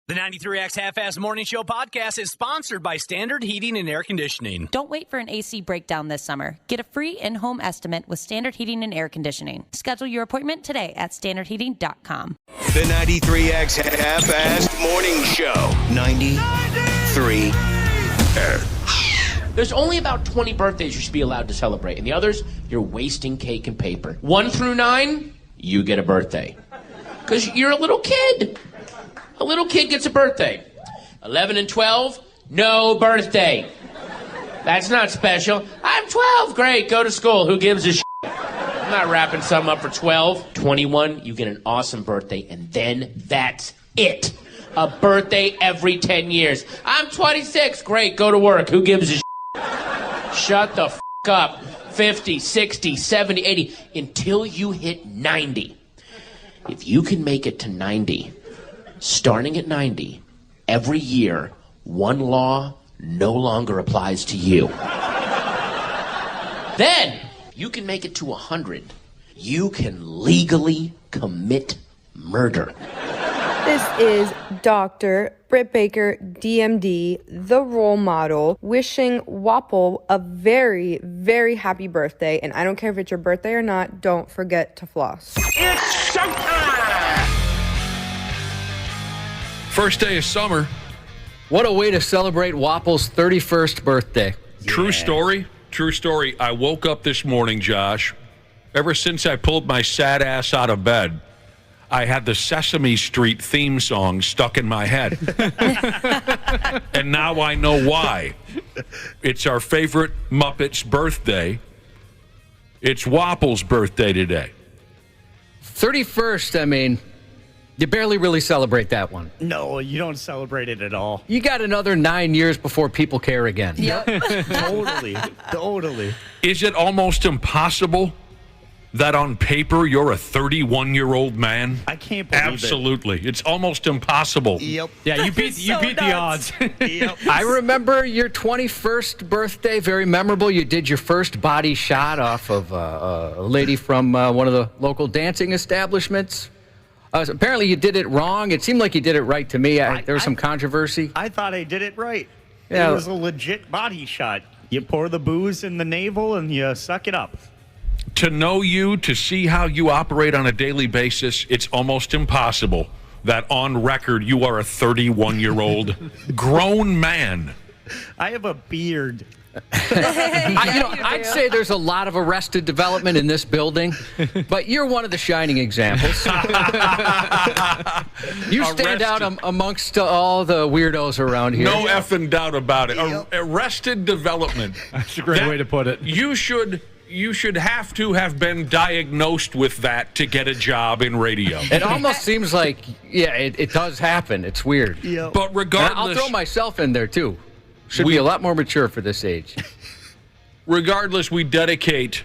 The 93X Half-Ass Morning Show podcast is sponsored by Standard Heating and Air Conditioning. Don't wait for an AC breakdown this summer. Get a free in-home estimate with Standard Heating and Air Conditioning. Schedule your appointment today at standardheating.com. The 93X Half-Ass Morning Show. 93. There's only about 20 birthdays you should be allowed to celebrate, and the others, you're wasting cake and paper. 1 through 9, you get a birthday. Because you're a little kid. A little kid gets a birthday. 11 and 12, no birthday. That's not special. I'm 12. Great, go to school. Who gives a shit? I'm not wrapping something up for 12. 21, you get an awesome birthday, and then that's it. A birthday every 10 years. I'm 26. Great, go to work. Who gives a shit? Shut the f*** up. 50, 60, 70, 80, until you hit 90. If you can make it to 90... starting at 90, every year, one law no longer applies to you. Then, you can make it to 100. You can legally commit murder. This is Dr. Britt Baker, DMD, the role model, wishing Wapple a very, very happy birthday. And I don't care if it's your birthday or not, don't forget to floss. It's showtime! First day of summer. What a way to celebrate Wapple's 31st birthday. Yeah. True story. I woke up this morning, Josh. Ever since I pulled my sad ass out of bed, I had the Sesame Street theme song stuck in my head. And now I know why. It's our favorite Muppet's birthday. It's Wapple's birthday today. 31st, I mean... you barely really celebrate that one. No, you don't celebrate it at all. You got another 9 years before people care again. Yep. Totally. Is it almost impossible that on paper you're a 31-year-old man? I can't believe Absolutely. It's almost impossible. Yep. Yeah, you beat the odds. Yep. I remember your 21st birthday, very memorable. You did your first body shot off of a lady from one of the local dancing establishments. Apparently you did it wrong. It seemed like you did it right to me. There was some controversy. I thought I did it right. Yeah. It was a legit body shot. You pour the booze in the navel and you suck it up. To know you, to see how you operate on a daily basis, it's almost impossible that on record you are a 31-year-old grown man. I have a beard. I'd say there's a lot of arrested development in this building, but you're one of the shining examples. You stand out amongst all the weirdos around here. No effing doubt about it. Arrested development. That's a great way to put it. You should have to have been diagnosed with that to get a job in radio. It almost seems like, it does happen. It's weird. Yep. But regardless... And I'll throw myself in there, too. Should be a lot more mature for this age. Regardless, we dedicate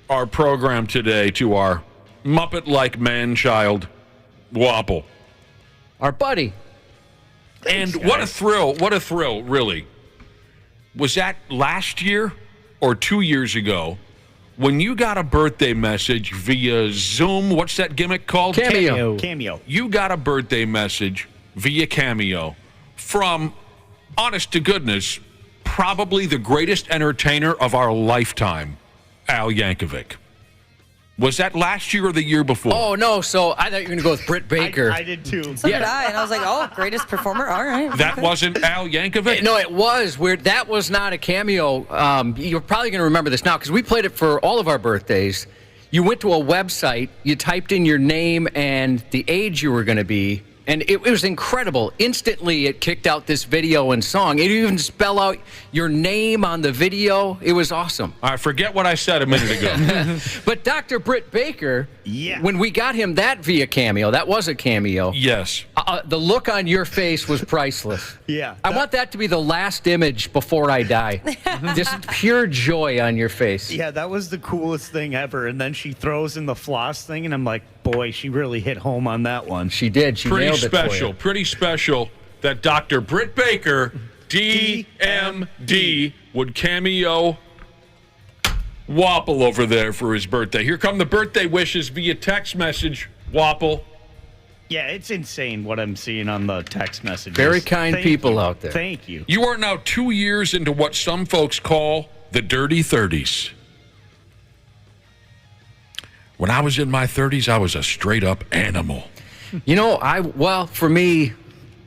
our program today to our Muppet-like man-child, Wapple. Our buddy. And what a thrill, really. Was that last year or 2 years ago when you got a birthday message via Zoom? What's that gimmick called? Cameo. You got a birthday message via Cameo from... honest to goodness, probably the greatest entertainer of our lifetime, Al Yankovic. Was that last year or the year before? Oh, no. So I thought you were going to go with Britt Baker. I did too. So did I, and I was like, oh, greatest performer? All right. That wasn't Al Yankovic? No, it was weird. That was not a cameo. You're probably going to remember this now because we played it for all of our birthdays. You went to a website, you typed in your name and the age you were going to be, and it was incredible. Instantly, it kicked out this video and song. It even spell out your name on the video. It was awesome. I forget what I said a minute ago. But Dr. Britt Baker, Yeah. when we got him that via Cameo, that was a cameo. Yes. The look on your face was priceless. Yeah. I want that to be the last image before I die. Just pure joy on your face. Yeah, that was the coolest thing ever. And then she throws in the floss thing, and I'm like, boy, she really hit home on that one. She did. She nailed it for you. Pretty special that Dr. Britt Baker, DMD, would cameo Wapple over there for his birthday. Here come the birthday wishes via text message, Wapple. Yeah, it's insane what I'm seeing on the text messages. Very kind people out there. Thank you. You are now 2 years into what some folks call the dirty 30s. When I was in my 30s, I was a straight-up animal. You know, for me,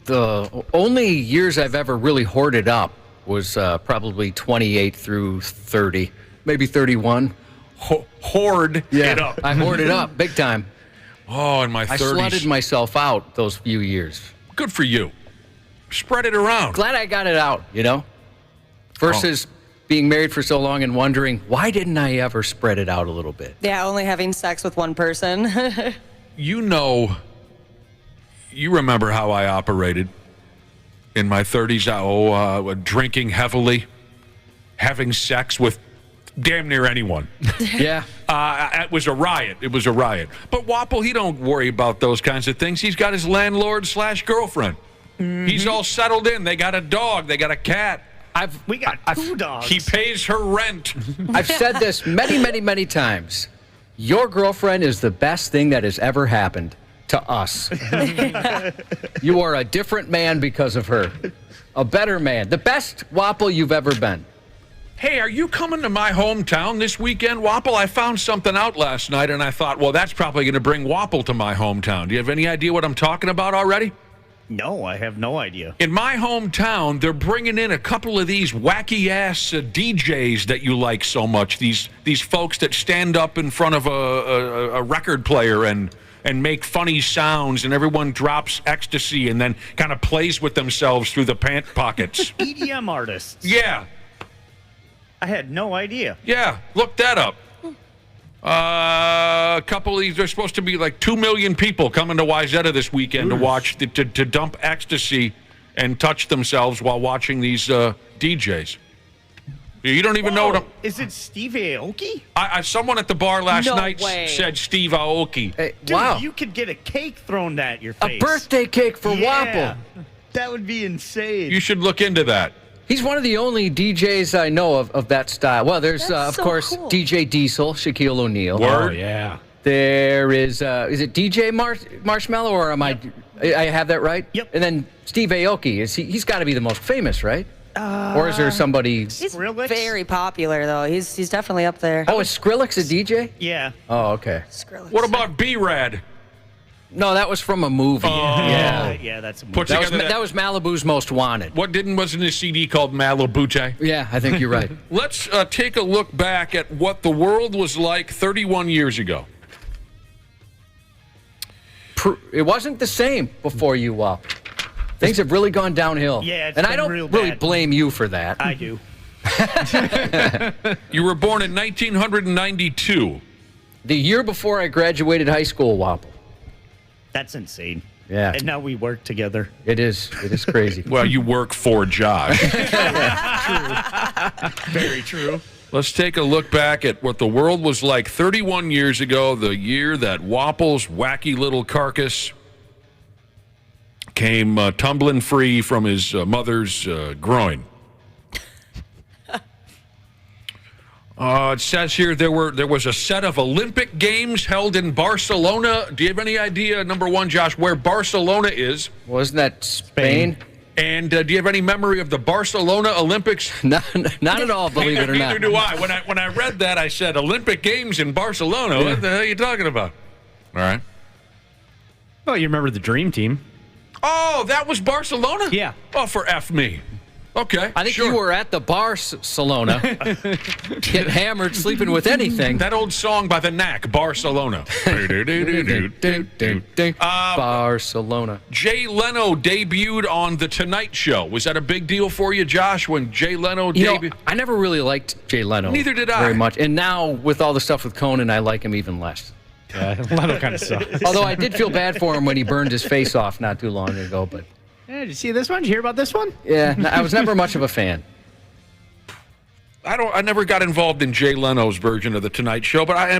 the only years I've ever really hoarded up was probably 28 through 30, maybe 31. Hoard it up. I hoarded up big time. Oh, in my 30s. I slutted myself out those few years. Good for you. Spread it around. Glad I got it out, versus being married for so long and wondering, why didn't I ever spread it out a little bit? Yeah, only having sex with one person. You remember how I operated in my 30s. Drinking heavily, having sex with damn near anyone. Yeah. It was a riot. But Wapple, he don't worry about those kinds of things. He's got his landlord/girlfriend. Mm-hmm. He's all settled in. They got a dog. They got a cat. We got two dogs. He pays her rent. I've said this many, many, many times. Your girlfriend is the best thing that has ever happened to us. You are a different man because of her. A better man. The best Wapple you've ever been. Hey, are you coming to my hometown this weekend, Wapple? I found something out last night, and I thought, well, that's probably going to bring Wapple to my hometown. Do you have any idea what I'm talking about already? No, I have no idea. In my hometown, they're bringing in a couple of these wacky-ass DJs that you like so much. These folks that stand up in front of a record player and make funny sounds, and everyone drops ecstasy and then kind of plays with themselves through the pant pockets. EDM artists. Yeah. I had no idea. Yeah, look that up. A couple of these, there's supposed to be like 2 million people coming to Wayzata this weekend to watch, to dump ecstasy and touch themselves while watching these DJs. You don't even know what I'm... Is it Steve Aoki? Someone at the bar last night said Steve Aoki. Hey, Dude, wow. you could get a cake thrown at your face. A birthday cake for Yeah. Wapple. That would be insane. You should look into that. He's one of the only DJs I know of that style. Well, there's, of course, cool. DJ Diesel, Shaquille O'Neal. Word? Oh, yeah. There is it DJ Marshmallow, or am I have that right? Yep. And then Steve Aoki, he's got to be the most famous, right? Or is there somebody... He's Skrillex? very popular, though. He's definitely up there. Oh, is Skrillex a DJ? Yeah. Oh, okay. Skrillex. What about B-Rad? No, that was from a movie. Yeah, that's a movie. Put together That was Malibu's Most Wanted. wasn't his CD called Malibute? Yeah, I think you're right. Let's take a look back at what the world was like 31 years ago. It wasn't the same before you up. Things have really gone downhill. Yeah, it's and been I don't real really bad. blame you for that. I do. You were born in 1992. The year before I graduated high school, Wapple. That's insane. Yeah. And now we work together. It is crazy. Well, you work for Josh. Very true. Let's take a look back at what the world was like 31 years ago, the year that Wapple's wacky little carcass came tumbling free from his mother's groin. It says here there was a set of Olympic Games held in Barcelona. Do you have any idea, number one, Josh, where Barcelona is? Wasn't that Spain? And do you have any memory of the Barcelona Olympics? Not at all, believe it or not. Neither do I. When I read that, I said, Olympic Games in Barcelona? What the hell are you talking about? All right. Well, you remember the Dream Team. Oh, that was Barcelona? Yeah. Oh, for F me. Okay, I think sure. you were at the Barcelona, getting hammered, sleeping with anything. That old song by The Knack, Barcelona. Barcelona. Jay Leno debuted on The Tonight Show. Was that a big deal for you, Josh, when Jay Leno debuted? I never really liked Jay Leno. Neither did I. Very much. And now, with all the stuff with Conan, I like him even less. Yeah, Leno kind of sucks. Although I did feel bad for him when he burned his face off not too long ago. But Yeah, did you see this one? Did you hear about this one? yeah, I was never much of a fan. I never got involved in Jay Leno's version of The Tonight Show, but I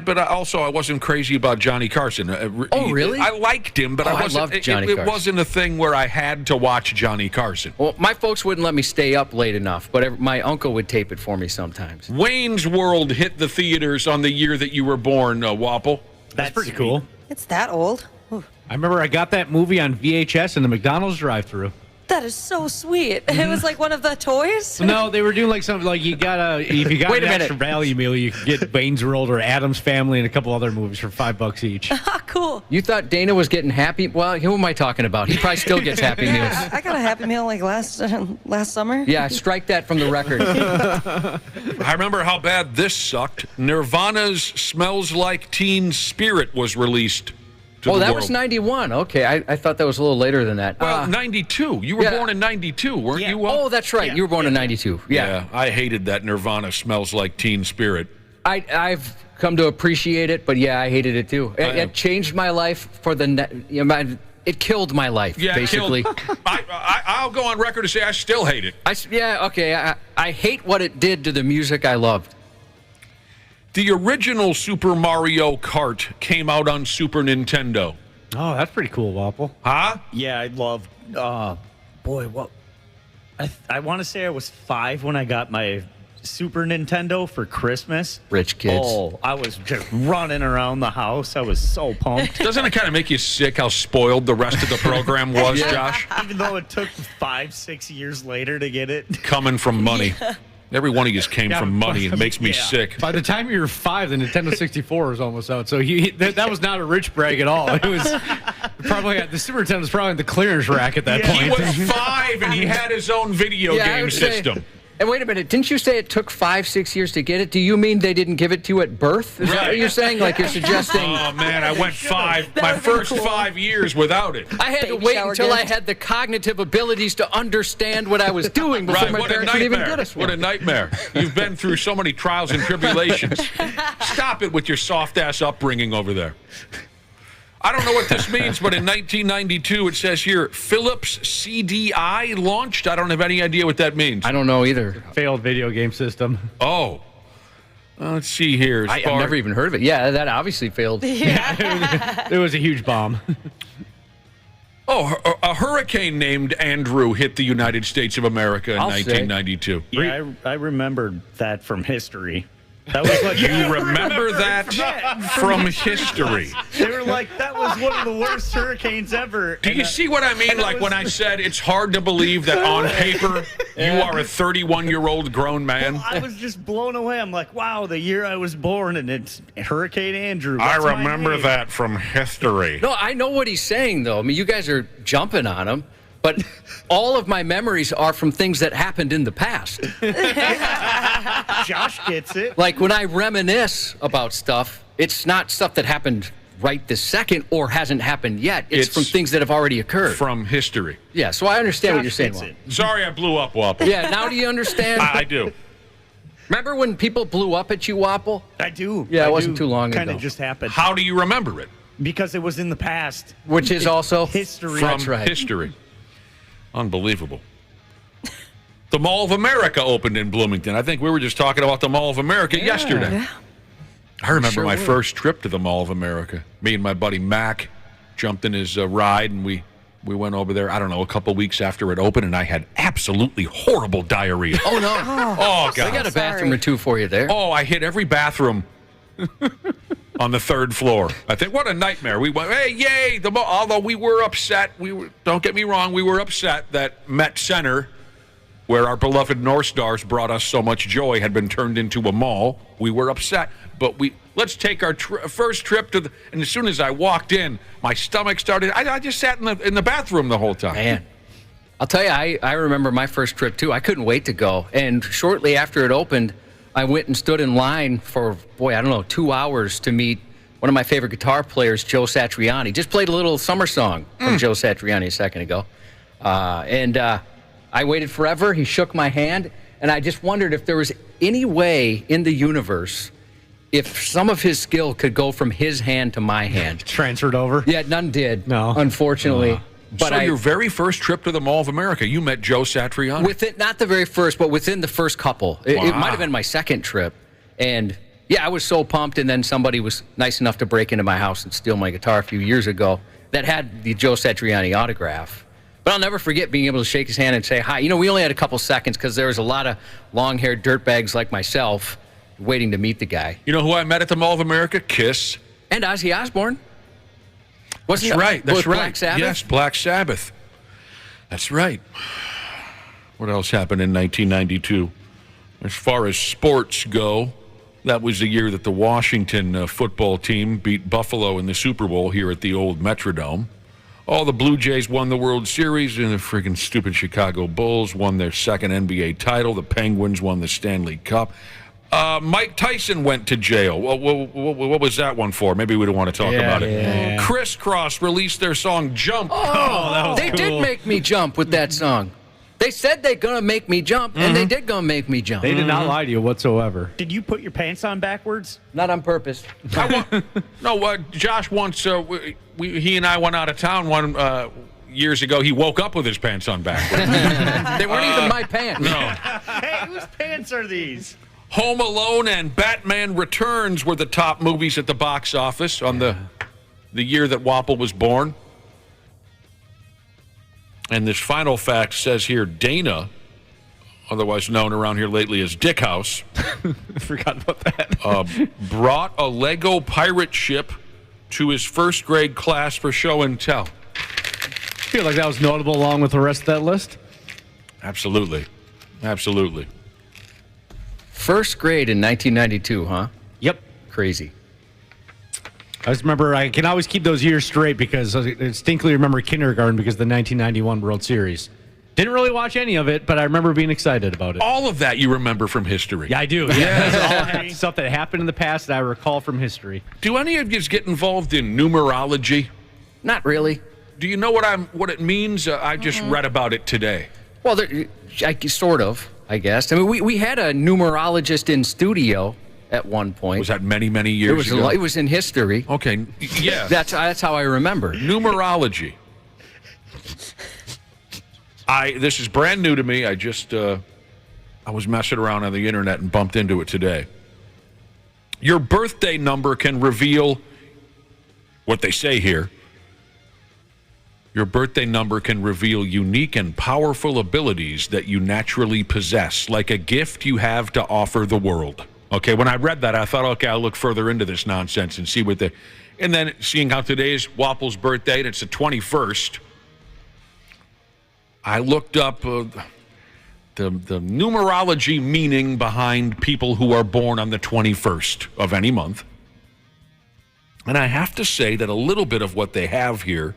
wasn't crazy about Johnny Carson. Oh, really? I liked him, but Oh, I wasn't. I loved Johnny it Carson. wasn't a thing where I had to watch Johnny Carson. Well, my folks wouldn't let me stay up late enough, but my uncle would tape it for me sometimes. Wayne's World hit the theaters on the year that you were born, Wapple. That's pretty cool. It's that old. Ooh. I remember I got that movie on VHS in the McDonald's drive-thru. That is so sweet. It was like one of the toys. No, they were doing like something like if you got Wait a an minute. extra value meal, you could get Wayne's World or Addams Family and a couple other movies for $5 each. Cool. You thought Dana was getting Happy? Well, who am I talking about? He probably still gets Happy Meals. I got a Happy Meal like last summer. Yeah, strike that from the record. I remember how bad this sucked. Nirvana's Smells Like Teen Spirit was released to the that world. was 91. Okay, I thought that was a little later than that. Well, 92. You were born in 92, weren't you? Oh, that's right. You were born in 92. Yeah. I hated that Nirvana Smells Like Teen Spirit. I've come to appreciate it, but yeah, I hated it too. It changed my life for the it killed my life, basically. I'll go on record to say I still hate it. I hate what it did to the music I loved. The original Super Mario Kart came out on Super Nintendo. Oh, that's pretty cool, Wapple. Huh? Yeah, I loved. What? I want to say I was 5 when I got my Super Nintendo for Christmas. Rich kids. Oh, I was just running around the house. I was so pumped. Doesn't it kind of make you sick how spoiled the rest of the program was, Josh? Even though it took 5-6 years later to get it. Coming from money. Every one of you came from money. It makes me sick. By the time you were 5, the Nintendo 64 was almost out. So that was not a rich brag at all. It was probably the Super Nintendo was probably in the clearance rack at that point. He was 5 and he had his own video game system. And wait a minute, didn't you say it took 5-6 years to get it? Do you mean they didn't give it to you at birth? Is that what you're saying? Like you're suggesting? Oh man, I went 5. My first 5 years without it. I had to wait until I had the cognitive abilities to understand what I was doing before my parents would even get us one. What a nightmare. You've been through so many trials and tribulations. Stop it with your soft-ass upbringing over there. I don't know what this means, but in 1992, it says here, Philips CDI launched. I don't have any idea what that means. I don't know either. Failed video game system. Oh. Let's see here. I've never even heard of it. Yeah, that obviously failed. Yeah. It was a huge bomb. Oh, a hurricane named Andrew hit the United States of America in 1992. Yeah, I remembered that from history. That was like you remember that from history. They were like, that was one of the worst hurricanes ever. Do you see what I mean? Like when I said it's hard to believe that on paper you are a 31-year-old grown man. Well, I was just blown away. I'm like, wow, the year I was born and it's Hurricane Andrew. I That's my remember name. that from history. No, I know what he's saying, though. I mean, you guys are jumping on him. But all of my memories are from things that happened in the past. Josh gets it. Like when I reminisce about stuff, it's not stuff that happened right this second or hasn't happened yet. It's from things that have already occurred. From history. Yeah, so I understand what you're saying. Josh gets Sorry I blew up, Wapple. Yeah, now do you understand? I do. Remember when people blew up at you, Wapple? I do. Yeah, it wasn't too long ago. Kind of just happened. How do you remember it? Because it was in the past. Which is also history. From That's right. history. Unbelievable. The Mall of America opened in Bloomington. I think we were just talking about the Mall of America yesterday. Yeah. I remember my first trip to the Mall of America. Me and my buddy Mac jumped in his ride, and we went over there, I don't know, a couple weeks after it opened, and I had absolutely horrible diarrhea. Oh, no. Oh, God. I got a bathroom or two for you there. Oh, I hit every bathroom on the 3rd floor. I think, what a nightmare. We went, hey, yay, the mall. Although we were upset, don't get me wrong, we were upset that Met Center, where our beloved North Stars brought us so much joy, had been turned into a mall. We were upset, but let's take our first trip to and as soon as I walked in, my stomach started, I just sat in the bathroom the whole time. Man. I'll tell you, I remember my first trip, too. I couldn't wait to go. And shortly after it opened, I went and stood in line for, 2 hours to meet one of my favorite guitar players, Joe Satriani. Just played a little summer song from Joe Satriani a second ago. I waited forever. He shook my hand. And I just wondered if there was any way in the universe if some of his skill could go from his hand to my hand. Transferred over? Yeah, none did. No. Unfortunately. But So your very first trip to the Mall of America, you met Joe Satriani? Not the very first, but within the first couple. It might have been my second trip. And, yeah, I was so pumped, and then somebody was nice enough to break into my house and steal my guitar a few years ago that had the Joe Satriani autograph. But I'll never forget being able to shake his hand and say hi. You know, we only had a couple seconds because there was a lot of long-haired dirtbags like myself waiting to meet the guy. You know who I met at the Mall of America? Kiss. And Ozzy Osbourne. Wasn't That's it right. That's with right. Black Sabbath? Yes, Black Sabbath. That's right. What else happened in 1992? As far as sports go, that was the year that the Washington football team beat Buffalo in the Super Bowl here at the old Metrodome. All the Blue Jays won the World Series, and the freaking stupid Chicago Bulls won their second NBA title. The Penguins won the Stanley Cup. Mike Tyson went to jail. What was that one for? Maybe we don't want to talk about it. Yeah. Criss Cross released their song Jump. that was They cool. did make me jump with that song. They said they're going to make me jump, and they did going to make me jump. They did not lie to you whatsoever. Did you put your pants on backwards? Not on purpose. Josh once, he and I went out of town years ago. He woke up with his pants on backwards. They weren't even my pants. No. Hey, whose pants are these? Home Alone and Batman Returns were the top movies at the box office on the year that Wapple was born. And this final fact says here, Dana, otherwise known around here lately as Dick House, Forgot about that. brought a Lego pirate ship to his first grade class for show and tell. I feel like that was notable along with the rest of that list. Absolutely. Absolutely. First grade in 1992, huh? Yep. Crazy. I just remember, I can always keep those years straight because I distinctly remember kindergarten because of the 1991 World Series. Didn't really watch any of it, but I remember being excited about it. All of that you remember from history. Yeah, I do. Yeah, that's all stuff that happened in the past that I recall from history. Do any of you get involved in numerology? Not really. Do you know what it means? I just read about it today. Well, sort of, I guess. I mean, we had a numerologist in studio at one point. Was that many, many years ago? It was in history. Okay, yeah. That's how I remember. Numerology. This is brand new to me. I just I was messing around on the internet and bumped into it today. Your birthday number can reveal what they say here. Your birthday number can reveal unique and powerful abilities that you naturally possess, like a gift you have to offer the world. Okay, when I read that, I thought, okay, I'll look further into this nonsense and see what and then seeing how today is Wapple's birthday, and it's the 21st, I looked up the numerology meaning behind people who are born on the 21st of any month. And I have to say that a little bit of what they have here,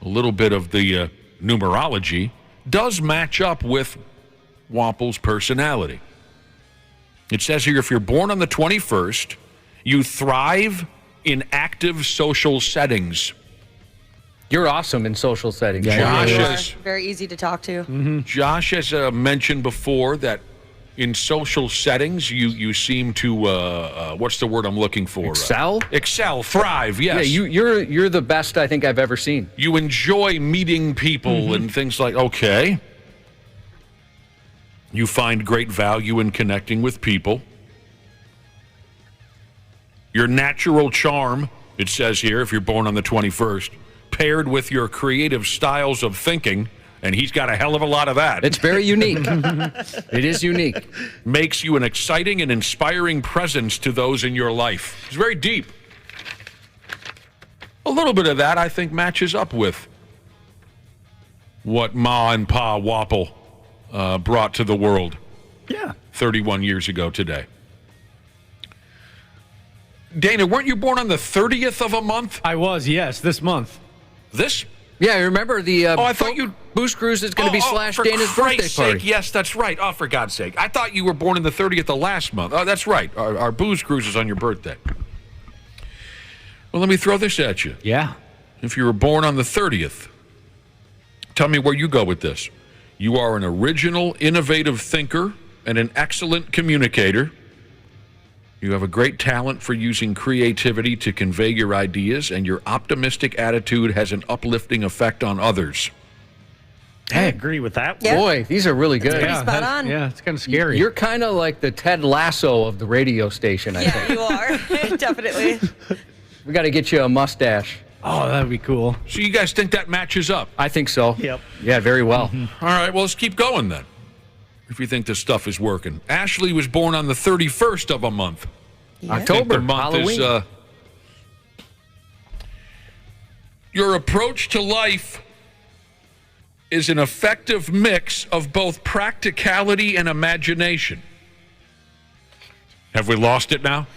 a little bit of the numerology, does match up with Wapple's personality. It says here, if you're born on the 21st, you thrive in active social settings. You're awesome in social settings. Josh You are has, very easy to talk to. Josh has mentioned before that in social settings, you seem to, what's the word I'm looking for? Excel? Excel, thrive, yes. Yeah, you're the best I think I've ever seen. You enjoy meeting people and things like, okay. You find great value in connecting with people. Your natural charm, it says here, if you're born on the 21st, paired with your creative styles of thinking, and he's got a hell of a lot of that. It's very unique. It is unique. Makes you an exciting and inspiring presence to those in your life. It's very deep. A little bit of that, I think, matches up with what Ma and Pa Wapple brought to the world 31 years ago today. Dana, weren't you born on the 30th of a month? I was, yes, this month. This? Yeah, remember the I thought you Booze Cruise is going to be slash Dana's birthday Christ's party. sake, yes, that's right. Oh, for God's sake. I thought you were born in the 30th of last month. Oh, that's right. Our Booze Cruise is on your birthday. Well, let me throw this at you. Yeah. If you were born on the 30th, tell me where you go with this. You are an original, innovative thinker and an excellent communicator. You have a great talent for using creativity to convey your ideas, and your optimistic attitude has an uplifting effect on others. I agree with that. Yeah. Boy, these are really good. pretty spot on. Yeah, it's kind of scary. You're kind of like the Ted Lasso of the radio station, I Yeah, think. you are. Definitely. We got to get you a mustache. Oh, that'd be cool. So you guys think that matches up? I think so. Yep. Yeah, very well. All right, well, let's keep going then, if you think this stuff is working. Ashley was born on the 31st of a month. Yeah. I think the October, month Halloween. is Your approach to life is an effective mix of both practicality and imagination. Have we lost it now?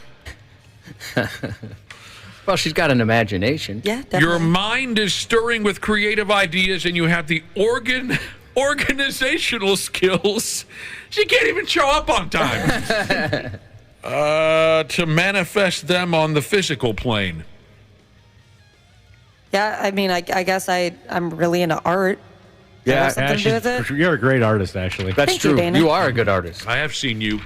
Well, she's got an imagination. Yeah, definitely. Your mind is stirring with creative ideas, and you have the organizational skills. She can't even show up on time. To manifest them on the physical plane. Yeah, I mean, I guess I'm really into art. Yeah, something to do with it? You're a great artist, actually. That's Thank you, true. Dana. You are a good artist. I have seen you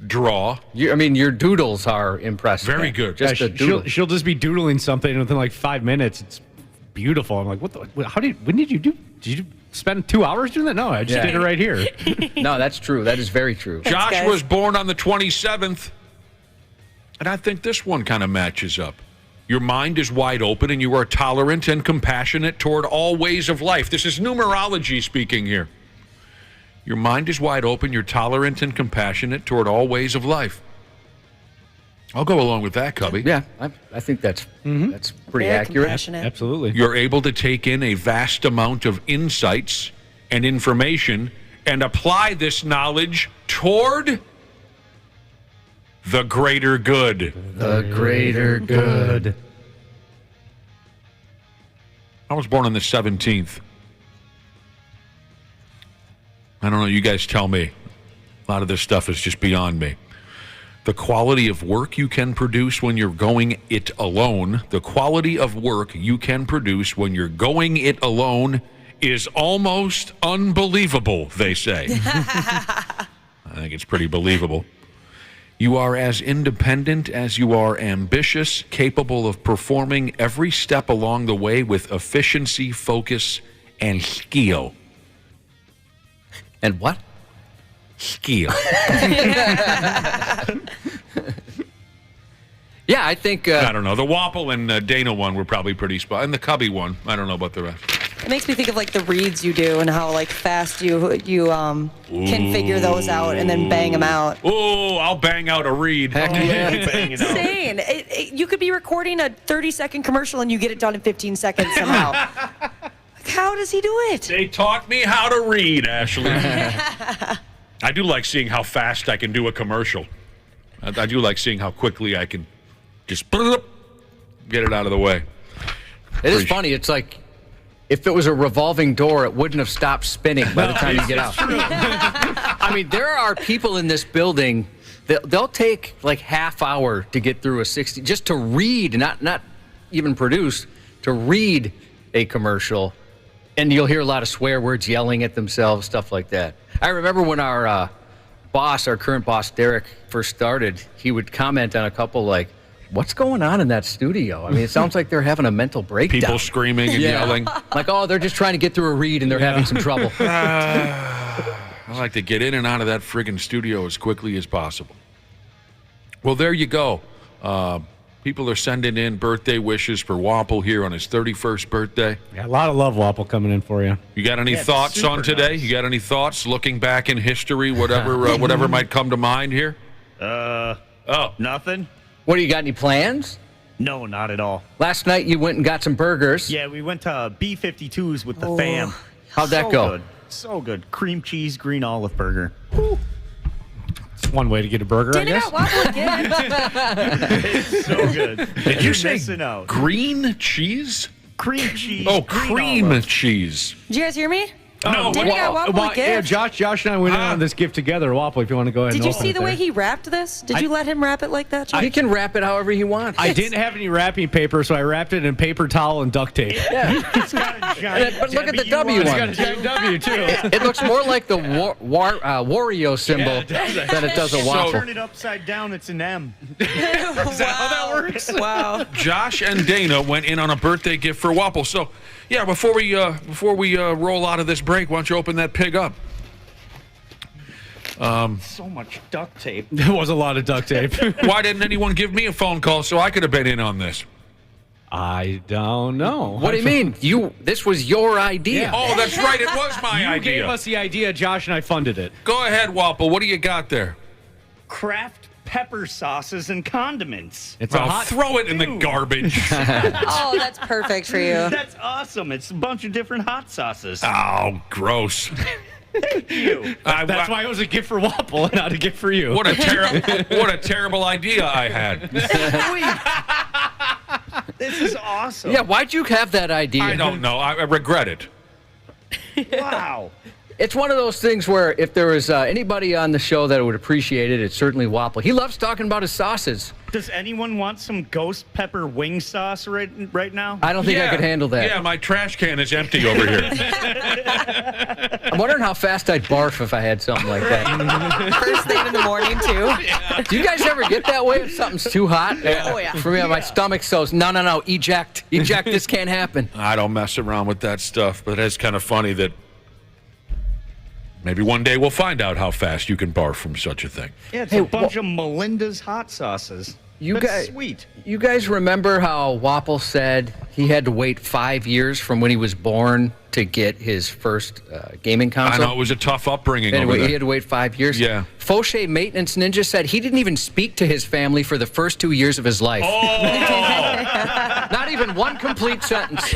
draw. Your doodles are impressive. Very good. Just a doodle. She'll just be doodling something, and within like 5 minutes, it's beautiful. I'm like, when did you do? Did you spend 2 hours doing that? No, I just did it right here. No, that's true. That is very true. Josh guys. was born on the 27th, and I think this one kind of matches up. Your mind is wide open, and you are tolerant and compassionate toward all ways of life. This is numerology speaking here. Your mind is wide open, you're tolerant and compassionate toward all ways of life. I'll go along with that, Cubby. Yeah, I think that's pretty Very accurate. compassionate. Absolutely. You're able to take in a vast amount of insights and information and apply this knowledge toward the greater good. The greater good. I was born on the 17th. I don't know, you guys tell me. A lot of this stuff is just beyond me. The quality of work you can produce when you're going it alone, the quality of work you can produce when you're going it alone is almost unbelievable, they say. I think it's pretty believable. You are as independent as you are ambitious, capable of performing every step along the way with efficiency, focus, and skill. And what? Skill. Yeah, I think. I don't know. The Wapple and Dana one were probably pretty spot, and the Cubby one. I don't know about the rest. It makes me think of like the reads you do and how like fast you can figure those out and then bang them out. Oh, I'll bang out a read. Heck yeah. Insane. You could be recording a 30-second commercial and you get it done in 15 seconds somehow. Like, how does he do it? They taught me how to read, Ashley. I do like seeing how fast I can do a commercial. I do like seeing how quickly I can just get it out of the way. It is funny. It's like if it was a revolving door, it wouldn't have stopped spinning by the time you get out. I mean, there are people in this building, they'll take like half hour to get through a 60, just to read, not even produce, to read a commercial. And you'll hear a lot of swear words, yelling at themselves, stuff like that. I remember when our current boss, Derek, first started, he would comment on a couple like, what's going on in that studio? I mean, it sounds like they're having a mental breakdown. People screaming and yelling. Like, oh, they're just trying to get through a read and they're having some trouble. I like to get in and out of that friggin' studio as quickly as possible. Well, there you go. People are sending in birthday wishes for Wapple here on his 31st birthday. Yeah, a lot of love, Wapple, coming in for you. You got any thoughts on today? Nice. You got any thoughts looking back in history, whatever might come to mind here? Nothing? What, do you got any plans? No, not at all. Last night you went and got some burgers. Yeah, we went to B52s with the fam. How'd that go? Good. So good. Cream cheese, green olive burger. It's one way to get a burger, I Dana guess. got Wapple again. It's so good. Did you say missing out. green cheese? Cream cheese. Oh, green cream olive. cheese. Did you guys hear me? No, Dana got Wapple again. Yeah, Josh and I went in on this gift together, Wapple, if you want to go ahead Did and you open see it the way there. he wrapped this? Did you let him wrap it like that, Josh? He can wrap it however he wants. I didn't have any wrapping paper, so I wrapped it in paper towel and duct tape. It's got a giant But look at the W on It's one. got a giant W, too. It looks more like the Wario symbol than it does a Turn waffle. it upside down, it's an M. Is that how that works? Wow. Josh and Dana went in on a birthday gift for Wapple. So, yeah, before we roll out of this break, why don't you open that pig up? So much duct tape. There was a lot of duct tape. Why didn't anyone give me a phone call so I could have been in on this? I don't know. What do you mean? This was your idea. Yeah. Oh, that's right. It was my You idea. gave us the idea, Josh and I funded it. Go ahead, Wapple. What do you got there? Kraft pepper sauces and condiments. It's a hot. Throw it in the garbage. Oh, that's perfect for you. That's awesome. It's a bunch of different hot sauces. Oh, gross. Thank you. That's why it was a gift for Wapple and not a gift for you. What a terrible idea I had. This is awesome. Yeah, why'd you have that idea? I don't know. I regret it. Wow. It's one of those things where if there was anybody on the show that would appreciate it, it's certainly Wapple. He loves talking about his sauces. Does anyone want some ghost pepper wing sauce right now? I don't think I could handle that. Yeah, my trash can is empty over here. I'm wondering how fast I'd barf if I had something like that. First thing in the morning, too. Do you guys ever get that way if something's too hot? Oh, yeah. For me, my stomach says, no, eject. Eject, this can't happen. I don't mess around with that stuff, but it's kind of funny that maybe one day we'll find out how fast you can barf from such a thing. Yeah, it's a bunch of Melinda's hot sauces. That's sweet. You guys remember how Wapple said he had to wait 5 years from when he was born to get his first gaming console? I know, it was a tough upbringing over Anyway, there. he had to wait 5 years. Yeah. Fauché Maintenance Ninja said he didn't even speak to his family for the first 2 years of his life. Oh! Not even one complete sentence.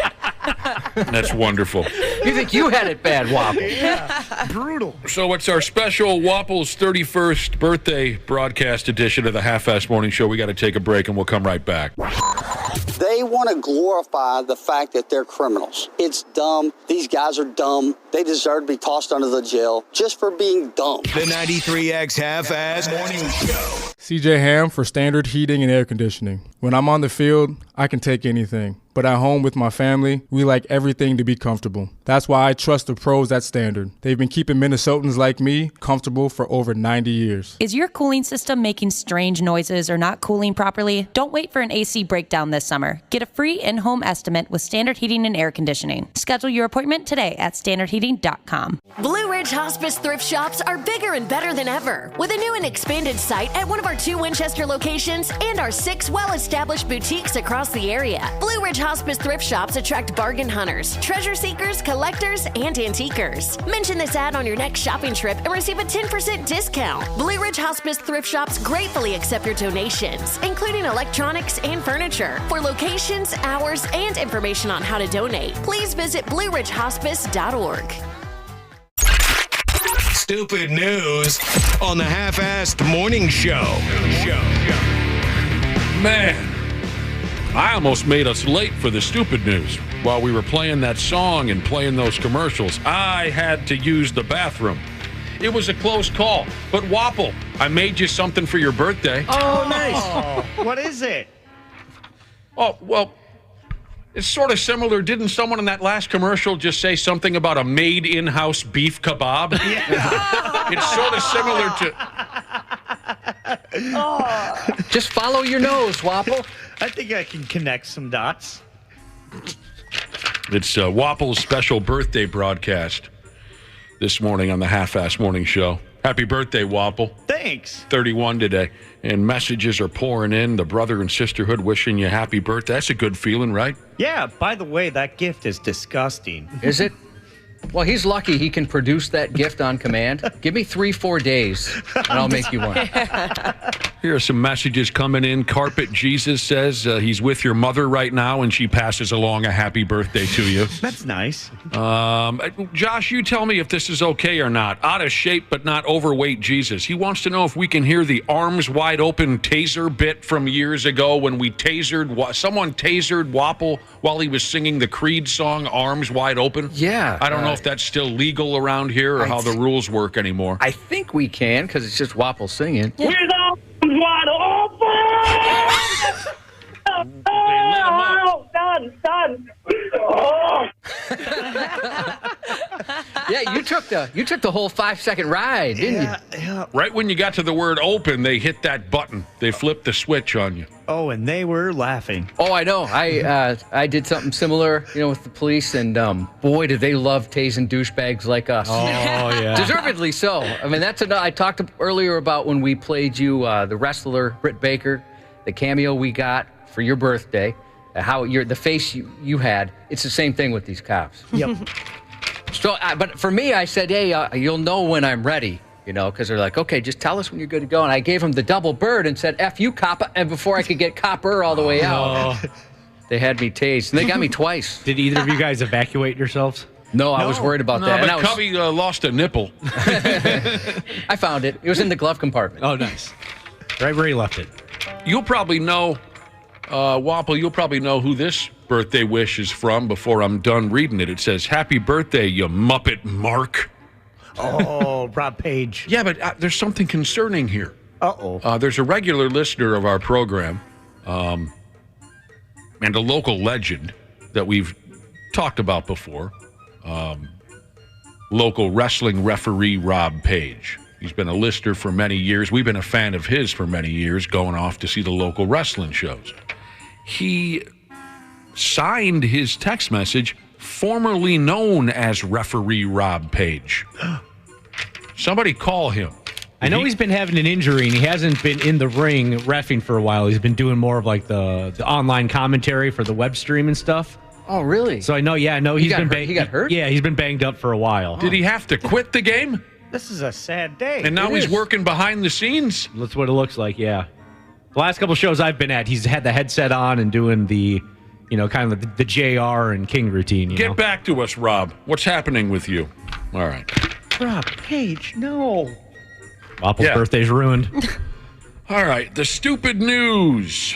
That's wonderful. You think you had it bad, Wapple? Yeah, brutal. So it's our special Wapple's 31st birthday broadcast edition of the Half-Ass Morning Show. We got to take a break, and we'll come right back. They want to glorify the fact that they're criminals. It's dumb. These guys are dumb. They deserve to be tossed under the jail just for being dumb. The 93X Half-Ass Morning Show. CJ Ham for Standard Heating and Air Conditioning. When I'm on the field, I can take anything. But at home with my family, we like everything to be comfortable. That's why I trust the pros at Standard. They've been keeping Minnesotans like me comfortable for over 90 years. Is your cooling system making strange noises or not cooling properly? Don't wait for an AC breakdown this summer. Get a free in-home estimate with Standard Heating and Air Conditioning. Schedule your appointment today at standardheating.com. Blue Ridge Hospice thrift shops are bigger and better than ever. With a new and expanded site at one of our 2 Winchester locations and our 6 well-established boutiques across the area. Blue Ridge Hospice thrift shops attract bargain hunters, treasure seekers, collectors, and antiquers. Mention this ad on your next shopping trip and receive a 10% discount. Blue Ridge Hospice thrift shops gratefully accept your donations, including electronics and furniture. For locations, hours, and information on how to donate, please visit blueridgehospice.org. Stupid news on the Half-Assed Morning Show. Man, I almost made us late for the stupid news. While we were playing that song and playing those commercials, I had to use the bathroom. It was a close call. But Wapple, I made you something for your birthday. Oh, nice. What is it? Oh, well, it's sort of similar. Didn't someone in that last commercial just say something about a made in-house beef kebab? Yeah. It's sort of similar to... Just follow your nose, Wapple. I think I can connect some dots. It's Wapple's special birthday broadcast this morning on the Half-Ass Morning Show. Happy birthday, Wapple. Thanks. 31 today. And messages are pouring in. The brother and sisterhood wishing you happy birthday. That's a good feeling, right? Yeah, by the way, that gift is disgusting. Is it? Well, he's lucky he can produce that gift on command. Give me 3-4 days, and I'll make you one. Here are some messages coming in. Carpet Jesus says he's with your mother right now, and she passes along a happy birthday to you. That's nice. Josh, you tell me if this is okay or not. Out of shape but not overweight Jesus. He wants to know if we can hear the arms wide open taser bit from years ago when we someone tasered Wapple while he was singing the Creed song, Arms Wide Open. Yeah. I don't know if that's still legal around here or how the rules work anymore. I think we can, because it's just Wapple singing. With arms wide open! Oh, done. Oh. Yeah, you took the whole 5-second ride, didn't you? Yeah. Right when you got to the word open, they hit that button. They flipped the switch on you. Oh, and they were laughing. Oh, I know. I did something similar, with the police, and boy, did they love tasing douchebags like us. Oh, yeah. Deservedly so. I mean, that's I talked earlier about when we played you the wrestler Britt Baker, the cameo we got for your birthday, how the face you had. It's the same thing with these cops. Yep. So, but for me, I said, hey, you'll know when I'm ready. because they're like, okay, just tell us when you're good to go. And I gave him the double bird and said, F you, copper. And before I could get copper all the way out, they had me tased. And they got me twice. Did either of you guys evacuate yourselves? No, I was worried about that. But Cubby lost a nipple. I found it. It was in the glove compartment. Oh, nice. Right where he left it. You'll probably know, Wapple, you'll probably know who this birthday wish is from before I'm done reading it. It says, happy birthday, you Muppet Mark. Oh, Rob Page. Yeah, but there's something concerning here. Uh-oh. There's a regular listener of our program and a local legend that we've talked about before, local wrestling referee Rob Page. He's been a listener for many years. We've been a fan of his for many years, going off to see the local wrestling shows. He signed his text message, formerly known as referee Rob Page. Somebody call him. I know he's been having an injury and he hasn't been in the ring reffing for a while. He's been doing more of like the online commentary for the web stream and stuff. Oh, really? So I know he got hurt? Yeah, he's been banged up for a while. Did he have to quit the game? This is a sad day. And now he's working behind the scenes? That's what it looks like, yeah. The last couple shows I've been at, he's had the headset on and doing the, kind of the JR and King routine. Get back to us, Rob. What's happening with you? All right. Rob Page, no. Wapple's birthday's ruined. All right. The stupid news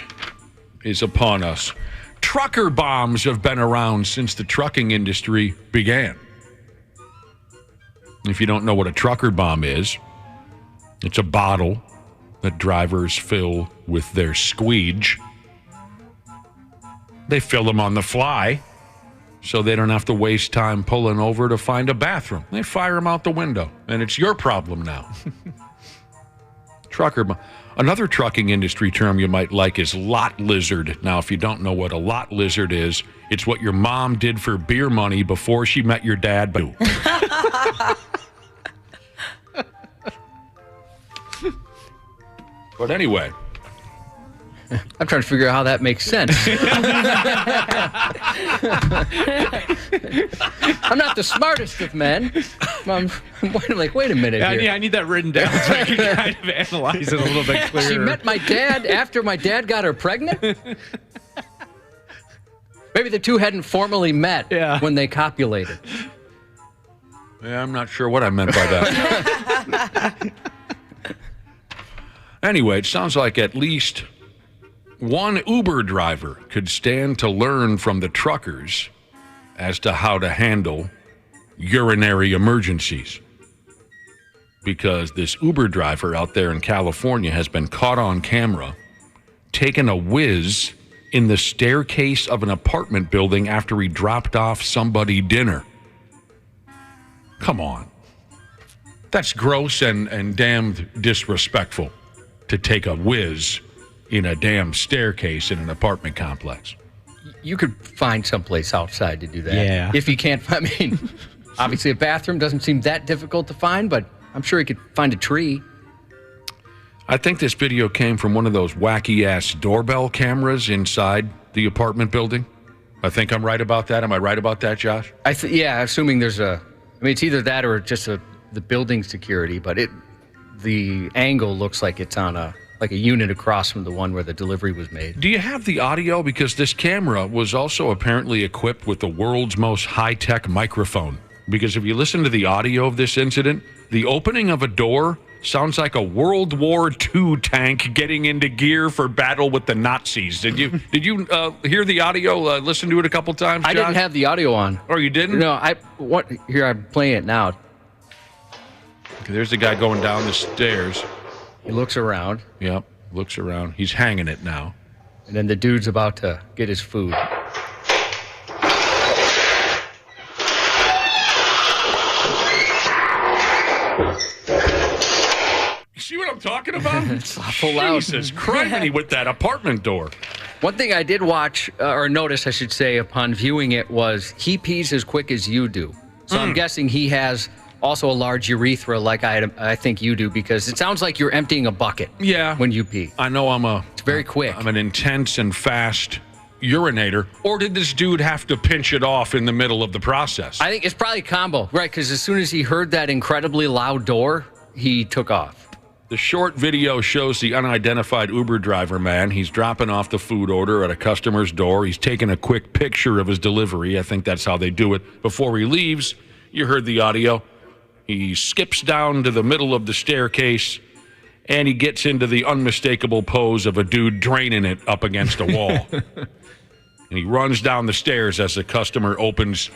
is upon us. Trucker bombs have been around since the trucking industry began. If you don't know what a trucker bomb is, it's a bottle that drivers fill with their squeege. They fill them on the fly so they don't have to waste time pulling over to find a bathroom. They fire them out the window, and it's your problem now. Trucker bomb. Another trucking industry term you might like is lot lizard. Now, if you don't know what a lot lizard is, it's what your mom did for beer money before she met your dad. But anyway. I'm trying to figure out how that makes sense. I'm not the smartest of men. I'm like, wait a minute here. Yeah, I need that written down so I can kind of analyze it a little bit clearer. She met my dad after my dad got her pregnant? Maybe the two hadn't formally met when they copulated. Yeah, I'm not sure what I meant by that. Anyway, it sounds like at least one Uber driver could stand to learn from the truckers as to how to handle urinary emergencies. Because this Uber driver out there in California has been caught on camera taking a whiz in the staircase of an apartment building after he dropped off somebody dinner. Come on. That's gross and damned disrespectful to take a whiz in a damn staircase in an apartment complex. You could find someplace outside to do that. Yeah. If you can't, obviously a bathroom doesn't seem that difficult to find, but I'm sure you could find a tree. I think this video came from one of those wacky-ass doorbell cameras inside the apartment building. I think I'm right about that. Am I right about that, Josh? Assuming there's it's either that or just the building security, but the angle looks like it's on a unit across from the one where the delivery was made. Do you have the audio? Because this camera was also apparently equipped with the world's most high-tech microphone. Because if you listen to the audio of this incident, the opening of a door sounds like a World War II tank getting into gear for battle with the Nazis. Did you hear the audio? Listen to it a couple times, John? I didn't have the audio on. Oh, you didn't? No, here I'm playing it now. Okay, there's the guy going down the stairs. He looks around. Yep, looks around. He's hanging it now. And then the dude's about to get his food. You see what I'm talking about? It's awful loud. Jesus Christ, with that apartment door. One thing I did watch, or notice, I should say, upon viewing it was he pees as quick as you do. So I'm guessing he has also a large urethra like I think you do, because it sounds like you're emptying a bucket when you pee. I know it's very quick. I'm an intense and fast urinator. Or did this dude have to pinch it off in the middle of the process? I think it's probably a combo, right? Because as soon as he heard that incredibly loud door, he took off. The short video shows the unidentified Uber driver man. He's dropping off the food order at a customer's door. He's taking a quick picture of his delivery. I think that's how they do it. Before he leaves, you heard the audio. He skips down to the middle of the staircase, and he gets into the unmistakable pose of a dude draining it up against a wall. And he runs down the stairs as the customer opens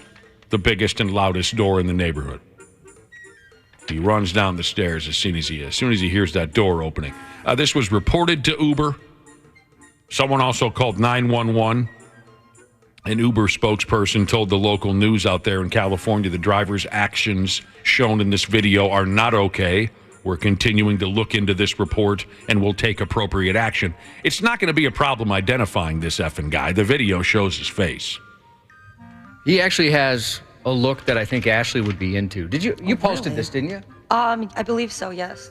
the biggest and loudest door in the neighborhood. He runs down the stairs as soon as he hears that door opening. This was reported to Uber. Someone also called 911. An Uber spokesperson told the local news out there in California the driver's actions shown in this video are not okay. We're continuing to look into this report and we'll take appropriate action. It's not going to be a problem identifying this effing guy. The video shows his face. He actually has a look that I think Ashley would be into. Did you posted this, didn't you? I believe so, yes.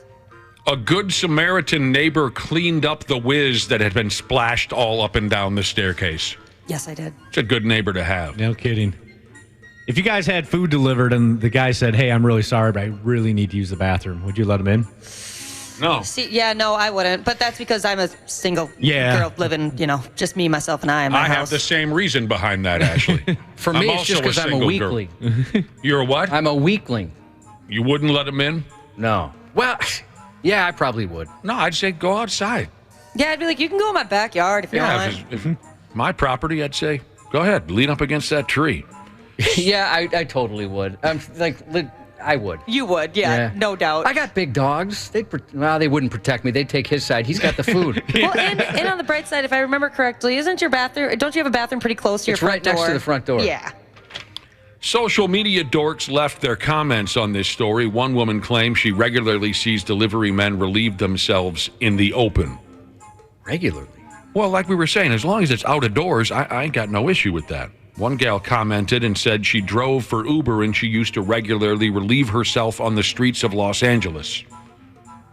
A good Samaritan neighbor cleaned up the whiz that had been splashed all up and down the staircase. Yes, I did. It's a good neighbor to have. No kidding. If you guys had food delivered and the guy said, hey, I'm really sorry, but I really need to use the bathroom, would you let him in? No. See, yeah, no, I wouldn't. But that's because I'm a single girl living, just me, myself, and I in my house. I have the same reason behind that, Ashley. For me, it's just because I'm a weakling. You're a what? I'm a weakling. You wouldn't let him in? No. Well, yeah, I probably would. No, I'd say go outside. Yeah, I'd be like, you can go in my backyard if you want. If my property, I'd say, go ahead, lean up against that tree. Yeah, I totally would. I would. You would, yeah, no doubt. I got big dogs. They wouldn't protect me. They'd take his side. He's got the food. Well, and on the bright side, if I remember correctly, don't you have a bathroom pretty close to your front door? It's right next to the front door. Yeah. Social media dorks left their comments on this story. One woman claims she regularly sees delivery men relieve themselves in the open. Regularly? Well, like we were saying, as long as it's out of doors, I ain't got no issue with that. One gal commented and said she drove for Uber and she used to regularly relieve herself on the streets of Los Angeles.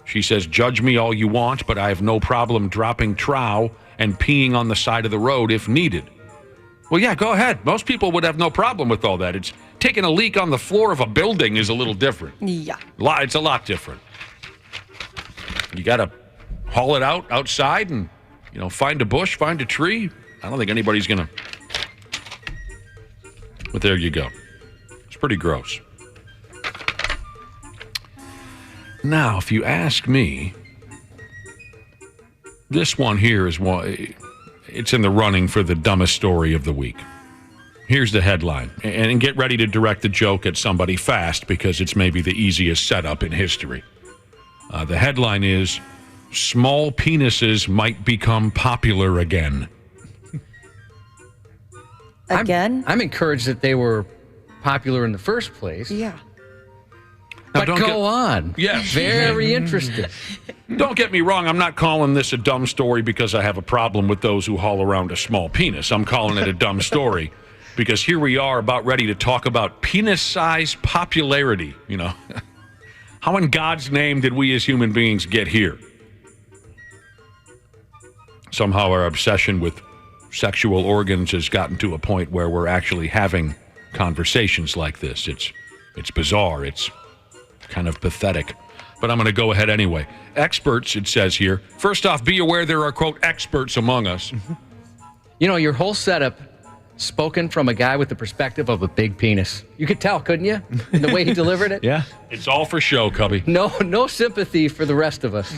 She says, judge me all you want, but I have no problem dropping trow and peeing on the side of the road if needed. Well, yeah, go ahead. Most people would have no problem with all that. It's taking a leak on the floor of a building is a little different. Yeah. It's a lot different. You got to haul it outside and, find a bush, find a tree. I don't think anybody's going to. But there you go. It's pretty gross. Now, if you ask me, this one here is one. It's in the running for the dumbest story of the week. Here's the headline. And get ready to direct the joke at somebody fast because it's maybe the easiest setup in history. The headline is, small penises might become popular again. Again? I'm encouraged that they were popular in the first place. Yeah. But go on. Yes. Very interesting. Don't get me wrong. I'm not calling this a dumb story because I have a problem with those who haul around a small penis. I'm calling it a dumb story because here we are about ready to talk about penis size popularity. How in God's name did we as human beings get here? Somehow our obsession with sexual organs has gotten to a point where we're actually having conversations like this. It's bizarre. It's kind of pathetic. But I'm going to go ahead anyway. Experts, it says here. First off, be aware there are, quote, experts among us. Your whole setup spoken from a guy with the perspective of a big penis. You could tell, couldn't you? In the way he delivered it? Yeah. It's all for show, Cubby. No sympathy for the rest of us.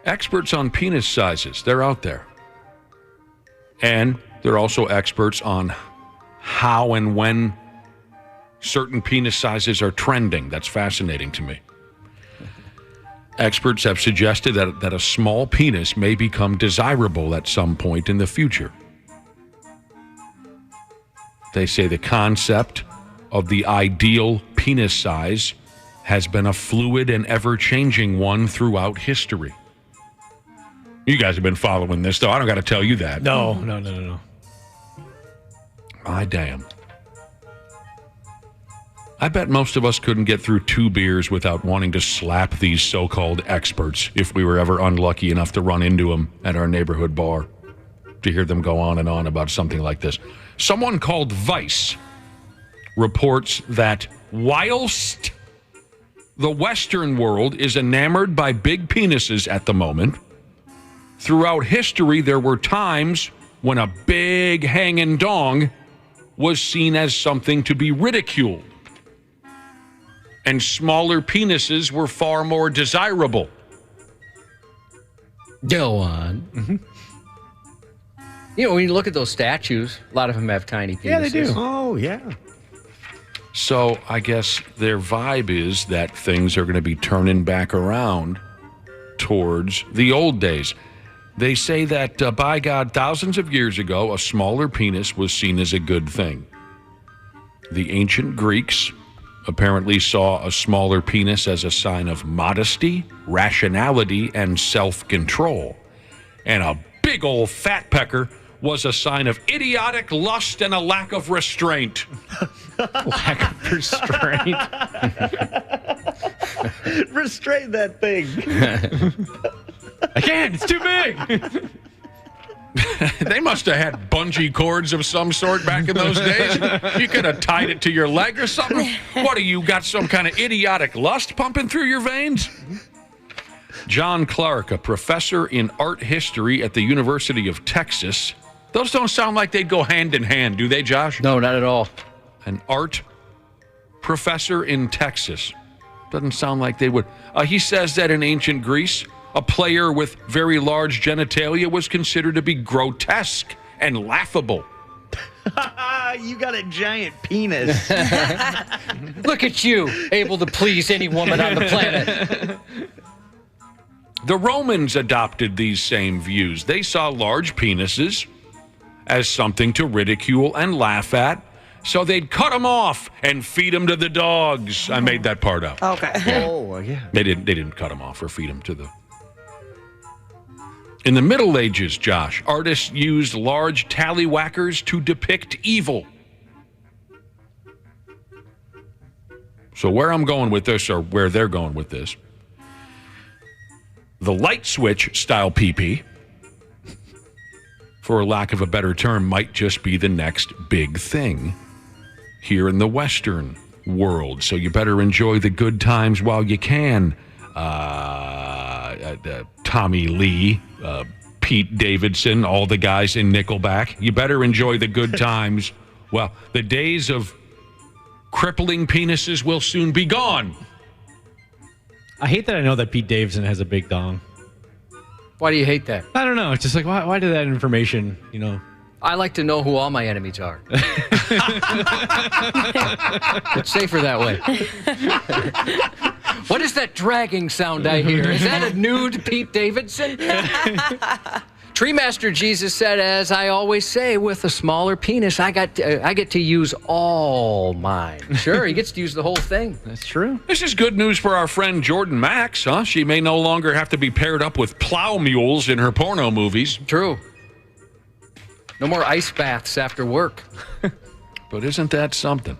Experts on penis sizes, they're out there. And they're also experts on how and when certain penis sizes are trending. That's fascinating to me. Experts have suggested that a small penis may become desirable at some point in the future. They say the concept of the ideal penis size has been a fluid and ever-changing one throughout history. You guys have been following this, though. I don't got to tell you that. No. My damn. I bet most of us couldn't get through 2 beers without wanting to slap these so-called experts if we were ever unlucky enough to run into them at our neighborhood bar, to hear them go on and on about something like this. Someone called Vice reports that whilst the Western world is enamored by big penises at the moment. Throughout history, there were times when a big hanging dong was seen as something to be ridiculed, and smaller penises were far more desirable. Go on. Mm-hmm. You know, when you look at those statues, a lot of them have tiny penises. Yeah, they do. Oh, yeah. So I guess their vibe is that things are going to be turning back around towards the old days. They say that, by God, thousands of years ago, a smaller penis was seen as a good thing. The ancient Greeks apparently saw a smaller penis as a sign of modesty, rationality, and self-control. And a big old fat pecker was a sign of idiotic lust and a lack of restraint. Lack of restraint. Restrain that thing. I can't. It's too big. They must have had bungee cords of some sort back in those days. You could have tied it to your leg or something. What, do you got some kind of idiotic lust pumping through your veins? John Clark, a professor in art history at the University of Texas. Those don't sound like they'd go hand in hand, do they, Josh? No, not at all. An art professor in Texas. Doesn't sound like they would. He says that in ancient Greece, a player with very large genitalia was considered to be grotesque and laughable. You got a giant penis. Look at you, able to please any woman on the planet. The Romans adopted these same views. They saw large penises as something to ridicule and laugh at, so they'd cut them off and feed them to the dogs. I made that part up. Okay. Oh, yeah. They didn't cut them off or feed them to the... In the Middle Ages, Josh, artists used large tallywhackers to depict evil. So where I'm going with this, or where they're going with this, the light switch style PP, for lack of a better term, might just be the next big thing here in the Western world. So you better enjoy the good times while you can. Tommy Lee, Pete Davidson, all the guys in Nickelback. You better enjoy the good times. Well, the days of crippling penises will soon be gone. I hate that I know that Pete Davidson has a big dong. Why do you hate that? I don't know. It's just like, why did that information, I like to know who all my enemies are. It's safer that way. What is that dragging sound I hear? Is that a nude Pete Davidson? Treemaster Jesus said, as I always say, with a smaller penis, I get to use all mine. Sure, he gets to use the whole thing. That's true. This is good news for our friend Jordan Max, huh? She may no longer have to be paired up with plow mules in her porno movies. True. No more ice baths after work. But isn't that something?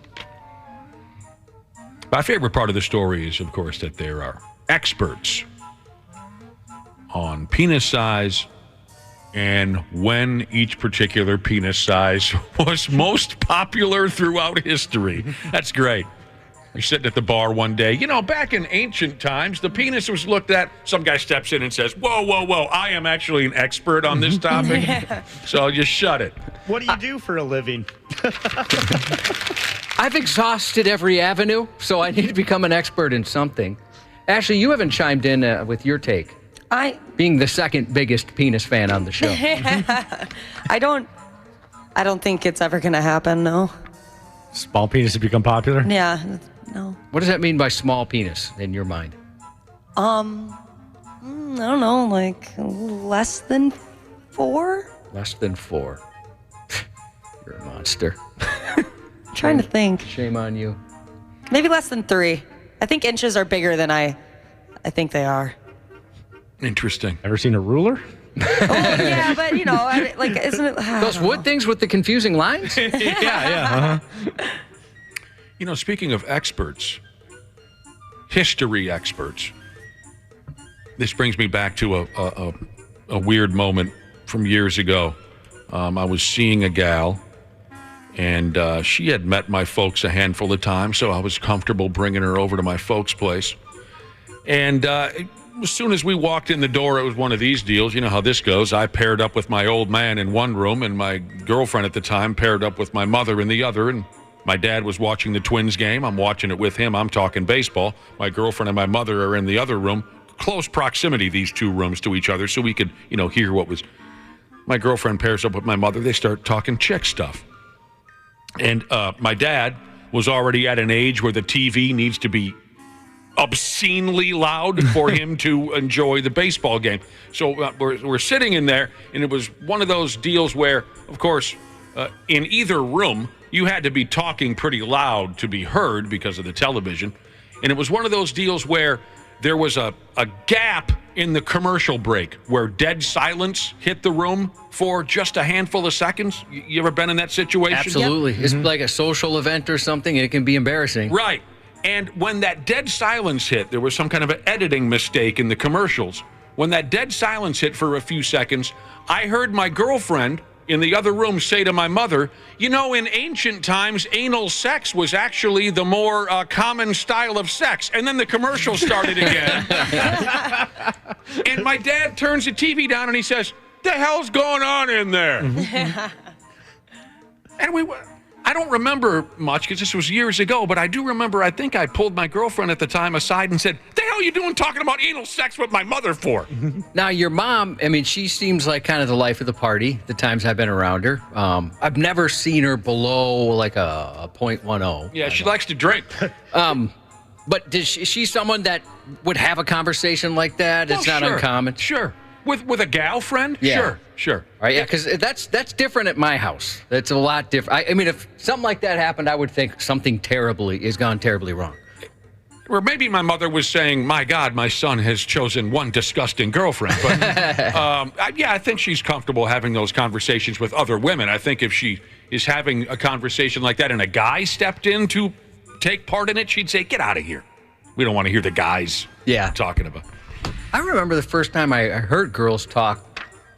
My favorite part of the story is, of course, that there are experts on penis size and when each particular penis size was most popular throughout history. That's great. You're sitting at the bar one day. Back in ancient times, the penis was looked at. Some guy steps in and says, whoa, whoa, whoa, I am actually an expert on this topic. So just shut it. What do you do for a living? I've exhausted every avenue, so I need to become an expert in something. Ashley, you haven't chimed in with your take. Being the second biggest penis fan on the show. I don't think it's ever going to happen, no. Small penises become popular? Yeah, no. What does that mean by small penis in your mind? I don't know, like less than 4? Less than 4. You're a monster. I'm trying to think. Shame on you. Maybe less than 3. I think inches are bigger than I think they are. Interesting. Ever seen a ruler? Yeah, but isn't it those wood things with the confusing lines? Yeah. Speaking of experts, history experts, this brings me back to a weird moment from years ago. I was seeing a gal, and she had met my folks a handful of times, so I was comfortable bringing her over to my folks' place. And as soon as we walked in the door, it was one of these deals. You know how this goes. I paired up with my old man in one room, and my girlfriend at the time paired up with my mother in the other. And my dad was watching the Twins game. I'm watching it with him. I'm talking baseball. My girlfriend and my mother are in the other room. Close proximity, these two rooms to each other, so we could, hear what was. My girlfriend pairs up with my mother. They start talking chick stuff. And my dad was already at an age where the TV needs to be obscenely loud for him to enjoy the baseball game. So we're sitting in there, and it was one of those deals where, of course, in either room, you had to be talking pretty loud to be heard because of the television. And it was one of those deals where there was a gap in the commercial break where dead silence hit the room for just a handful of seconds. You ever been in that situation? Absolutely. It's like a social event or something, and it can be embarrassing. Right. And when that dead silence hit, there was some kind of an editing mistake in the commercials. When that dead silence hit for a few seconds, I heard my girlfriend in the other room say to my mother, in ancient times, anal sex was actually the more common style of sex. And then the commercial started again. And my dad turns the TV down and he says, "The hell's going on in there?" And I don't remember much because this was years ago, but I do remember, I think I pulled my girlfriend at the time aside and said, "The hell are you doing talking about anal sex with my mother for?" Now, your mom, she seems like kind of the life of the party, the times I've been around her. I've never seen her below like a 0.10. Yeah, she likes to drink. But is she someone that would have a conversation like that? It's not uncommon. Sure. With a gal friend? Yeah. Sure. All right, yeah, because that's different at my house. That's a lot different. If something like that happened, I would think something has gone terribly wrong. Or maybe my mother was saying, "My God, my son has chosen one disgusting girlfriend." But I think she's comfortable having those conversations with other women. I think if she is having a conversation like that and a guy stepped in to take part in it, she'd say, "Get out of here. We don't want to hear the guys talking about." I remember the first time I heard girls talk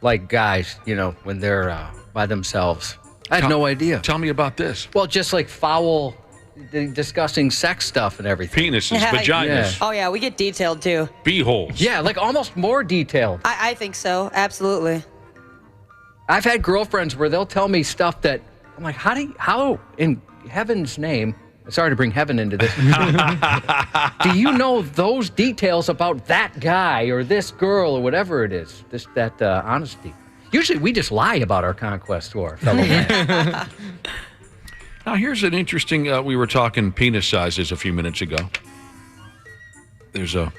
like guys, when they're by themselves. I had no idea. Tell me about this. Well, just like foul, disgusting sex stuff and everything. Penises, vaginas. Yeah. Oh, yeah, we get detailed, too. Beeholes. Yeah, like almost more detailed. I think so, absolutely. I've had girlfriends where they'll tell me stuff that I'm like, how in heaven's name, sorry to bring heaven into this, do you know those details about that guy or this girl or whatever it is? That honesty. Usually we just lie about our conquest to our fellow man. Now, here's an interesting, we were talking penis sizes a few minutes ago. There's a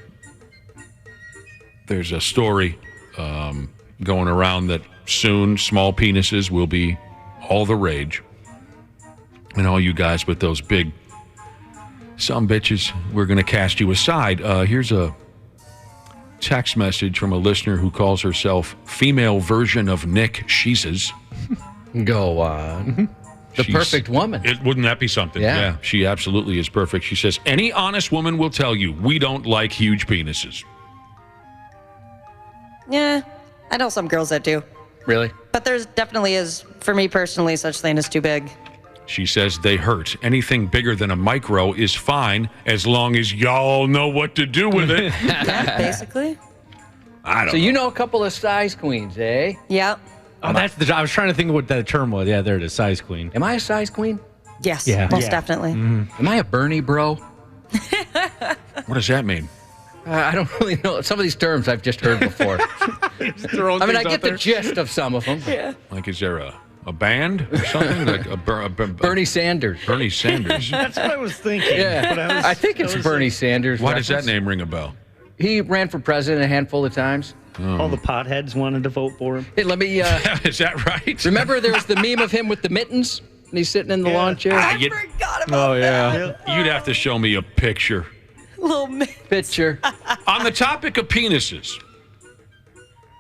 story going around that soon small penises will be all the rage. And all you guys with those big sumbitches, we're going to cast you aside. Here's a text message from a listener who calls herself female version of Nick Sheezes. Go on. She's perfect woman. Wouldn't that be something? Yeah. She absolutely is perfect. She says, "Any honest woman will tell you we don't like huge penises." Yeah, I know some girls that do. Really? But there's definitely is, for me personally, such thing as too big. She says they hurt. Anything bigger than a micro is fine as long as y'all know what to do with it. Yeah, basically. I don't know. So you know a couple of size queens, eh? Yeah. Oh, I was trying to think of what that term was. Yeah, there it is, size queen. Am I a size queen? Yes, Yeah. most definitely. Am I a Bernie bro? What does that mean? I don't really know. Some of these terms I've just heard before. I get the gist of some of them. Yeah. Like, is there a band or something? Like Bernie Sanders. Bernie Sanders. That's what I was thinking. Yeah. But I think it's Bernie Sanders. Why does that name ring a bell? He ran for president a handful of times. All the potheads wanted to vote for him. Hey, let me... Is that right? Remember there was the meme of him with the mittens? And he's sitting in the lawn chair? I forgot about that. You'd have to show me a picture. Little picture. On the topic of penises,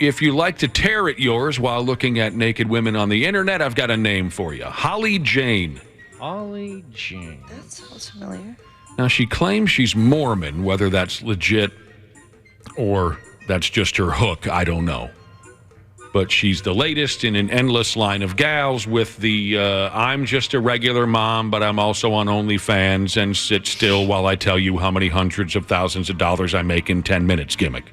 if you like to tear at yours while looking at naked women on the internet, I've got a name for you. Holly Jane. Holly Jane. That sounds familiar. Now, she claims she's Mormon. Whether that's legit or that's just her hook, I don't know. but she's the latest in an endless line of gals with the I'm just a regular mom, but I'm also on OnlyFans and sit still while I tell you how many hundreds of thousands of dollars I make in 10 minutes gimmick.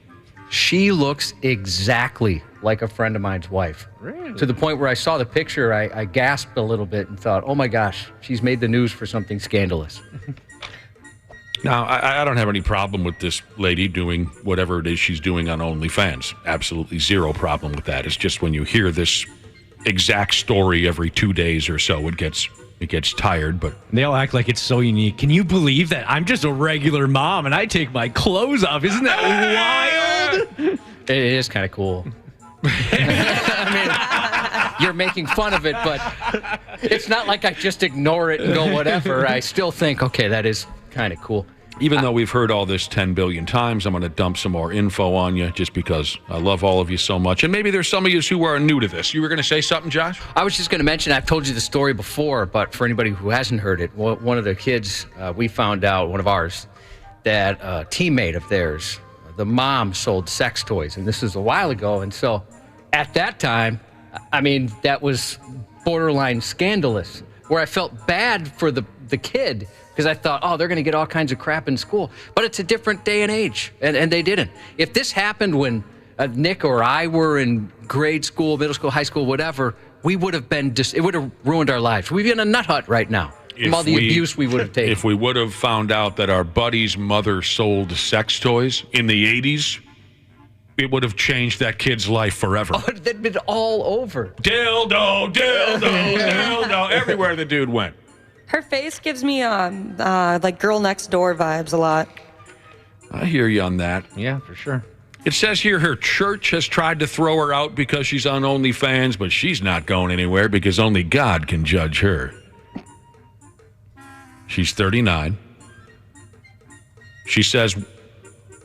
She looks exactly like a friend of mine's wife. Really? To the point where I saw the picture, I gasped a little bit and thought, oh my gosh, she's made the news for something scandalous. Now, I don't have any problem with this lady doing whatever it is she's doing on OnlyFans. Absolutely zero problem with that. It's just when you hear this exact story every 2 days or so, it gets tired. But they all act like it's so unique. Can you believe that? I'm just a regular mom and I take my clothes off. Isn't that wild? It is kind of cool. I mean, you're making fun of it, but it's not like I just ignore it and go whatever. I still think, okay, that is kind of cool. Even though we've heard all this 10 billion times, I'm going to dump some more info on you just because I love all of you so much. And maybe there's some of you who are new to this. You were going to say something, Josh? I was just going to mention, I've told you the story before, but for anybody who hasn't heard it, one of the kids, we found out, one of ours, that a teammate of theirs, the mom sold sex toys. And this is a while ago. And so at that time, I mean, that was borderline scandalous, where I felt bad for the kid. Because I thought, oh, they're going to get all kinds of crap in school. But it's a different day and age, and they didn't. If this happened when Nick or I were in grade school, middle school, high school, whatever, we would have been it would have ruined our lives. We'd be in a nut hut right now from all the abuse we would have taken. If we would have found out that our buddy's mother sold sex toys in the 80s, it would have changed that kid's life forever. Oh, they'd been all over. Dildo, dildo, dildo, everywhere the dude went. Her face gives me like Girl Next Door vibes a lot. I hear you on that. Yeah, for sure. It says here her church has tried to throw her out because she's on OnlyFans, but she's not going anywhere because only God can judge her. She's 39. She says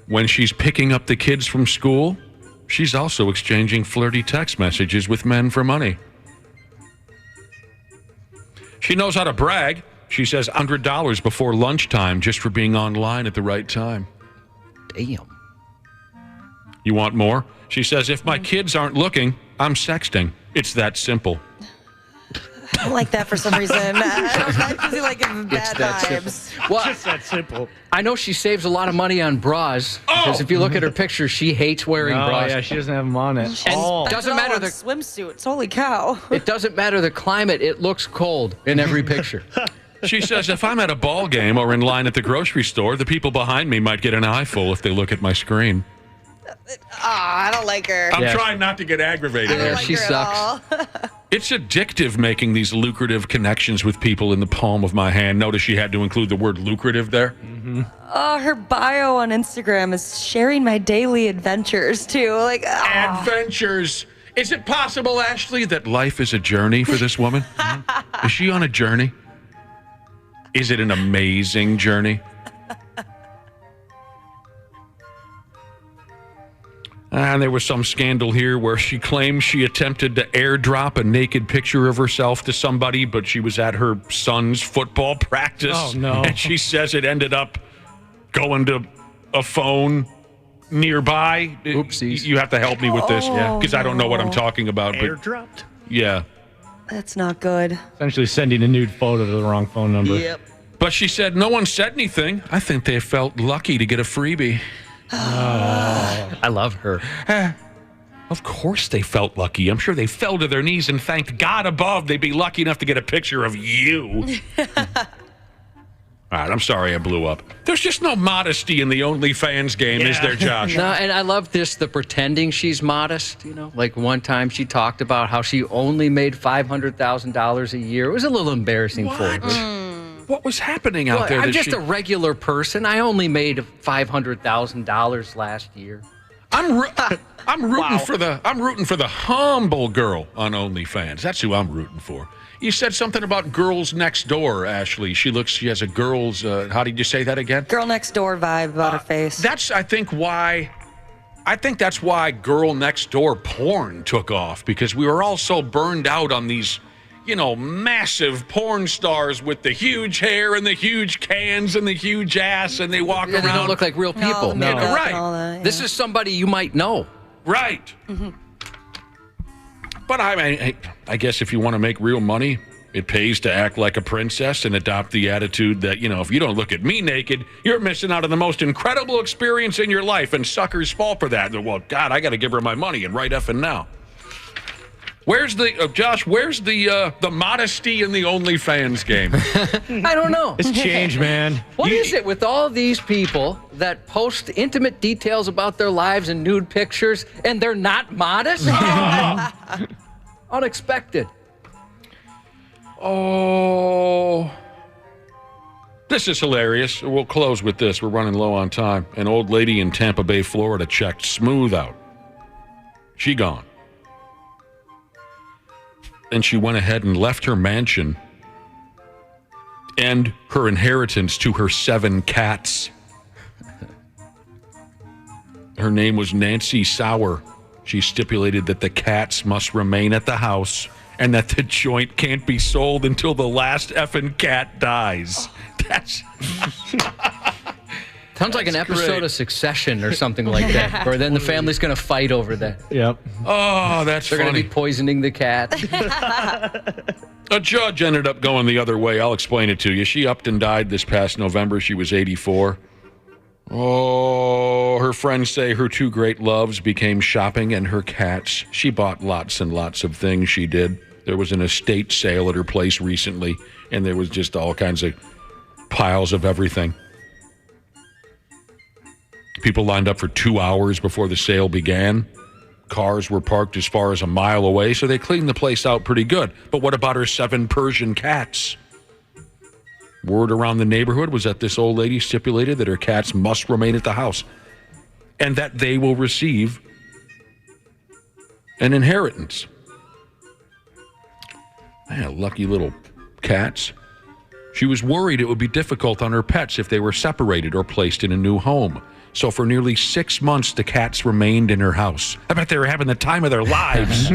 when she's picking up the kids from school, she's also exchanging flirty text messages with men for money. She knows how to brag. She says $100 before lunchtime just for being online at the right time. Damn. You want more? She says, if my kids aren't looking, I'm sexting. It's that simple. I don't like that for some reason. I feel like bad vibes. Well, Just that simple. I know she saves a lot of money on bras. Because if you look at her picture, she hates wearing bras. Yeah, she doesn't have them on it. And doesn't matter the swimsuits. Holy cow. It doesn't matter the climate. It looks cold in every picture. She says, if I'm at a ball game or in line at the grocery store, the people behind me might get an eyeful if they look at my screen. I don't like her. I'm trying not to get aggravated. I don't like she her sucks. At all. It's addictive making these lucrative connections with people in the palm of my hand. Notice she had to include the word lucrative there. Mm-hmm. Her bio on Instagram is sharing my daily adventures, too. Like, Adventures. Is it possible, Ashley, that life is a journey for this woman? Is she on a journey? Is it an amazing journey? And there was some scandal here where she claims she attempted to airdrop a naked picture of herself to somebody, but she was at her son's football practice. Oh, no. And she says it ended up going to a phone nearby. Oopsies. You have to help me with this because I don't know what I'm talking about. But Airdropped? yeah. that's not good. Essentially sending a nude photo to the wrong phone number. Yep. But she said no one said anything. I think they felt lucky to get a freebie. I love her. Of course they felt lucky. I'm sure they fell to their knees and thanked God above they'd be lucky enough to get a picture of you. All right, I'm sorry I blew up. There's just no modesty in the OnlyFans game, is there, Josh? No, and I love the pretending she's modest, you know. Like one time she talked about how she only made $500,000 a year. It was a little embarrassing for her. What was happening out there? I'm just a regular person. I only made $500,000 last year. I'm rooting for the humble girl on OnlyFans. That's who I'm rooting for. You said something about girls next door, Ashley. She has a girl's. How did you say that again? Girl Next Door vibe about her face. I think that's why Girl Next Door porn took off, because we were all so burned out on these, massive porn stars with the huge hair and the huge cans and the huge ass, and they walk around. They don't look like real people. No. Right. All that, yeah. This is somebody you might know. Right. Mm-hmm. But I guess if you want to make real money, it pays to act like a princess and adopt the attitude that, if you don't look at me naked, you're missing out on the most incredible experience in your life, and suckers fall for that. Well, God, I got to give her my money, and right effing now. Where's the Josh? Where's the modesty in the OnlyFans game? I don't know. It's changed, man. What is it with all these people that post intimate details about their lives and nude pictures, and they're not modest? Unexpected. Oh, this is hilarious. We'll close with this. We're running low on time. An old lady in Tampa Bay, Florida, checked smooth out. She gone. And she went ahead and left her mansion and her inheritance to her 7 cats. Her name was Nancy Sauer. She stipulated that the cats must remain at the house and that the joint can't be sold until the last effing cat dies. That's... Sounds like an episode of Succession or something like that, where then the family's going to fight over that. Yep. Oh, that's They're funny. going to be poisoning the cat. A judge ended up going the other way. I'll explain it to you. She upped and died this past November. She was 84. Oh, her friends say her 2 great loves became shopping and her cats. She bought lots and lots of things, she did. There was an estate sale at her place recently, and there was just all kinds of piles of everything. People lined up for 2 hours before the sale began. Cars were parked as far as a mile away, so they cleaned the place out pretty good. But what about her 7 Persian cats? Word around the neighborhood was that this old lady stipulated that her cats must remain at the house and that they will receive an inheritance. Man, lucky little cats. She was worried it would be difficult on her pets if they were separated or placed in a new home. So for nearly 6 months, the cats remained in her house. I bet they were having the time of their lives.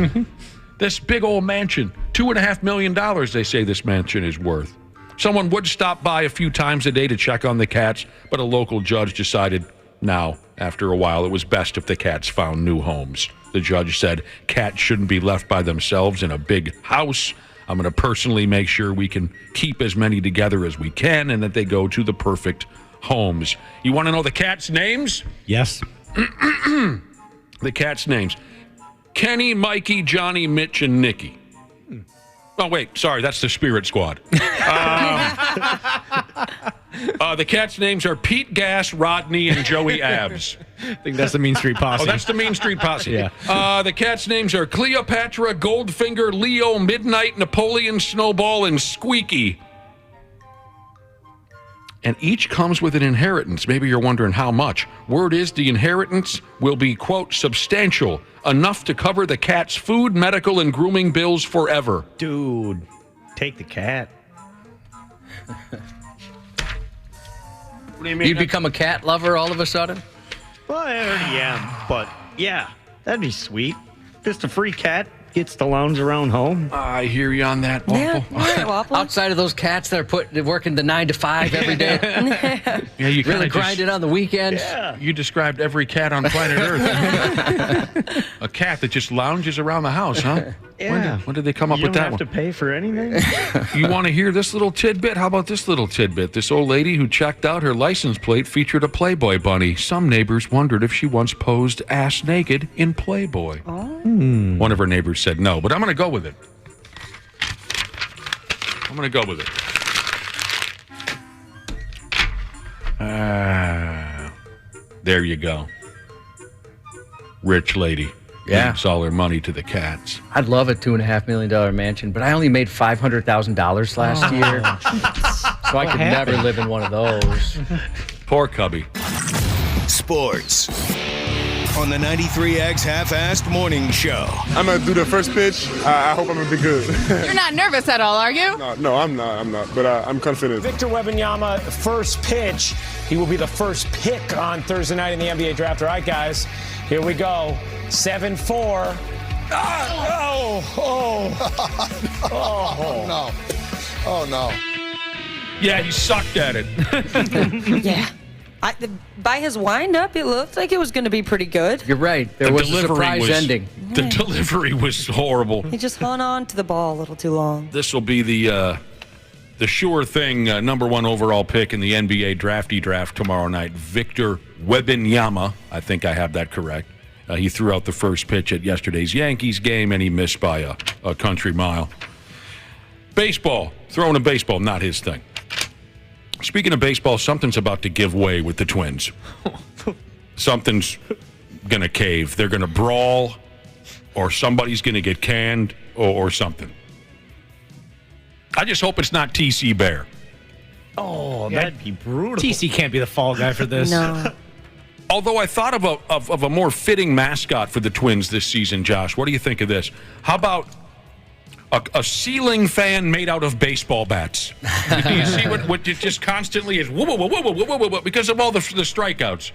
This big old mansion, $2.5 million, they say this mansion is worth. Someone would stop by a few times a day to check on the cats, but a local judge decided now, after a while, it was best if the cats found new homes. The judge said, cats shouldn't be left by themselves in a big house. I'm going to personally make sure we can keep as many together as we can and that they go to the perfect homes. You want to know the cats' names? Yes. The cats' names. Kenny, Mikey, Johnny, Mitch, and Nicky. Oh, wait. Sorry, that's the Spirit Squad. The cats' names are Pete Gas, Rodney, and Joey Abs. I think that's the Mean Street Posse. Oh, that's the Mean Street Posse. Yeah. The cats' names are Cleopatra, Goldfinger, Leo, Midnight, Napoleon, Snowball, and Squeaky. And each comes with an inheritance. Maybe you're wondering how much. Word is the inheritance will be, quote, substantial, enough to cover the cat's food, medical, and grooming bills forever. Dude, take the cat. What do you mean? You become a cat lover all of a sudden? Well, I already am, but yeah, that'd be sweet. Just a free cat gets to lounge around home. I hear you on that, Waffle. Yeah, Waffle. Outside of those cats that are working the 9 to 5 every day. Yeah, you Really grind it on the weekends. Yeah. You described every cat on planet Earth. A cat that just lounges around the house, huh? Yeah. When did they come up You with don't that have to one? pay for anything. You want to hear this little tidbit? How about this little tidbit? This old lady who checked out, her license plate featured a Playboy bunny. Some neighbors wondered if she once posed ass naked in Playboy. One of her neighbors said no, but I'm going to go with it. I'm going to go with it. There you go. Rich lady. Yeah. Leaves all her money to the cats. I'd love a $2.5 million mansion, but I only made $500,000 last year. So I could never live in one of those. Poor Cubby. Sports on the 93X Half-Assed Morning Show. I'm going to do the first pitch. I hope I'm going to be good. You're not nervous at all, are you? No, I'm not. But I'm confident. Victor Wembanyama, first pitch. He will be the first pick on Thursday night in the NBA draft. All right, guys, here we go. 7-4. Oh, no. Yeah, he sucked at it. Yeah. By his wind-up, it looked like it was going to be pretty good. You're right. There was a surprise ending. The delivery was horrible. He just hung on to the ball a little too long. This will be the sure thing number one overall pick in the NBA draft tomorrow night. Victor Wembanyama. I think I have that correct. He threw out the first pitch at yesterday's Yankees game, and he missed by a country mile. Baseball. Throwing a baseball, not his thing. Speaking of baseball, something's about to give way with the Twins. Something's going to cave. They're going to brawl, or somebody's going to get canned, or something. I just hope it's not TC Bear. Oh, that'd be brutal. TC can't be the fall guy for this. No. Although I thought of a more fitting mascot for the Twins this season, Josh. What do you think of this? How about a ceiling fan made out of baseball bats? Do you see what it just constantly is? Whoa, whoa, whoa, whoa, whoa, whoa, whoa, because of all the strikeouts.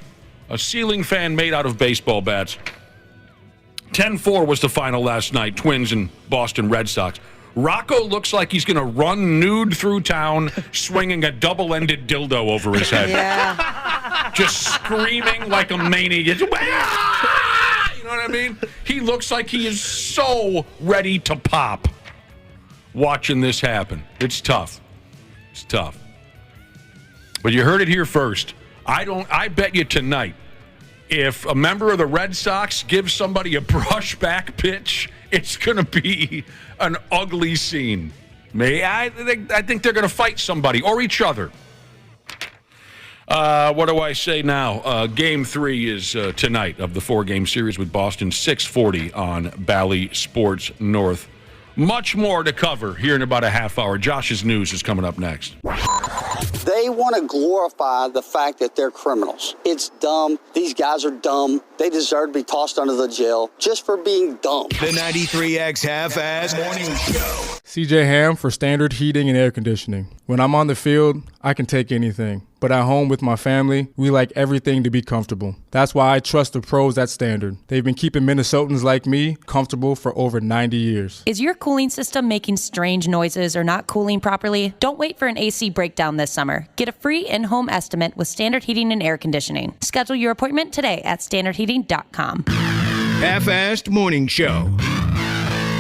A ceiling fan made out of baseball bats. 10-4 was the final last night, Twins and Boston Red Sox. Rocco looks like he's going to run nude through town, swinging a double-ended dildo over his head. Yeah. Just screaming like a maniac. You know what I mean? He looks like he is so ready to pop watching this happen. It's tough. It's tough. But you heard it here first. I bet you tonight, if a member of the Red Sox gives somebody a brush back pitch, it's going to be an ugly scene. I think they're going to fight somebody or each other. What do I say now? Game 3 is tonight of the 4-game series with Boston, 6:40 on Bally Sports North. Much more to cover here in about a half hour. Josh's news is coming up next. They want to glorify the fact that they're criminals. It's dumb. These guys are dumb. They deserve to be tossed under the jail just for being dumb. The 93X Half-Ass Morning Show. CJ Ham for Standard Heating and Air Conditioning. When I'm on the field, I can take anything. But at home with my family, we like everything to be comfortable. That's why I trust the pros at Standard. They've been keeping Minnesotans like me comfortable for over 90 years. Is your cooling system making strange noises or not cooling properly? Don't wait for an AC breakdown this summer. Get a free in-home estimate with Standard Heating and Air Conditioning. Schedule your appointment today at standardheating.com. Half-Assed Morning Show.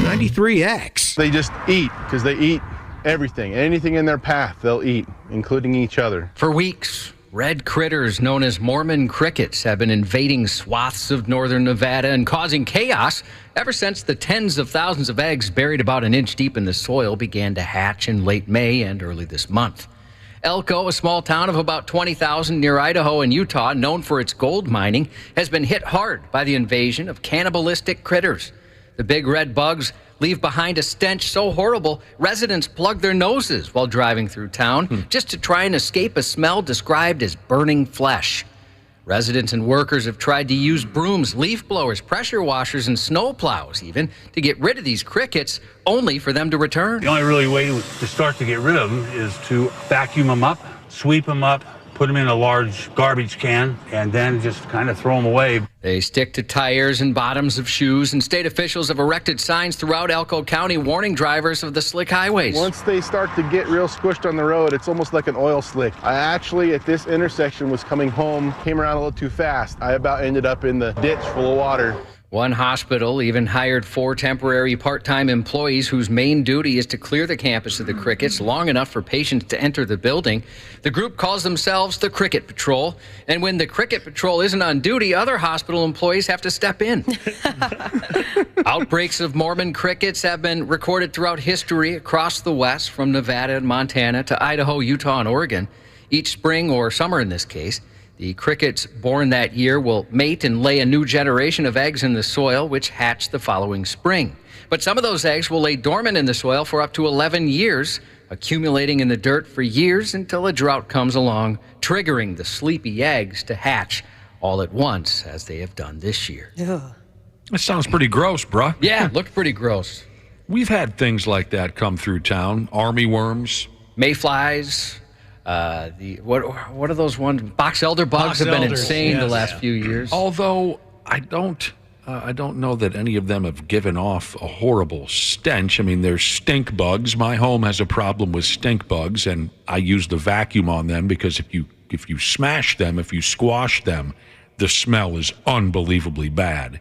93X. They just eat because they eat everything. Anything in their path, they'll eat, including each other. For weeks, red critters known as Mormon crickets have been invading swaths of northern Nevada and causing chaos ever since the tens of thousands of eggs buried about an inch deep in the soil began to hatch in late May and early this month. Elko, a small town of about 20,000 near Idaho and Utah, known for its gold mining, has been hit hard by the invasion of cannibalistic critters. The big red bugs leave behind a stench so horrible, residents plug their noses while driving through town just to try and escape a smell described as burning flesh. Residents and workers have tried to use brooms, leaf blowers, pressure washers, and snow plows even to get rid of these crickets, only for them to return. The only really way to start to get rid of them is to vacuum them up, sweep them up, put them in a large garbage can, and then just kind of throw them away. They stick to tires and bottoms of shoes, and state officials have erected signs throughout Elko County warning drivers of the slick highways. Once they start to get real squished on the road, it's almost like an oil slick. I actually, at this intersection, was coming home, came around a little too fast. I about ended up in the ditch full of water. One hospital even hired 4 temporary part-time employees whose main duty is to clear the campus of the crickets long enough for patients to enter the building. The group calls themselves the Cricket Patrol, and when the Cricket Patrol isn't on duty, other hospital employees have to step in. Outbreaks of Mormon crickets have been recorded throughout history across the West, from Nevada and Montana to Idaho, Utah, and Oregon. Each spring, or summer in this case, the crickets born that year will mate and lay a new generation of eggs in the soil, which hatch the following spring. But some of those eggs will lay dormant in the soil for up to 11 years, accumulating in the dirt for years until a drought comes along, triggering the sleepy eggs to hatch all at once, as they have done this year. Ugh. That sounds pretty gross, bruh. Yeah, looked pretty gross. We've had things like that come through town. Army worms. Mayflies. What are those ones? Box elder bugs have been insane the last few years. Although I don't know that any of them have given off a horrible stench. I mean, there's stink bugs. My home has a problem with stink bugs, and I use the vacuum on them because if you smash them, if you squash them, the smell is unbelievably bad.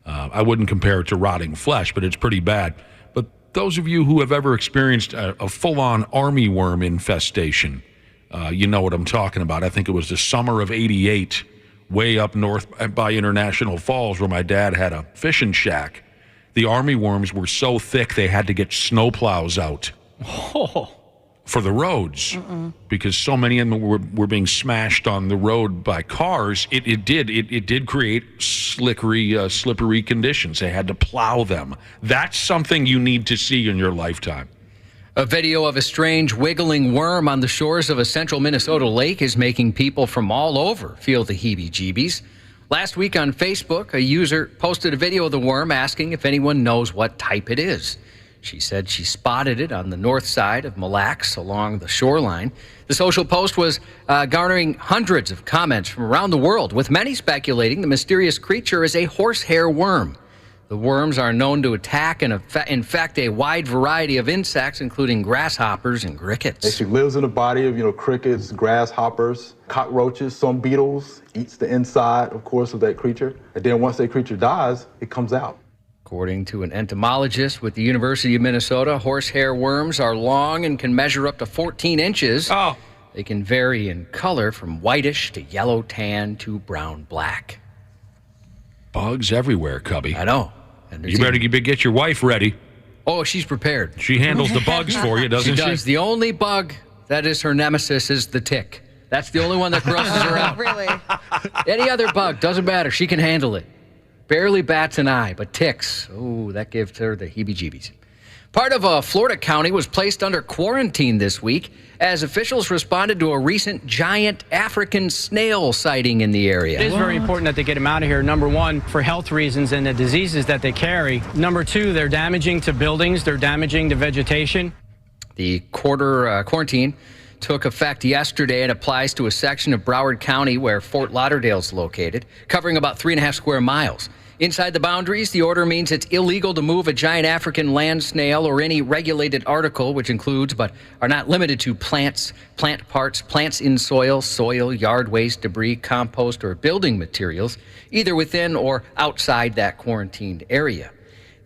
I wouldn't compare it to rotting flesh, but it's pretty bad. But those of you who have ever experienced a full-on army worm infestation, you know what I'm talking about. I think it was the summer of '88, way up north by International Falls, where my dad had a fishing shack. The army worms were so thick they had to get snowplows out for the roads because so many of them were being smashed on the road by cars. It did create slippery conditions. They had to plow them. That's something you need to see in your lifetime. A video of a strange wiggling worm on the shores of a central Minnesota lake is making people from all over feel the heebie-jeebies. Last week on Facebook, a user posted a video of the worm asking if anyone knows what type it is. She said she spotted it on the north side of Mille Lacs along the shoreline. The social post was garnering hundreds of comments from around the world, with many speculating the mysterious creature is a horsehair worm. The worms are known to attack and infect a wide variety of insects, including grasshoppers and crickets. She lives in the body of, crickets, grasshoppers, cockroaches, some beetles, eats the inside, of course, of that creature. And then once that creature dies, it comes out. According to an entomologist with the University of Minnesota, horsehair worms are long and can measure up to 14 inches. Oh. They can vary in color from whitish to yellow tan to brown black. Bugs everywhere, Cubby. I know. And you better get your wife ready. Oh, she's prepared. She handles the bugs for you, doesn't she? She does. The only bug that is her nemesis is the tick. That's the only one that grosses her out. Really? Any other bug, doesn't matter. She can handle it. Barely bats an eye, but ticks, oh, that gives her the heebie-jeebies. Part of a Florida county was placed under quarantine this week as officials responded to a recent giant African snail sighting in the area. It is very important that they get them out of here. Number one, for health reasons and the diseases that they carry. Number two, they're damaging to buildings. They're damaging to vegetation. The quarantine took effect yesterday and applies to a section of Broward County where Fort Lauderdale is located, covering about 3.5 square miles. Inside the boundaries, the order means it's illegal to move a giant African land snail or any regulated article, which includes but are not limited to plants, plant parts, plants in soil, yard waste, debris, compost, or building materials, either within or outside that quarantined area.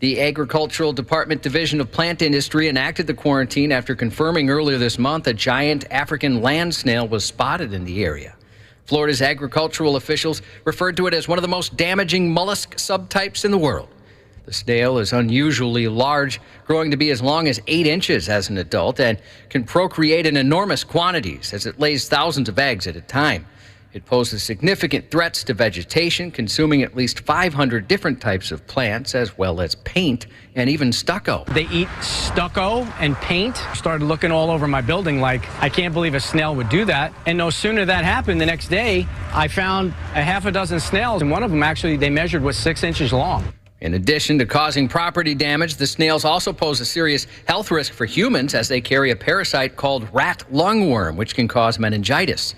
The Agricultural Department Division of Plant Industry enacted the quarantine after confirming earlier this month a giant African land snail was spotted in the area. Florida's agricultural officials referred to it as one of the most damaging mollusk subtypes in the world. The snail is unusually large, growing to be as long as 8 inches as an adult, and can procreate in enormous quantities as it lays thousands of eggs at a time. It poses significant threats to vegetation, consuming at least 500 different types of plants, as well as paint and even stucco. They eat stucco and paint. Started looking all over my building like, I can't believe a snail would do that. And no sooner that happened, the next day, I found a half a dozen snails, and one of them actually, they measured was 6 inches long. In addition to causing property damage, the snails also pose a serious health risk for humans as they carry a parasite called rat lungworm, which can cause meningitis.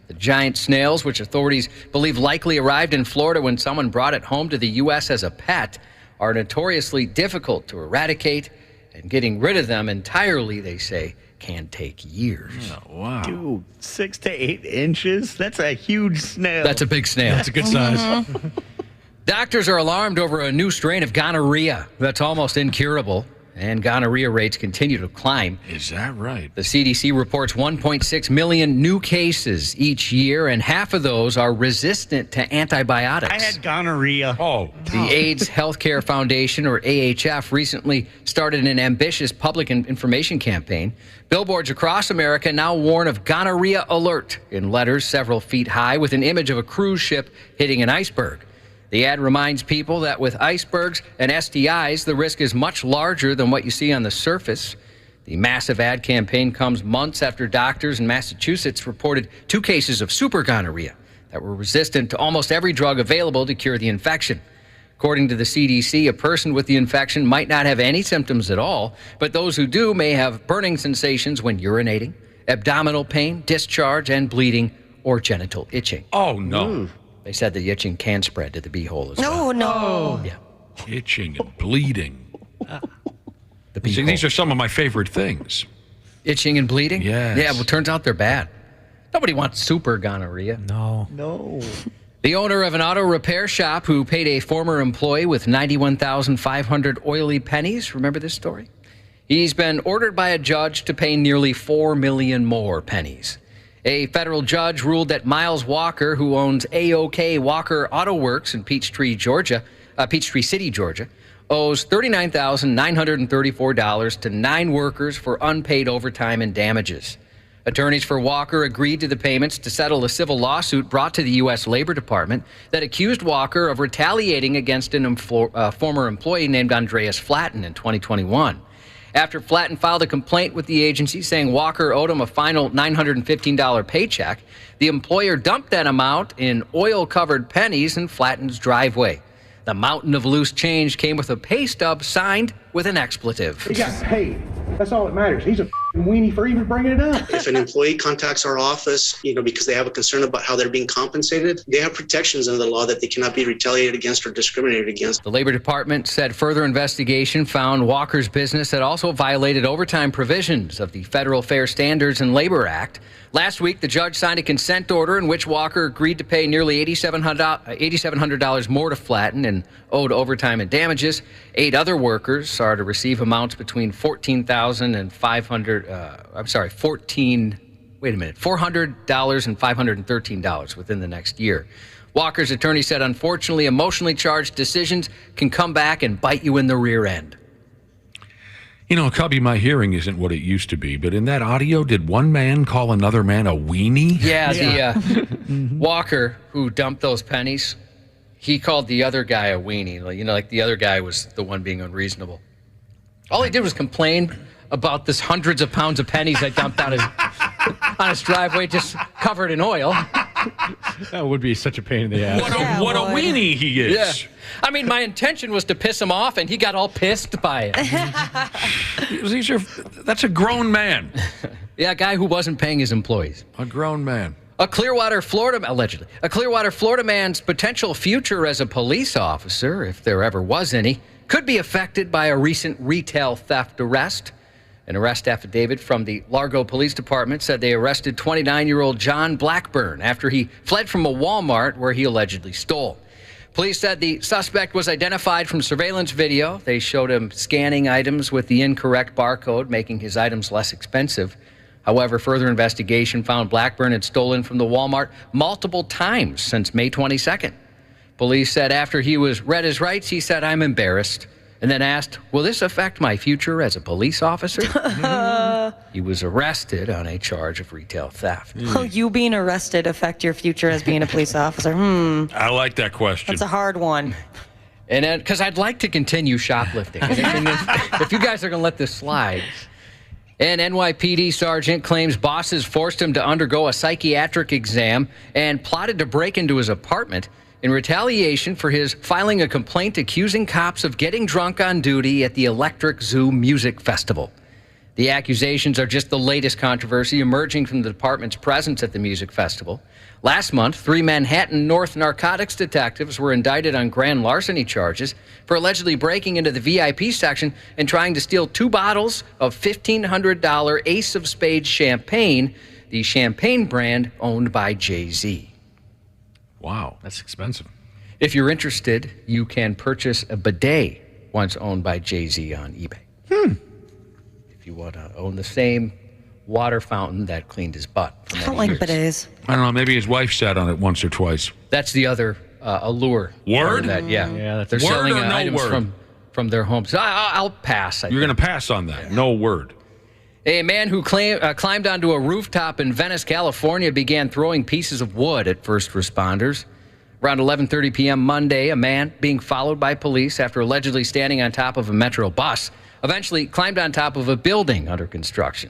The giant snails, which authorities believe likely arrived in Florida when someone brought it home to the U.S. as a pet, are notoriously difficult to eradicate, and getting rid of them entirely, they say, can take years. Oh, wow. Dude, 6 to 8 inches? That's a huge snail. That's a big snail. That's a good size. Doctors are alarmed over a new strain of gonorrhea that's almost incurable, and gonorrhea rates continue to climb. Is that right? The CDC reports 1.6 million new cases each year, and half of those are resistant to antibiotics. I had gonorrhea. Oh. The AIDS Healthcare Foundation, or AHF, recently started an ambitious public information campaign. Billboards across America now warn of gonorrhea alert in letters several feet high with an image of a cruise ship hitting an iceberg. The ad reminds people that with icebergs and STIs, the risk is much larger than what you see on the surface. The massive ad campaign comes months after doctors in Massachusetts reported 2 cases of super gonorrhea that were resistant to almost every drug available to cure the infection. According to the CDC, a person with the infection might not have any symptoms at all, but those who do may have burning sensations when urinating, abdominal pain, discharge, and bleeding, or genital itching. Oh, no. They said the itching can spread to the beehole as well. No. Yeah. Itching and bleeding. The See, these are some of my favorite things. Itching and bleeding? Yes. Yeah, well, turns out they're bad. Nobody wants super gonorrhea. No. The owner of an auto repair shop who paid a former employee with 91,500 oily pennies. Remember this story? He's been ordered by a judge to pay nearly 4 million more pennies. A federal judge ruled that Miles Walker, who owns A-OK Walker Auto Works in Peachtree City, Georgia, owes $39,934 to 9 workers for unpaid overtime and damages. Attorneys for Walker agreed to the payments to settle a civil lawsuit brought to the U.S. Labor Department that accused Walker of retaliating against a former employee named Andreas Flatten in 2021. After Flatten filed a complaint with the agency saying Walker owed him a final $915 paycheck, the employer dumped that amount in oil-covered pennies in Flatten's driveway. The mountain of loose change came with a pay stub signed with an expletive. He got paid. That's all that matters. He's a weenie for even bringing it up. If an employee contacts our office, because they have a concern about how they're being compensated, they have protections under the law that they cannot be retaliated against or discriminated against. The Labor Department said further investigation found Walker's business had also violated overtime provisions of the Federal Fair Standards and Labor Act. Last week, the judge signed a consent order in which Walker agreed to pay nearly $8,700 more to Flatten and owed overtime and damages. 8 other workers are to receive amounts between $400 and $513 within the next year. Walker's attorney said, unfortunately, emotionally charged decisions can come back and bite you in the rear end. Cubby, my hearing isn't what it used to be, but in that audio, did one man call another man a weenie? Yeah, the Walker who dumped those pennies, he called the other guy a weenie. Like the other guy was the one being unreasonable. All he did was complain about this hundreds of pounds of pennies I dumped on his driveway, just covered in oil. That would be such a pain in the ass. What a weenie he is. Yeah. I mean, my intention was to piss him off, and he got all pissed by it. That's a grown man. Yeah, a guy who wasn't paying his employees. A grown man. Allegedly. A Clearwater, Florida man's potential future as a police officer, if there ever was any, could be affected by a recent retail theft arrest. An arrest affidavit from the Largo Police Department said they arrested 29-year-old John Blackburn after he fled from a Walmart where he allegedly stole. Police said the suspect was identified from surveillance video. They showed him scanning items with the incorrect barcode, making his items less expensive. However, further investigation found Blackburn had stolen from the Walmart multiple times since May 22nd. Police said after he was read his rights, he said, "I'm embarrassed," and then asked, "Will this affect my future as a police officer?" He was arrested on a charge of retail theft. Will you being arrested affect your future as being a police officer? I like that question. That's a hard one. And then, because I'd like to continue shoplifting. And if you guys are going to let this slide. An NYPD sergeant claims bosses forced him to undergo a psychiatric exam and plotted to break into his apartment in retaliation for his filing a complaint accusing cops of getting drunk on duty at the Electric Zoo Music Festival. The accusations are just the latest controversy emerging from the department's presence at the music festival. Last month, 3 Manhattan North narcotics detectives were indicted on grand larceny charges for allegedly breaking into the VIP section and trying to steal 2 bottles of $1,500 Ace of Spades champagne, the champagne brand owned by Jay-Z. Wow, that's expensive. If you're interested, you can purchase a bidet once owned by Jay-Z on eBay. If you want to own the same water fountain that cleaned his butt. I don't like bidets. I don't know, maybe his wife sat on it once or twice. That's the other allure. Word? That, yeah. That's They're word selling or no items word? from their homes. I'll pass. You're going to pass on that. Yeah. No word. A man who climbed onto a rooftop in Venice, California, began throwing pieces of wood at first responders. Around 11:30 p.m. Monday, a man being followed by police after allegedly standing on top of a Metro bus eventually climbed on top of a building under construction.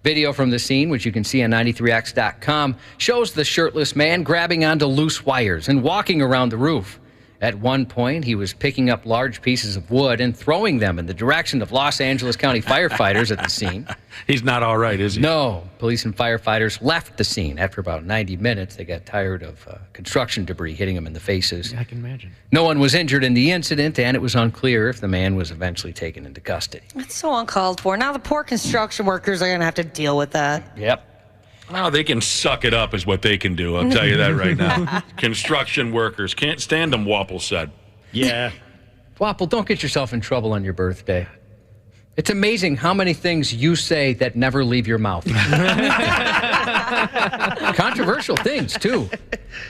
Video from the scene, which you can see on 93x.com, shows the shirtless man grabbing onto loose wires and walking around the roof. At one point, he was picking up large pieces of wood and throwing them in the direction of Los Angeles County firefighters at the scene. He's not all right, is he? No. Police and firefighters left the scene. After about 90 minutes, they got tired of construction debris hitting them in the faces. Yeah, I can imagine. No one was injured in the incident, and it was unclear if the man was eventually taken into custody. That's so uncalled for. Now the poor construction workers are going to have to deal with that. Yep. Oh, they can suck it up is what they can do. I'll tell you that right now. Construction workers. Can't stand them, Wapple said. Yeah. Wapple, don't get yourself in trouble on your birthday. It's amazing how many things you say that never leave your mouth. Controversial things, too.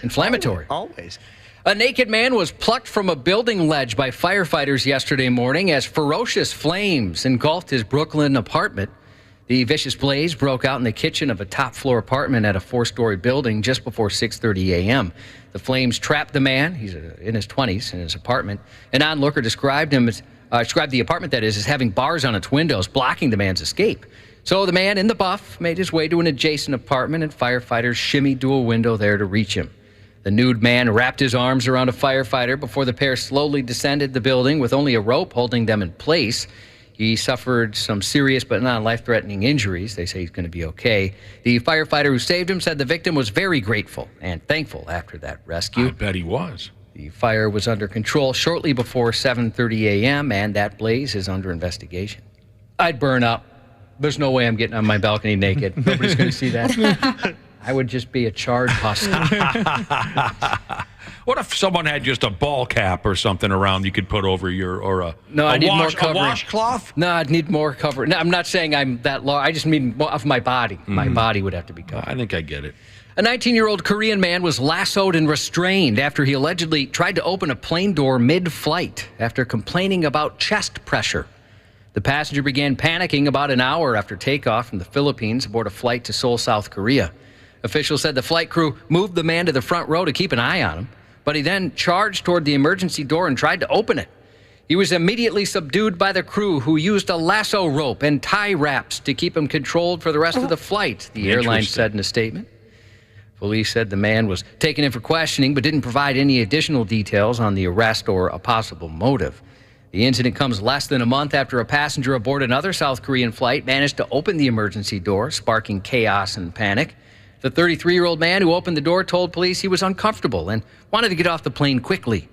Inflammatory. Always. A naked man was plucked from a building ledge by firefighters yesterday morning as ferocious flames engulfed his Brooklyn apartment. The vicious blaze broke out in the kitchen of a top-floor apartment at a 4-story building just before 6:30 a.m. The flames trapped the man, he's in his 20s, in his apartment. An onlooker described the apartment, that is, as having bars on its windows, blocking the man's escape. So the man in the buff made his way to an adjacent apartment, and firefighters shimmied to a window there to reach him. The nude man wrapped his arms around a firefighter before the pair slowly descended the building with only a rope holding them in place. He suffered some serious but not life-threatening injuries. They say he's going to be okay. The firefighter who saved him said the victim was very grateful and thankful after that rescue. I bet he was. The fire was under control shortly before 7:30 a.m., and that blaze is under investigation. I'd burn up. There's no way I'm getting on my balcony naked. Nobody's going to see that. I would just be a charred husk. What if someone had just a ball cap or something around you could put over your, I need more covering. A washcloth? No, I'd need more covering. No, I'm not saying I'm that large. I just mean more of my body. My body would have to be covered. I think I get it. A 19-year-old Korean man was lassoed and restrained after he allegedly tried to open a plane door mid-flight after complaining about chest pressure. The passenger began panicking about an hour after takeoff from the Philippines aboard a flight to Seoul, South Korea. Officials said the flight crew moved the man to the front row to keep an eye on him, but he then charged toward the emergency door and tried to open it. He was immediately subdued by the crew, who used a lasso rope and tie wraps to keep him controlled for the rest of the flight, the airline said in a statement. Police said the man was taken in for questioning but didn't provide any additional details on the arrest or a possible motive. The incident comes less than a month after a passenger aboard another South Korean flight managed to open the emergency door, sparking chaos and panic. The 33-year-old man who opened the door told police he was uncomfortable and wanted to get off the plane quickly.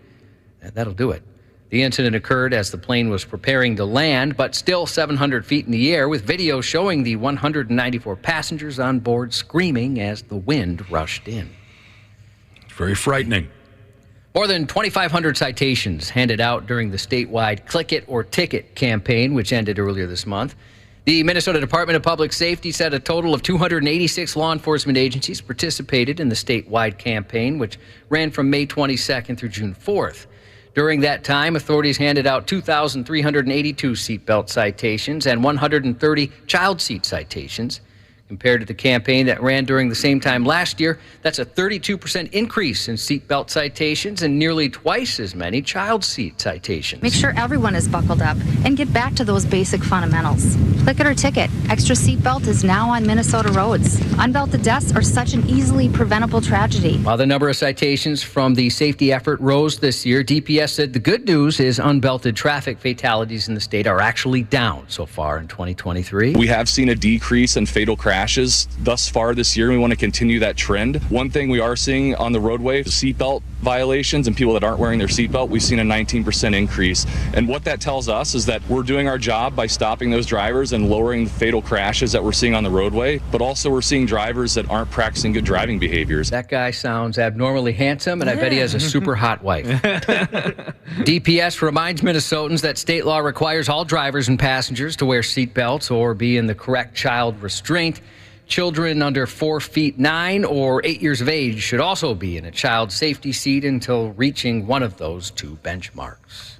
That'll do it. The incident occurred as the plane was preparing to land, but still 700 feet in the air, with video showing the 194 passengers on board screaming as the wind rushed in. It's very frightening. More than 2,500 citations handed out during the statewide Click It or Ticket campaign, which ended earlier this month. The Minnesota Department of Public Safety said a total of 286 law enforcement agencies participated in the statewide campaign, which ran from May 22nd through June 4th. During that time, authorities handed out 2,382 seatbelt citations and 130 child seat citations. Compared to the campaign that ran during the same time last year, that's a 32% increase in seatbelt citations and nearly twice as many child seat citations. Make sure everyone is buckled up and get back to those basic fundamentals. Click it or ticket. Extra seatbelt is now on Minnesota roads. Unbelted deaths are such an easily preventable tragedy. While the number of citations from the safety effort rose this year, DPS said the good news is unbelted traffic fatalities in the state are actually down so far in 2023. We have seen a decrease in fatal crashes thus far this year, and we want to continue that trend. One thing we are seeing on the roadway is seatbelt violations and people that aren't wearing their seatbelt. We've seen a 19% increase. And what that tells us is that we're doing our job by stopping those drivers and lowering the fatal crashes that we're seeing on the roadway, but also we're seeing drivers that aren't practicing good driving behaviors. That guy sounds abnormally handsome, and I bet he has a super hot wife. DPS reminds Minnesotans that state law requires all drivers and passengers to wear seatbelts or be in the correct child restraint. Children under 4 feet 9 or 8 years of age should also be in a child safety seat until reaching one of those two benchmarks.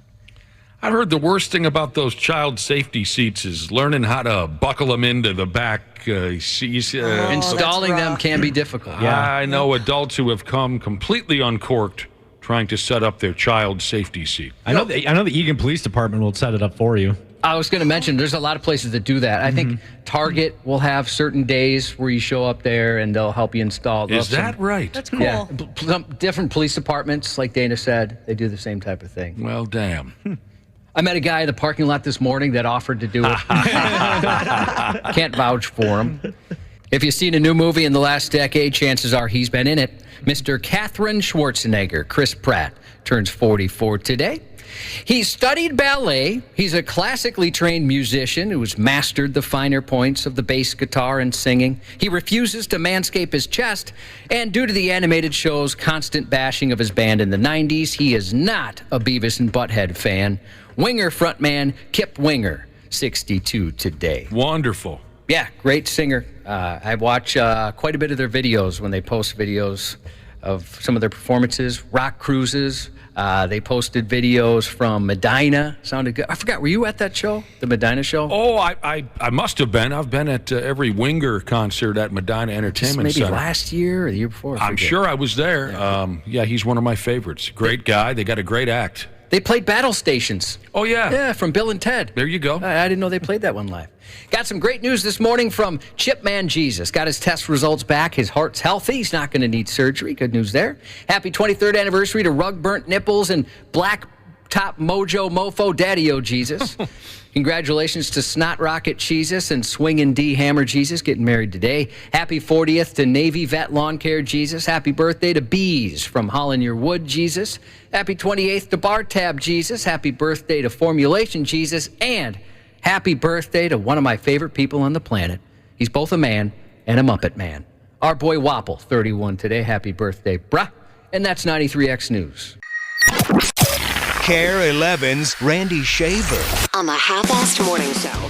I've heard the worst thing about those child safety seats is learning how to buckle them into the back seats. Installing them can be difficult. Yeah. I know adults who have come completely uncorked trying to set up their child safety seat. I know the Eagan Police Department will set it up for you. I was going to mention there's a lot of places that do that. I think Target will have certain days where you show up there and they'll help you install. Is that right? That's cool. Yeah. Some different police departments, like Dana said, they do the same type of thing. Well, damn. I met a guy in the parking lot this morning that offered to do it. Can't vouch for him. If you've seen a new movie in the last decade, chances are he's been in it. Mr. Katherine Schwarzenegger, Chris Pratt, turns 44 today. He studied ballet. He's a classically trained musician who's mastered the finer points of the bass guitar and singing. He refuses to manscape his chest, and due to the animated show's constant bashing of his band in the 90s, he is not a Beavis and Butthead fan. Winger frontman Kip Winger, 62 today. Wonderful. Yeah, great singer. I watch quite a bit of their videos when they post videos of some of their performances, rock cruises. They posted videos from Medina. Sounded good. I forgot, were you at that show, the Medina show? Oh, I must have been. I've been at every Winger concert at Medina Entertainment Center. Maybe last year or the year before. I'm sure I was there. Yeah, he's one of my favorites. Great guy. They got a great act. They played Battle Stations. Oh, yeah. Yeah, from Bill and Ted. There you go. I didn't know they played that one live. Got some great news this morning from Chipman Jesus. Got his test results back. His heart's healthy. He's not going to need surgery. Good news there. Happy 23rd anniversary to Rug Burnt Nipples and Black Top Mojo Mofo Daddy-O Jesus. Congratulations to Snot Rocket Jesus and Swingin' D Hammer Jesus getting married today. Happy 40th to Navy Vet Lawn Care Jesus. Happy birthday to Bees from Holland Your Wood Jesus. Happy 28th to Bar Tab Jesus. Happy birthday to Formulation Jesus. And happy birthday to one of my favorite people on the planet. He's both a man and a Muppet Man. Our boy Wapple, 31 today. Happy birthday, bruh. And that's 93X News. KARE 11's Randy Shaver. On the Half-Assed Morning Show.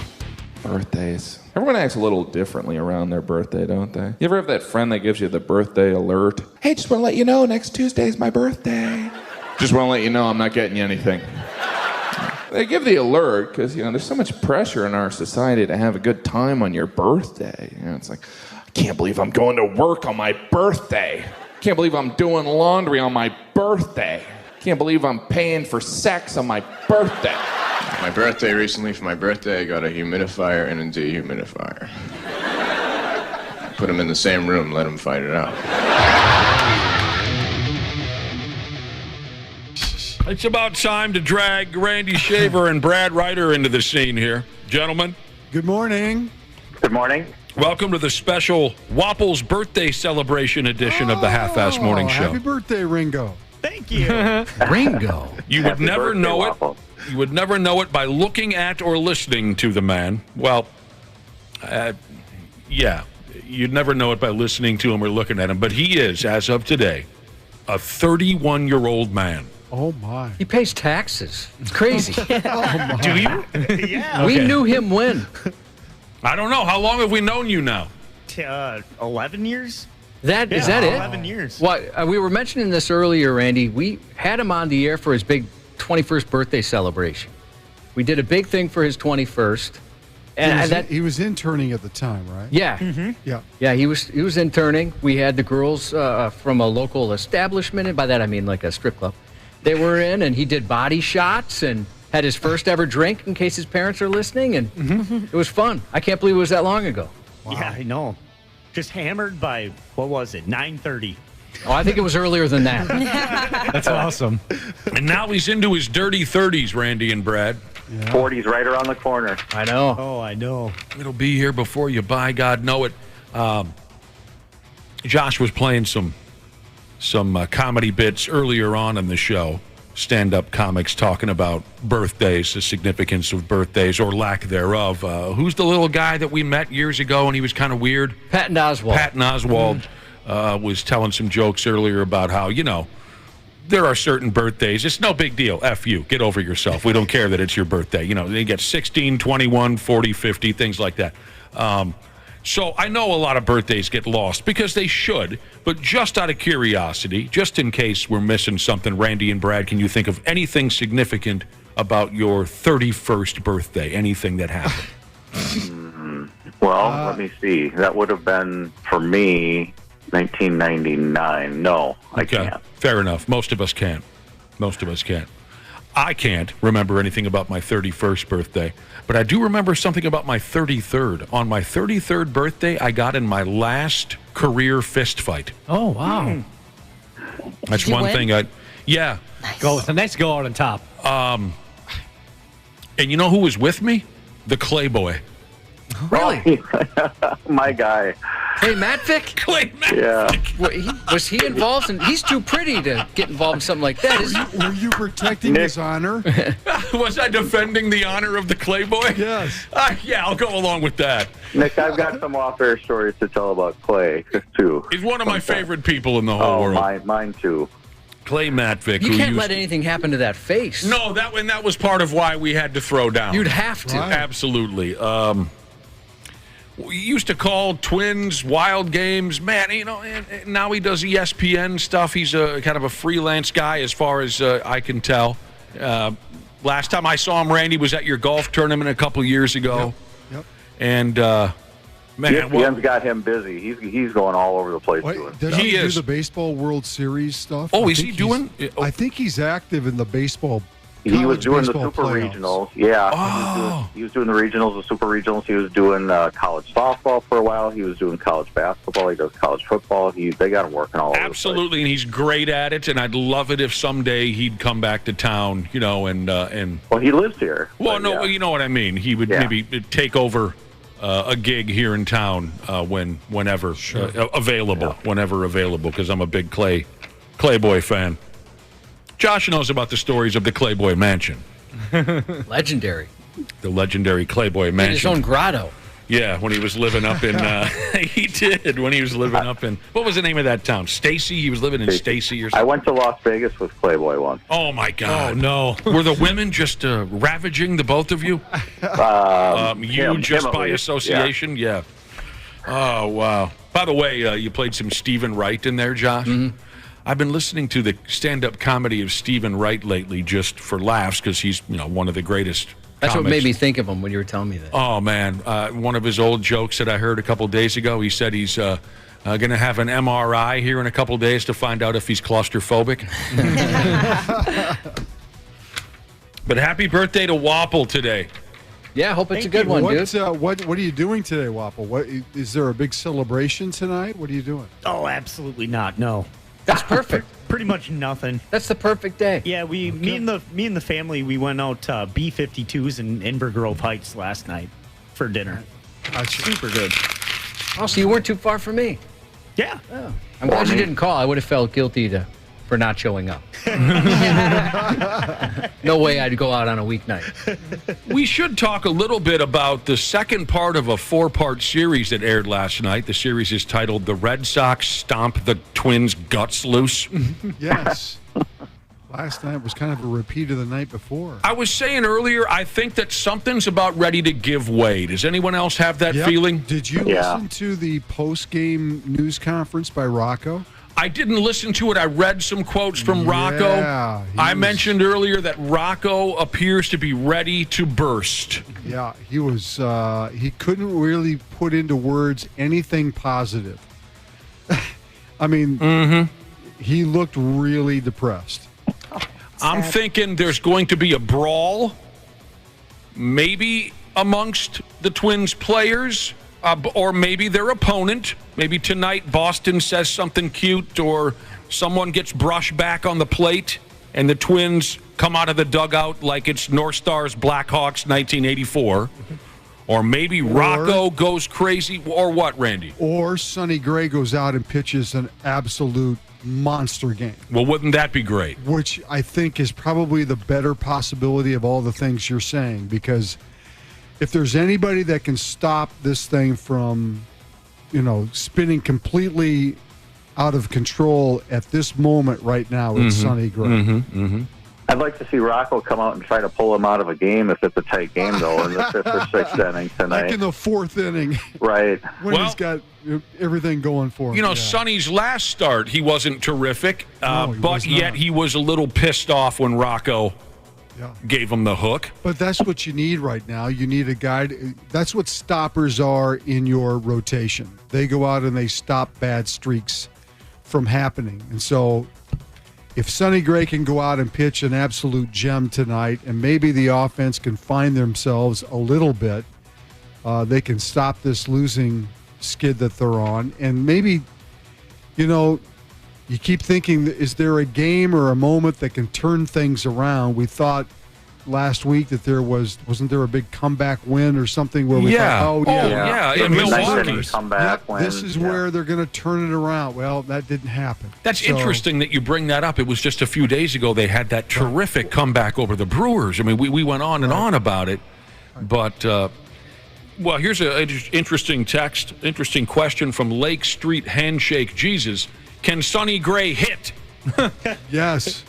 Birthdays. Everyone acts a little differently around their birthday, don't they? You ever have that friend that gives you the birthday alert? Hey, just want to let you know next Tuesday is my birthday. Just want to let you know I'm not getting you anything. They give the alert because, there's so much pressure in our society to have a good time on your birthday. It's like, I can't believe I'm going to work on my birthday. Can't believe I'm doing laundry on my birthday. Can't believe I'm paying for sex on my birthday. My birthday recently, for my birthday, I got a humidifier and a dehumidifier. Put them in the same room, let them fight it out. It's about time to drag Randy Shaver and Brad Ryder into the scene here. Gentlemen. Good morning. Good morning. Welcome to the special Wapple's birthday celebration edition of the Half-Assed Morning Show. Happy birthday, Ringo. Thank you. Ringo. You would never know it. You would never know it by looking at or listening to the man. Well, yeah. You'd never know it by listening to him or looking at him. But he is, as of today, a 31-year-old man. Oh, my. He pays taxes. It's crazy. Oh, my. Do you? Yeah. We knew him when? I don't know. How long have we known you now? 11 years? Is that it? 11 years. Well, we were mentioning this earlier, Randy. We had him on the air for his big 21st birthday celebration. We did a big thing for his 21st. And he was interning at the time, right? Yeah. Mm-hmm. Yeah. Yeah, he was interning. We had the girls from a local establishment, and by that I mean like a strip club. They were in, and he did body shots and had his first ever drink in case his parents are listening, and it was fun. I can't believe it was that long ago. Wow. Yeah, I know. Just hammered by, 9:30. Oh, I think it was earlier than that. That's awesome. And now he's into his dirty 30s, Randy and Brad. Yeah. 40's right around the corner. I know. Oh, I know. It'll be here before you by God know it. Josh was playing some comedy bits earlier on in the show. Stand-up comics talking about birthdays, the significance of birthdays or lack thereof. Who's the little guy that we met years ago and he was kind of weird? Patton Oswalt. Patton Oswalt was telling some jokes earlier about how, there are certain birthdays. It's no big deal. F you. Get over yourself. We don't care that it's your birthday. They get 16, 21, 40, 50, things like that. So I know a lot of birthdays get lost because they should, but just out of curiosity, just in case we're missing something, Randy and Brad, can you think of anything significant about your 31st birthday? Anything that happened? Well, let me see. That would have been, for me, 1999. No, I can't. Fair enough. Most of us can't. I can't remember anything about my 31st birthday, but I do remember something about my 33rd. On my 33rd birthday, I got in my last career fist fight. Oh, wow. That's one thing. Yeah. Nice. It's a nice go out on top. And you know who was with me? The Clay Boy. Really? My guy. Clay Matvick? Clay Matvick. Yeah. Was he involved? He's too pretty to get involved in something like that. Were you protecting his honor? Was I defending the honor of the Clayboy? Yes. Yeah, I'll go along with that. Nick, I've got some off-air stories to tell about Clay, too. He's one of my favorite people in the whole world. Mine too. Clay Matvick. You can't let anything happen to that face. No, that was part of why we had to throw down. You'd have to. Right. Absolutely. We used to call Twins wild games. Man, and now he does ESPN stuff. He's a kind of a freelance guy as far as I can tell. Last time I saw him, Randy, was at your golf tournament a couple years ago. Yep. And, man. ESPN's got him busy. He's going all over the place doing Does he do the Baseball World Series stuff? Oh, is he doing? I think he's active in the baseball. He was doing the Super playoffs. Regionals. Yeah. He was doing the regionals, the Super Regionals. He was doing college softball for a while. He was doing college basketball. He does college football. They got him working all over the place. Absolutely, and he's great at it, and I'd love it if someday he'd come back to town, and... Well, he lives here. Well, no, you know what I mean. He would maybe take over a gig here in town whenever available, whenever available, because I'm a big Clayboy fan. Josh knows about the stories of the Clayboy Mansion. Legendary. The legendary Clayboy Mansion. His own grotto. Yeah, when he was living up in... he did, when he was living up in... What was the name of that town? Stacy? He was living in Stacy or something? I went to Las Vegas with Playboy once. Oh, my God. Oh, no. Were the women just ravaging the both of you? Him by association? Yeah. Oh, wow. By the way, you played some Stephen Wright in there, Josh. Mm-hmm. I've been listening to the stand-up comedy of Stephen Wright lately just for laughs because he's one of the greatest That's comics. what made me think of him when you were telling me that. Oh, man. One of his old jokes that I heard a couple days ago, he said he's going to have an MRI here in a couple days to find out if he's claustrophobic. But happy birthday to Wapple today. Yeah, I hope it's a good one, dude. What are you doing today, Wapple? What is there a big celebration tonight? What are you doing? Oh, absolutely not. No. That's perfect. Pretty much nothing. That's the perfect day. Yeah, me and the family, we went out to B-52s in Inver Grove Heights last night for dinner. Super good. Oh, so you weren't too far from me. Yeah. Oh. I'm glad you didn't call. I would have felt guilty for not showing up. No way I'd go out on a weeknight. We should talk a little bit about the second part of a 4-part series that aired last night. The series is titled The Red Sox Stomp the Twins' Guts Loose. Yes. Last night was kind of a repeat of the night before. I was saying earlier, I think that something's about ready to give way. Does anyone else have that feeling? Did you listen to the post-game news conference by Rocco? I didn't listen to it. I read some quotes from Rocco. I mentioned earlier that Rocco appears to be ready to burst. Yeah, he was. He couldn't really put into words anything positive. I mean, he looked really depressed. I'm thinking there's going to be a brawl, maybe amongst the Twins players. Or maybe their opponent. Maybe tonight Boston says something cute or someone gets brushed back on the plate and the Twins come out of the dugout like it's North Stars Blackhawks 1984. Or maybe Rocco goes crazy. Or what, Randy? Or Sonny Gray goes out and pitches an absolute monster game. Well, wouldn't that be great? Which I think is probably the better possibility of all the things you're saying, because if there's anybody that can stop this thing from, spinning completely out of control at this moment right now, it's Sonny Gray. I'd like to see Rocco come out and try to pull him out of a game if it's a tight game, though, in the 5th or 6th inning tonight. Like in the 4th inning. Right. When he's got everything going for him. Sonny's last start, he wasn't terrific, but yet he was a little pissed off when Rocco gave him the hook. But that's what you need right now. You need a guy. That's what stoppers are in your rotation. They go out and they stop bad streaks from happening. And so if Sonny Gray can go out and pitch an absolute gem tonight, and maybe the offense can find themselves a little bit, they can stop this losing skid that they're on. And maybe, you keep thinking, is there a game or a moment that can turn things around? We thought last week that wasn't there a big comeback win or something where we thought, in Milwaukee. This is where they're going to turn it around. Well, that didn't happen. That's interesting that you bring that up. It was just a few days ago they had that terrific comeback over the Brewers. I mean, we went on and on about it, but. Well, here's an interesting text, interesting question from Lake Street Handshake Jesus. Can Sonny Gray hit? Yes.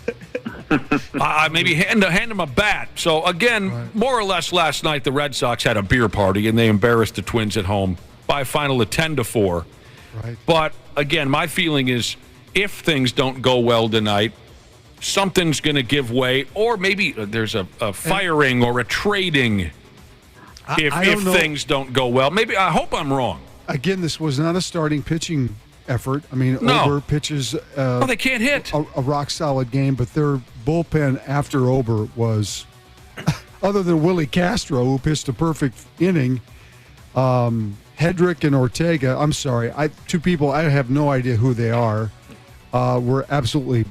Maybe hand him a bat. So, again, more or less last night, the Red Sox had a beer party, and they embarrassed the Twins at home by a final of 10-4. Right. But, again, my feeling is if things don't go well tonight, something's going to give way, or maybe there's a firing or a trading. If things don't go well, maybe I hope I'm wrong. Again, this was not a starting pitching effort. I mean, Ober pitches. They can't hit a rock solid game, but their bullpen after Ober was, other than Willie Castro, who pitched a perfect inning. Hedrick and Ortega. I'm sorry, two people I have no idea who they are. Were absolutely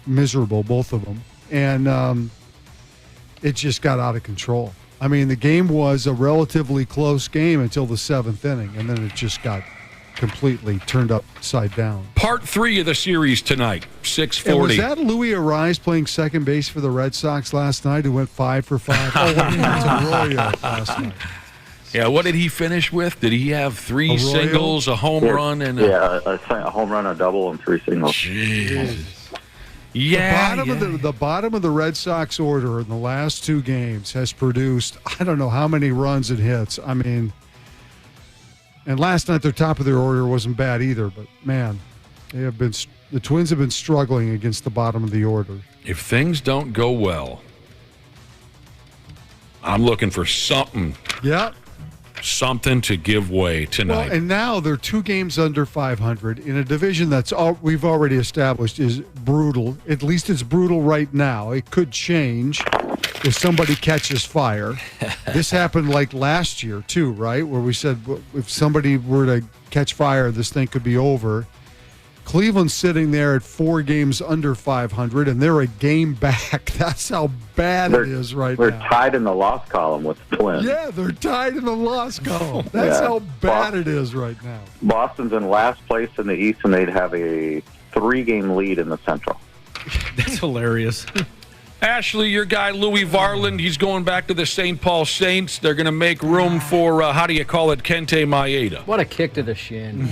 miserable, both of them, and it just got out of control. I mean, the game was a relatively close game until the 7th inning, and then it just got completely turned upside down. Part 3 of the series tonight, 6:40. And was that Louis Arise playing second base for the Red Sox last night who went 5 for 5? Oh, what happened to Arroyo last night? Yeah, what did he finish with? Did he have 3 singles, a home run, and a home run, a double, and 3 singles? Jesus. The bottom of the Red Sox order in the last 2 games has produced, I don't know how many runs and hits. I mean, and last night their top of their order wasn't bad either, but man, the Twins have been struggling against the bottom of the order. If things don't go well, I'm looking for something. Yeah. Something to give way tonight. Well, and now they're 2 games under 500 in a division that's we've already established is brutal. At least it's brutal right now. It could change if somebody catches fire. This happened like last year too, right? Where we said if somebody were to catch fire, this thing could be over. Cleveland's sitting there at 4 games under 500, and they're a game back. That's how bad it is right now. They're tied in the loss column with the Twins. Yeah, they're tied in the loss column. That's how bad it is right now. Boston's in last place in the East, and they'd have a 3-game lead in the Central. That's hilarious. Ashley, your guy Louis Varland, he's going back to the St. Paul Saints. They're going to make room for, how do you call it, Kente Maeda. What a kick to the shin.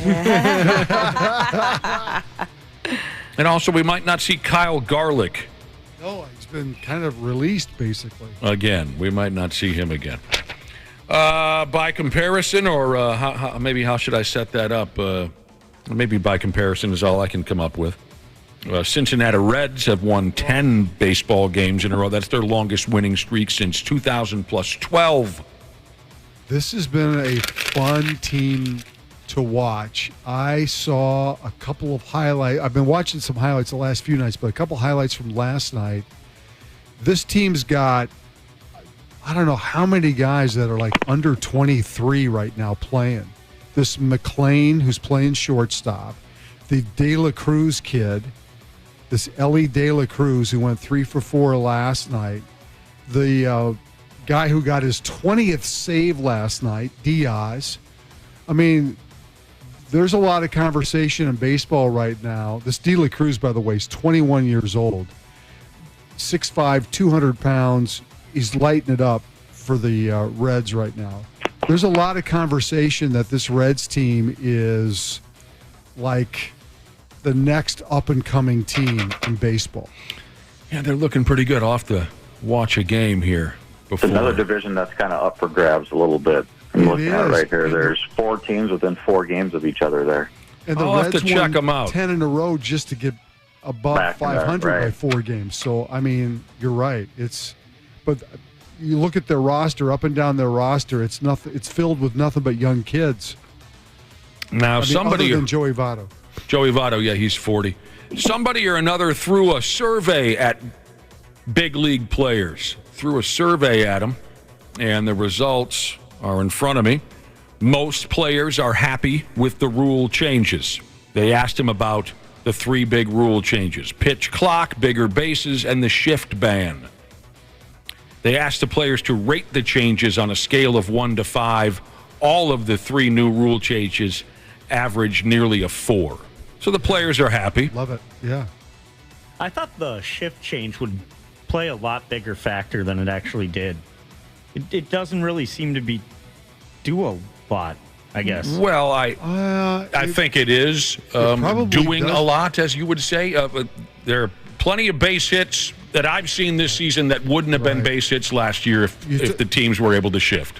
And also, we might not see Kyle Garlick. No, he's been kind of released, basically. Again, we might not see him again. By comparison, or how should I set that up? Maybe by comparison is all I can come up with. Cincinnati Reds have won 10 baseball games in a row. That's their longest winning streak since 2000 plus 12. This has been a fun team to watch. I saw a couple of highlights. I've been watching some highlights the last few nights, but a couple highlights from last night. This team's got, I don't know how many guys that are like under 23 right now playing. This McLean, who's playing shortstop, the De La Cruz kid, this Ellie De La Cruz, who went 3 for 4 last night, the guy who got his 20th save last night, Diaz. I mean, there's a lot of conversation in baseball right now. This De La Cruz, by the way, is 21 years old, 6'5", 200 pounds. He's lighting it up for the Reds right now. There's a lot of conversation that this Reds team is like the next up-and-coming team in baseball. Yeah, they're looking pretty good. I'll have to watch a game here before. Another division that's kind of up for grabs a little bit. I'm looking at it right here. There's 4 teams within 4 games of each other there. And the I'll Reds have to check them out. 10 in a row just to get above 500 by 4 games. So, I mean, you're right. But you look at their roster, up and down their roster, it's nothing. It's filled with nothing but young kids. Now, other than Joey Votto. Joey Votto, yeah, he's 40. Somebody or another threw a survey at big league players. Threw a survey at them, and the results are in front of me. Most players are happy with the rule changes. They asked him about the 3 big rule changes: pitch clock, bigger bases, and the shift ban. They asked the players to rate the changes on a scale of 1 to 5. All of the 3 new rule changes average nearly a 4. So the players are happy. Love it. Yeah. I thought the shift change would play a lot bigger factor than it actually did. It doesn't really seem to do a lot, I guess. Well, I think it is doing a lot, as you would say. There are plenty of base hits that I've seen this season that wouldn't have been base hits last year if the teams were able to shift.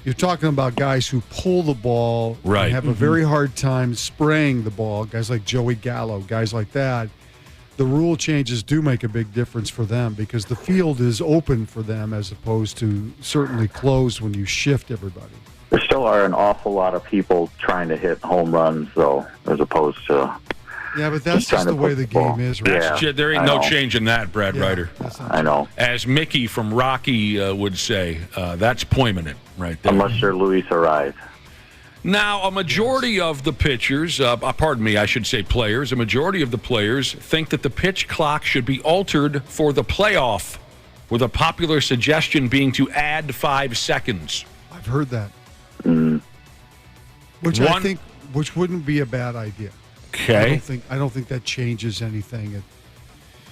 You're talking about guys who pull the ball and have a very hard time spraying the ball, guys like Joey Gallo, guys like that. The rule changes do make a big difference for them because the field is open for them as opposed to certainly closed when you shift everybody. There still are an awful lot of people trying to hit home runs, though, as opposed to... Yeah, but that's just the way the game is, right? Yeah, there ain't no change in that, Brad Ryder. I know. As Mickey from Rocky would say, that's permanent right there. Unless you're Luis Ariz. Now, a majority of the pitchers, pardon me, I should say players, a majority of the players think that the pitch clock should be altered for the playoff, with a popular suggestion being to add 5 seconds. I've heard that. Which wouldn't be a bad idea. Okay. I don't think that changes anything.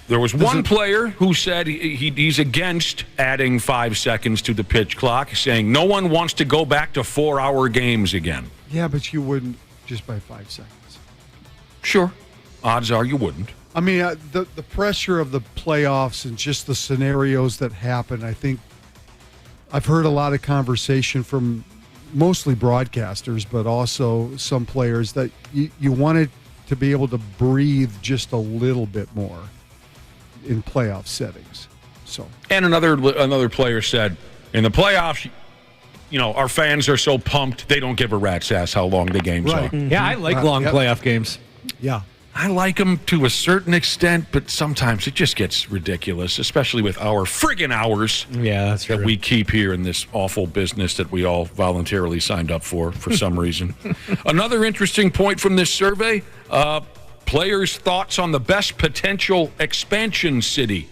There was one player who said he's against adding 5 seconds to the pitch clock, saying no one wants to go back to 4-hour games again. Yeah, but you wouldn't just by 5 seconds. Sure. Odds are you wouldn't. I mean, the pressure of the playoffs and just the scenarios that happen, I think I've heard a lot of conversation from mostly broadcasters, but also some players that you wanted to be able to breathe just a little bit more in playoff settings. So, and another player said, in the playoffs, our fans are so pumped they don't give a rat's ass how long the games are. Mm-hmm. Yeah, I like long playoff games. Yeah. I like them to a certain extent, but sometimes it just gets ridiculous, especially with our friggin' hours that we keep here in this awful business that we all voluntarily signed up for some reason. Another interesting point from this survey, players' thoughts on the best potential expansion city.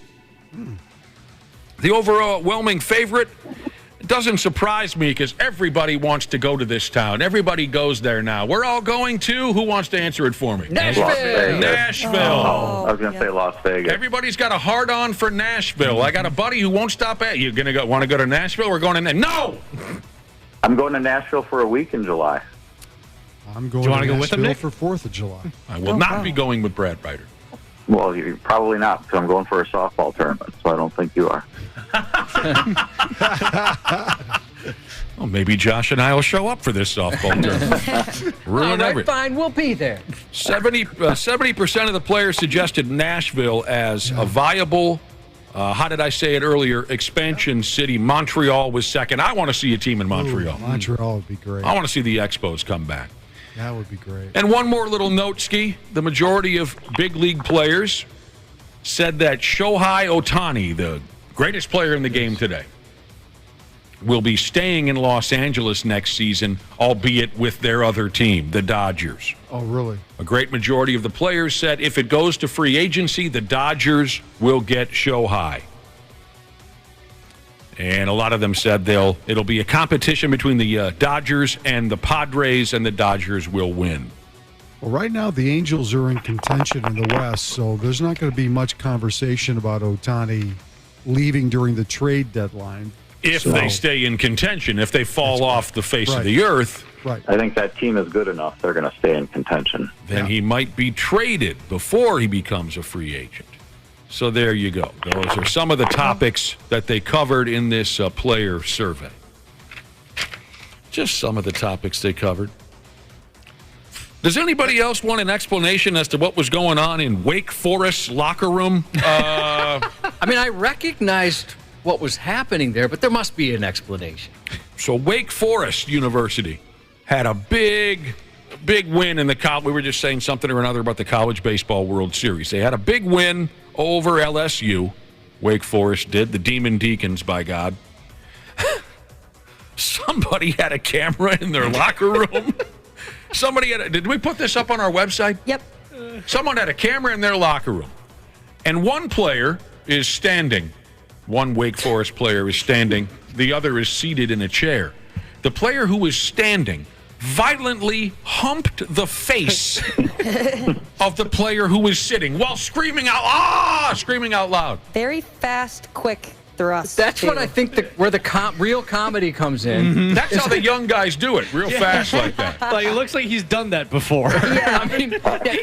The overwhelming favorite doesn't surprise me because everybody wants to go to this town. Everybody goes there now. We're all going to. Who wants to answer it for me? Nashville. Oh, I was going to say Las Vegas. Everybody's got a hard-on for Nashville. I got a buddy who won't stop at you. Want to go to Nashville? We're going in there. No! I'm going to Nashville for a week in July. I'm going to Nashville for 4th of July. I will not be going with Brad Ryder. Well, you're probably not, because I'm going for a softball tournament, so I don't think you are. Well, maybe Josh and I will show up for this softball tournament. Ruin everything. Fine, we'll be there. 70% of the players suggested Nashville as a viable, how did I say it earlier, expansion city. Montreal was second. I want to see a team in Montreal. Ooh, Montreal would be great. I want to see the Expos come back. That would be great. And one more little note, Ski. The majority of big league players said that Shohei Ohtani, the greatest player in the game today, will be staying in Los Angeles next season, albeit with their other team, the Dodgers. Oh, really? A great majority of the players said if it goes to free agency, the Dodgers will get Shohei. And a lot of them said it'll be a competition between the Dodgers and the Padres, and the Dodgers will win. Well, right now the Angels are in contention in the West, so there's not going to be much conversation about Ohtani leaving during the trade deadline. If they stay in contention, if they fall off the face of the earth. Right. I think that team is good enough. They're going to stay in contention. Then he might be traded before he becomes a free agent. So there you go. Those are some of the topics that they covered in this player survey. Just some of the topics they covered. Does anybody else want an explanation as to what was going on in Wake Forest's locker room? I mean, I recognized what was happening there, but there must be an explanation. So Wake Forest University had a big win in the college. We were just saying something or another about the College Baseball World Series. They had a big win over LSU. Wake Forest did. The Demon Deacons, by God. Somebody had a camera in their locker room. Did we put this up on our website? Yep. Someone had a camera in their locker room. And one player is standing One Wake Forest player is standing. The other is seated in a chair. The player who is standing violently humped the face of the player who was sitting while screaming out loud. Very fast, quick thrust. That's what I think where the real comedy comes in. That's how the young guys do it, real fast like that. Like, it looks like he's done that before. Yeah, I mean,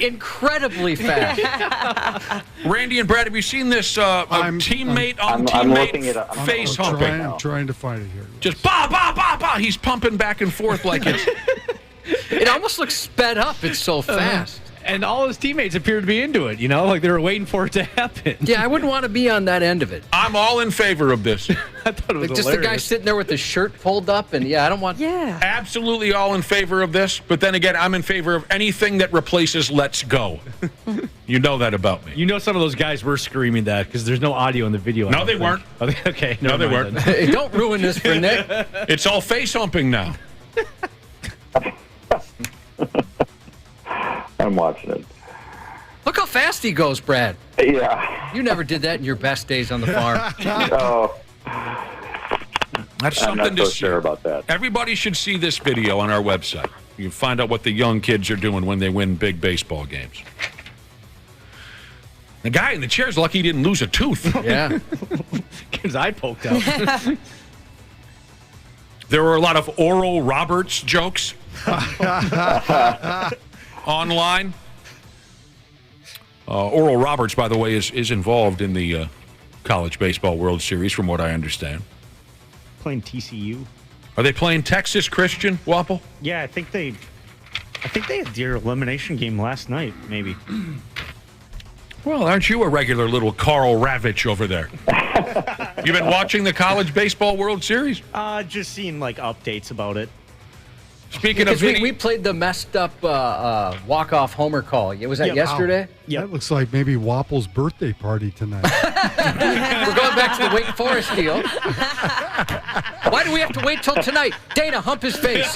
incredibly fast. Randy and Brad, have you seen this teammate on teammate face humping? I'm trying to find it here. Just bah, bah, bah, bah. He's pumping back and forth like it's... It almost looks sped up. It's so fast. And all his teammates appear to be into it, like they were waiting for it to happen. Yeah, I wouldn't want to be on that end of it. I'm all in favor of this. I thought it was just hilarious. the guy sitting there with his shirt pulled up, and I don't want... Yeah. Absolutely all in favor of this, but then again, I'm in favor of anything that replaces let's go. You know that about me. Some of those guys were screaming that because there's no audio in the video. No, they weren't. Okay, no, they weren't. Hey, don't ruin this for Nick. It's all face humping now. I'm watching it. Look how fast he goes, Brad. Yeah. You never did that in your best days on the farm. Oh. That's something I'm not to so see. sure about that. Everybody should see this video on our website. You can find out what the young kids are doing when they win big baseball games. The guy in the chair is lucky he didn't lose a tooth. Yeah. Get his eye poked out. There were a lot of Oral Roberts jokes online. Oral Roberts, by the way, is involved in the College Baseball World Series, from what I understand. Playing TCU. Are they playing Texas Christian, Wapple? Yeah, I think they had their elimination game last night, maybe. Well, aren't you a regular little Carl Ravitch over there? You been watching the College Baseball World Series? Just seeing updates about it. Speaking of we played the messed up walk-off homer call. Was that yesterday? Yeah. That looks like maybe Wapple's birthday party tonight. We're going back to the Wake Forest deal. Why do we have to wait till tonight? Dana, hump his face.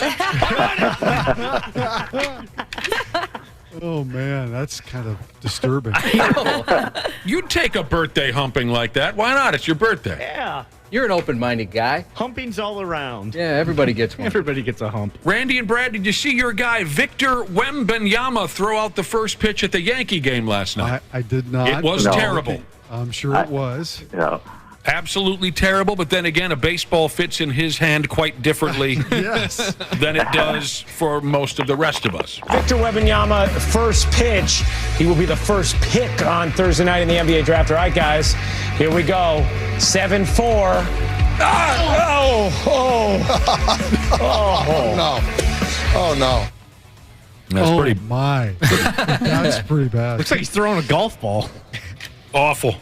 Oh, man, that's kind of disturbing. You'd take a birthday humping like that. Why not? It's your birthday. Yeah. You're an open-minded guy. Humping's all around. Yeah, everybody gets one. Everybody gets a hump. Randy and Brad, did you see your guy Victor Wembanyama throw out the first pitch at the Yankee game last night? I did not. It was terrible. I'm sure it was. Yeah. Absolutely terrible, but then again, a baseball fits in his hand quite differently Yes. than it does for most of the rest of us. Victor Wembanyama, first pitch. He will be the first pick on Thursday night in the NBA draft. All right, guys, here we go. 7-4. Oh, no. That's pretty my. That's pretty bad. Looks like he's throwing a golf ball. Awful.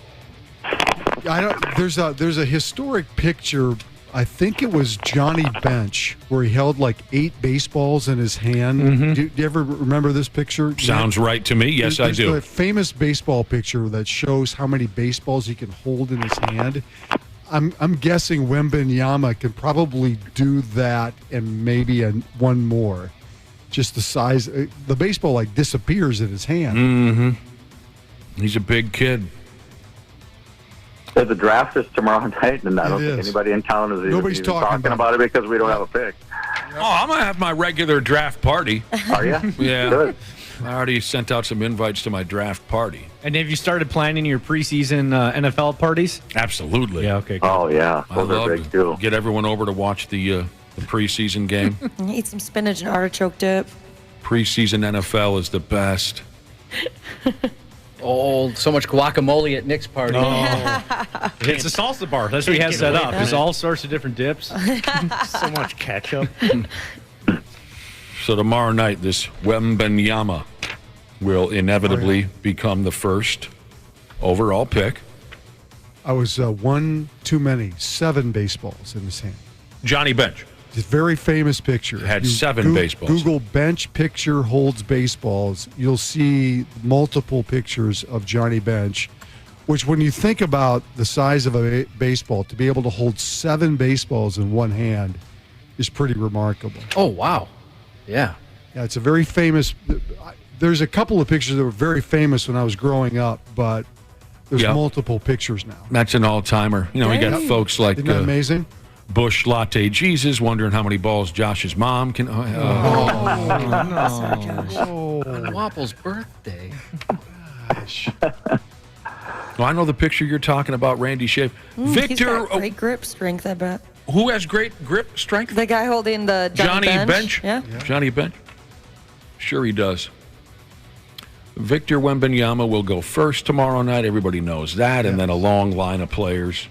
There's a historic picture. I think it was Johnny Bench where he held 8 baseballs in his hand. Mm-hmm. Do you ever remember this picture? Sounds right to me. Yes, I do. There's a famous baseball picture that shows how many baseballs he can hold in his hand. I'm guessing Wembanyama can probably do that and maybe one more. Just the size. The baseball disappears in his hand. Mm-hmm. He's a big kid. The draft is tomorrow night, and I don't think is. anybody in town is Nobody's even talking talking about it because we don't have a pick. Oh, I'm going to have my regular draft party. Are you? Yeah. Good. I already sent out some invites to my draft party. And have you started planning your preseason NFL parties? Absolutely. Yeah, okay. Good. Oh, yeah. I Those are love big, to too. get everyone over to watch the preseason game. Eat some spinach and artichoke dip. Preseason NFL is the best. Oh, so much guacamole at Nick's party. Oh. It's a salsa bar. That's what he has set up. There's all sorts of different dips. So much ketchup. So tomorrow night, this Wembanyama will inevitably become the first overall pick. I was one too many. 7 baseballs in his hand. Johnny Bench. It's a very famous picture. Had 7 baseballs. Google Bench picture holds baseballs. You'll see multiple pictures of Johnny Bench, which when you think about the size of a baseball, to be able to hold 7 baseballs in one hand is pretty remarkable. Oh, wow. Yeah. Yeah, it's a very famous. There's a couple of pictures that were very famous when I was growing up, but There's Yep. multiple pictures now. That's an all-timer. You know, we got Yay. folks like Isn't that amazing? Bush Latte Jesus wondering how many balls Josh's mom can. On Wapple's birthday. Well, I know the picture you're talking about, Randy Schaaf. He's Victor, got great grip strength, I bet. who has great grip strength? The guy holding the Johnny Bench. Yeah. Johnny Bench. Sure he does. Victor Wembanyama will go first tomorrow night. Everybody knows that. And then a long line of players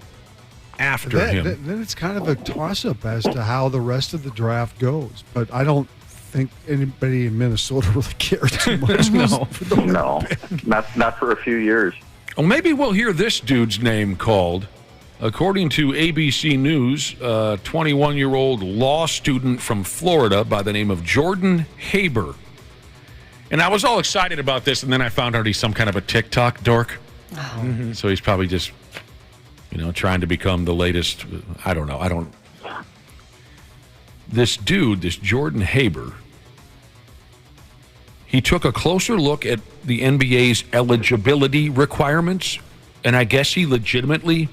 after him. Then it's kind of a toss-up as to how the rest of the draft goes. But I don't think anybody in Minnesota really cares too much. No. not for a few years. Well, maybe we'll hear this dude's name called. According to ABC News, a 21-year-old law student from Florida by the name of Jordan Haber. And I was all excited about this, and then I found out he's some kind of a TikTok dork. So he's probably just, trying to become the latest. I don't know. This dude, this Jordan Haber, he took a closer look at the NBA's eligibility requirements, and I guess he legitimately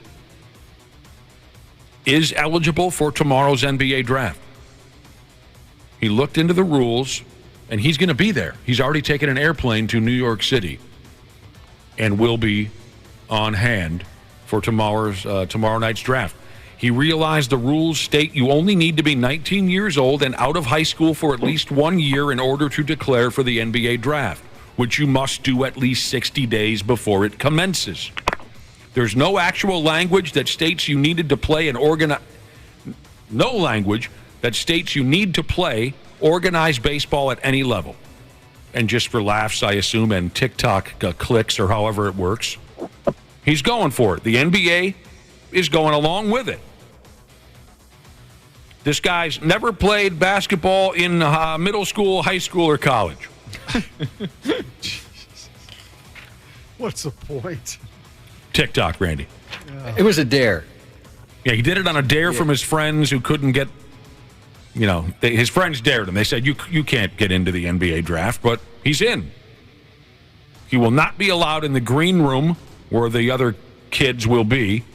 is eligible for tomorrow's NBA draft. He looked into the rules, and he's going to be there. He's already taken an airplane to New York City and will be on hand for tomorrow night's draft. He realized the rules state you only need to be 19 years old and out of high school for at least 1 year in order to declare for the NBA draft, which you must do at least 60 days before it commences. There's no actual language that states you needed to play and no language that states you need to play organized baseball at any level. And just for laughs, I assume, and TikTok clicks or however it works, he's going for it. The NBA is going along with it. This guy's never played basketball in middle school, high school, or college. What's the point? TikTok, Randy. It was a dare. Yeah, he did it on a dare from his friends who couldn't get, his friends dared him. They said, you can't get into the NBA draft, but he's in. He will not be allowed in the green room where the other kids will be.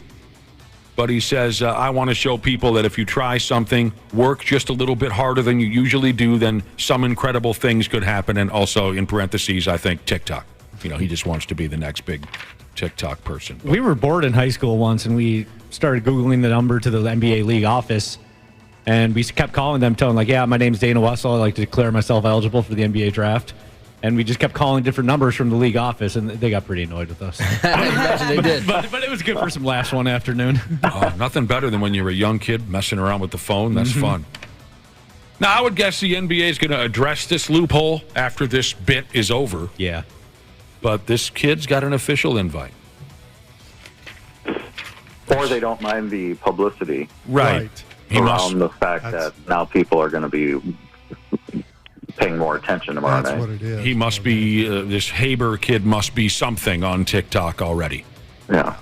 But he says, I want to show people that if you try something, work just a little bit harder than you usually do, then some incredible things could happen. And also, in parentheses, I think TikTok. He just wants to be the next big TikTok person. We were bored in high school once, and we started Googling the number to the NBA league office. And we kept calling them, telling my name's Dana Wessel. I like to declare myself eligible for the NBA draft. And we just kept calling different numbers from the league office, and they got pretty annoyed with us. I imagine they did. But it was good for some laughs one afternoon. Nothing better than when you're a young kid messing around with the phone. That's fun. Now, I would guess the NBA is going to address this loophole after this bit is over. Yeah. But this kid's got an official invite. Or they don't mind the publicity. Right. Around the fact that now people are going to be paying more attention tomorrow night. That's what it is. He must be, this Haber kid must be something on TikTok already. Yeah.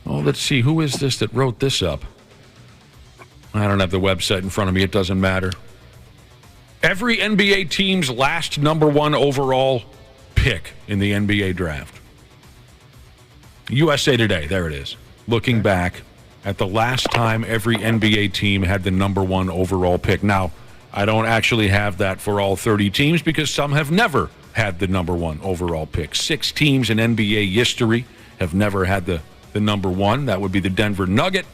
Well, let's see. Who is this that wrote this up? I don't have the website in front of me. It doesn't matter. Every NBA team's last number one overall pick in the NBA draft. USA Today, there it is. Looking back at the last time every NBA team had the number one overall pick. Now, I don't actually have that for all 30 teams because some have never had the number one overall pick. 6 teams in NBA history have never had the number one. That would be the Denver Nugget,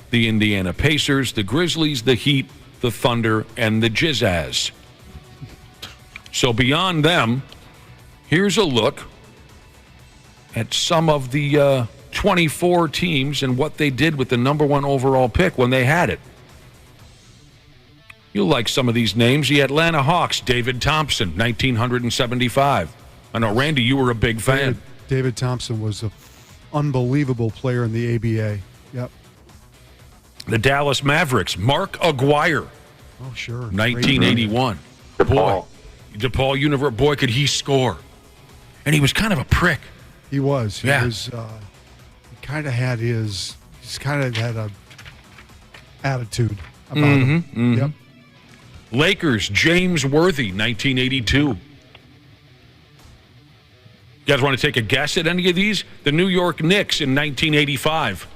the Indiana Pacers, the Grizzlies, the Heat, the Thunder, and the Jizzazz. So beyond them, here's a look at some of the 24 teams and what they did with the number one overall pick when they had it. You'll like some of these names. The Atlanta Hawks, David Thompson, 1975. I know, Randy, you were a big fan. David Thompson was an unbelievable player in the ABA. Yep. The Dallas Mavericks, Mark Aguirre. Oh, sure. 1981. DePaul University. Boy, could he score. And he was kind of a prick. He was. He Yeah. was. He kind of had a attitude about him. Yep. Lakers, James Worthy, 1982. You guys want to take a guess at any of these? The New York Knicks in 1985.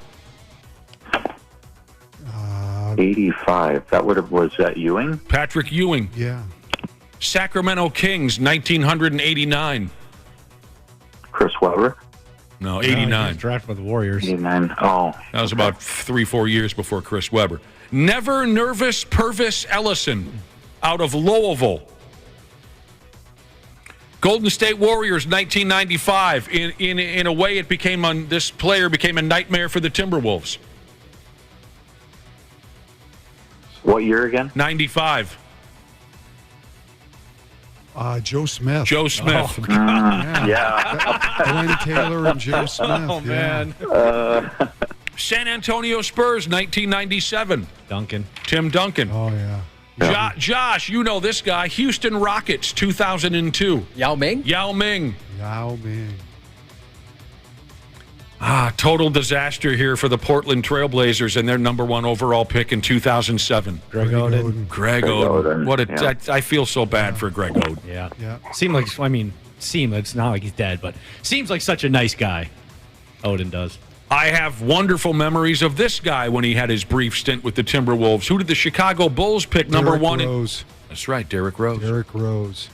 85. Was that Ewing? Patrick Ewing. Yeah. Sacramento Kings, 1989. Chris Webber? No, 89. He was drafted by the Warriors. 89. Oh. That was about 3-4 years before Chris Webber. Never Nervous Purvis Ellison out of Louisville. Golden State Warriors, 1995. In a way, this player became a nightmare for the Timberwolves. What year again? 95. Joe Smith. Joe Smith. Oh, Yeah. Glenn Taylor and Joe Smith. Oh, man. San Antonio Spurs, 1997. Duncan. Tim Duncan. Oh, yeah. Josh, you know this guy. Houston Rockets, 2002. Yao Ming? Yao Ming. Yao Ming. Total disaster here for the Portland Trailblazers and their number 1 overall pick in 2007. Greg Oden. Greg Oden. I feel so bad for Greg Oden. Yeah. It's not like he's dead, but seems like such a nice guy. Oden does. I have wonderful memories of this guy when he had his brief stint with the Timberwolves. Who did the Chicago Bulls pick number 1? Rose. That's right, Derrick Rose. Derrick Rose.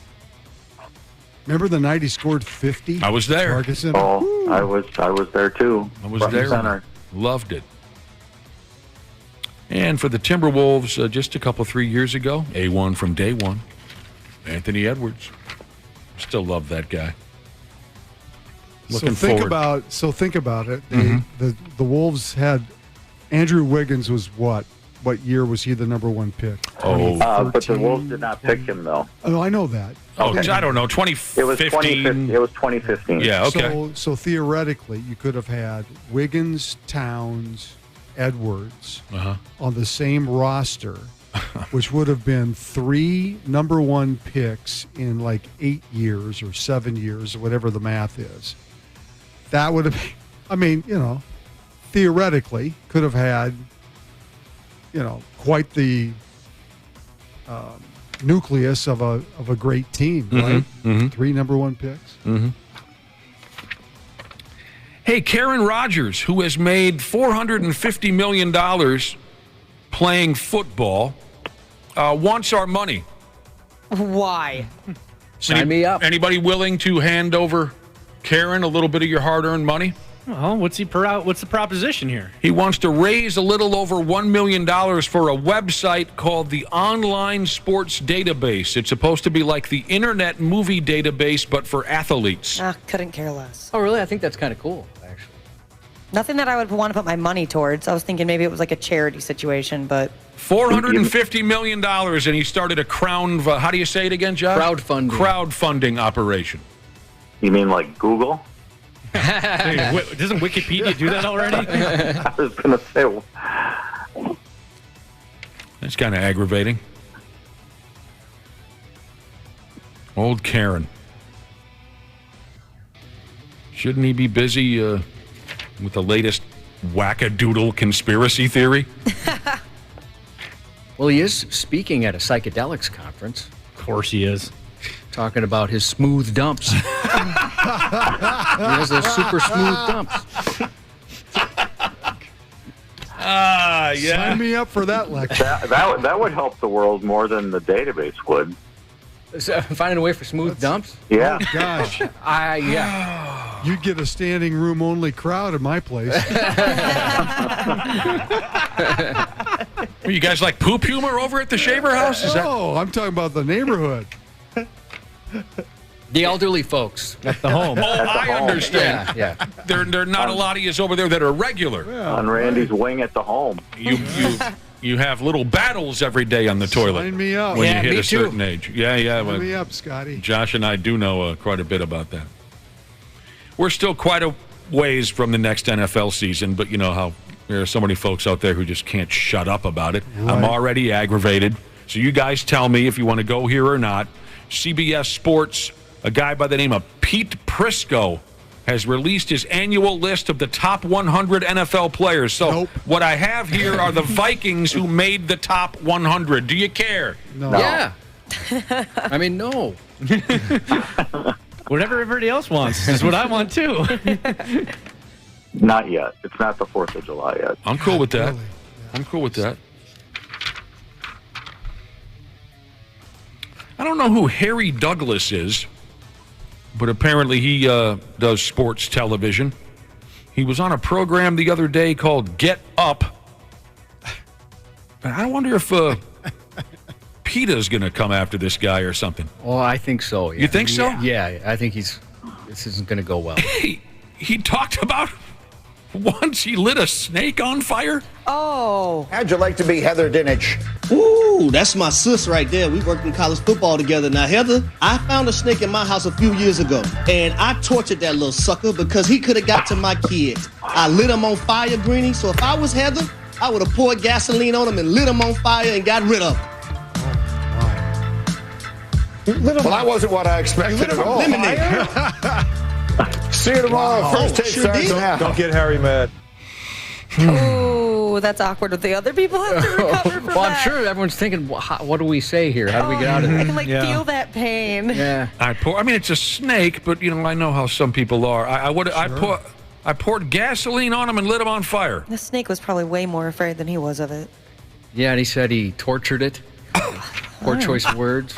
Remember the night he scored 50? I was there. Oh, I was there too. I was there. Center. Loved it. And for the Timberwolves, just a couple 3 years ago, A1 from day one, Anthony Edwards. Still love that guy. Looking forward. Think about it. Mm-hmm. The Wolves had Andrew Wiggins was what? What year was he the number 1 pick? But the Wolves did not pick him though. Oh, I know that. Okay. I don't know. 2015. It was 2015. Yeah. Okay. So theoretically, you could have had Wiggins, Towns, Edwards on the same roster, which would have been 3 number 1 picks in like 8 years or 7 years, or whatever the math is. That would have, theoretically could have had, quite the nucleus of a great team, right? Mm-hmm. 3 number 1 picks. Mm-hmm. Hey, Karen Rodgers, who has made $450 million playing football, wants our money. Why? Sign me up. Anybody willing to hand over Karen a little bit of your hard-earned money? Well, what's the proposition here? He wants to raise a little over $1 million for a website called the Online Sports Database. It's supposed to be like the Internet Movie Database, but for athletes. Couldn't care less. Oh, really? I think that's kind of cool, actually. Nothing that I would want to put my money towards. I was thinking maybe it was like a charity situation, but... $450 million, and he started a how do you say it again, Josh? Crowdfunding operation. You mean like Google? Doesn't Wikipedia do that already? I was going to say... That's kind of aggravating. Old Karen. Shouldn't he be busy with the latest wackadoodle conspiracy theory? Well, he is speaking at a psychedelics conference. Of course he is. Talking about his smooth dumps. He has those super smooth dumps. Yeah. Sign me up for that lecture. That would help the world more than the database would. Finding a way for smooth dumps? Yeah. Oh, gosh. Yeah. You'd get a standing room only crowd at my place. You guys like poop humor over at the Shaver House? I'm talking about the neighborhood. The elderly folks at the home. Oh, I understand. Yeah. There are not a lot of yous over there that are regular. On Randy's wing at the home. You have little battles every day on the toilet. Sign me up. When you hit a certain age. Yeah. Sign me up, Scotty. Josh and I do know quite a bit about that. We're still quite a ways from the next NFL season, but you know how there are so many folks out there who just can't shut up about it. Right. I'm already aggravated. So you guys tell me if you want to go here or not. CBS Sports, a guy by the name of Pete Prisco has released his annual list of the top 100 NFL players. So what I have here are the Vikings who made the top 100. Do you care? No. Yeah. I mean, no. Whatever everybody else wants is what I want too. Not yet. It's not the 4th of July yet. I'm cool with that. I'm cool with that. I don't know who Harry Douglas is, but apparently he does sports television. He was on a program the other day called Get Up. I wonder if PETA's going to come after this guy or something. Oh, I think so. Yeah. You think so? Yeah, I think this isn't going to go well. He talked about once he lit a snake on fire. Oh. How'd you like to be Heather Dinich? Ooh, that's my sis right there. We worked in college football together. Now, Heather, I found a snake in my house a few years ago, and I tortured that little sucker because he could have got to my kids. I lit him on fire, Greenie, so if I was Heather, I would have poured gasoline on him and lit him on fire and got rid of him. Well, that wasn't what I expected at all. See you tomorrow. Wow. First take starts now. Don't get Harry mad. Oh, that's awkward with the other people have to recover from Well, I'm that. sure everyone's thinking, what do we say here? How do we get out of I this? can feel that pain. Yeah. I mean, it's a snake, but I know how some people are. I poured gasoline on him and lit him on fire. The snake was probably way more afraid than he was of it. Yeah, and he said he tortured it. Poor choice of words.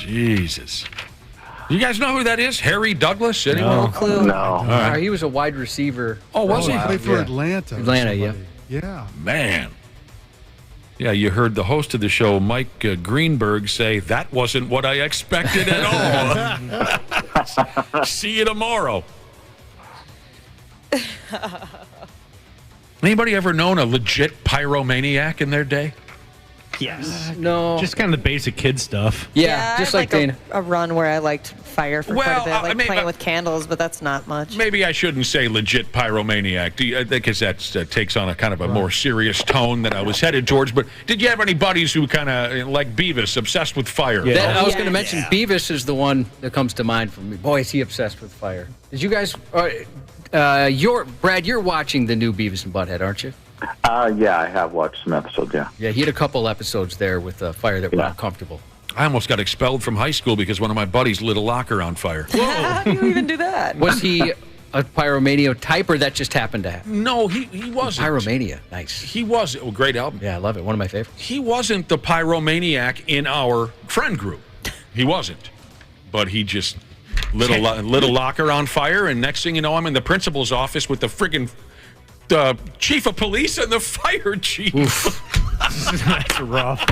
Jesus. You guys know who that is? Harry Douglas? Anyone? No clue. No. All right. He was a wide receiver. Oh, was he? He played for Atlanta. or Atlanta, yeah. somebody. Yeah. Man. Yeah, you heard the host of the show, Mike Greenberg, say, that wasn't what I expected at all. See you tomorrow. Anybody ever known a legit pyromaniac in their day? Yes. No. Just kind of the basic kid stuff. Yeah, just I like had, Dana. a run where I liked fire for quite a bit, like playing with candles, but that's not much. Maybe I shouldn't say legit pyromaniac, because that takes on a kind of a more serious tone that I was headed towards. But did you have any buddies who kind of, like Beavis, obsessed with fire? I was going to mention Beavis is the one that comes to mind for me. Boy, is he obsessed with fire. Did you guys... Brad, you're watching the new Beavis and Butthead, aren't you? Yeah, I have watched some episodes, yeah. Yeah, he had a couple episodes there with fire that were uncomfortable. I almost got expelled from high school because one of my buddies lit a locker on fire. How do you even do that? Was he a pyromania type, or that just happened to happen? No, he wasn't. Pyromania, nice. He was. Oh, great album. Yeah, I love it. One of my favorites. He wasn't the pyromaniac in our friend group. He wasn't. But he just lit a locker on fire, and next thing you know, I'm in the principal's office with the friggin' chief of police and the fire chief. That's rough.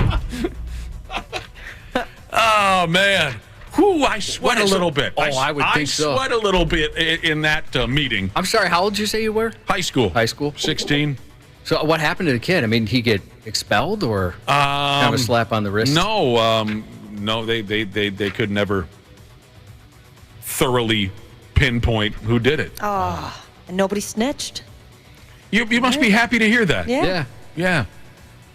Oh, man. Whew, I sweat a little bit. Oh, I would think so. I sweat a little bit in that meeting. I'm sorry, how old did you say you were? High school. High school? 16. So what happened to the kid? I mean, he get expelled or kind of a slap on the wrist? No, they could never thoroughly pinpoint who did it. Oh, and nobody snitched. You must be happy to hear that. Yeah.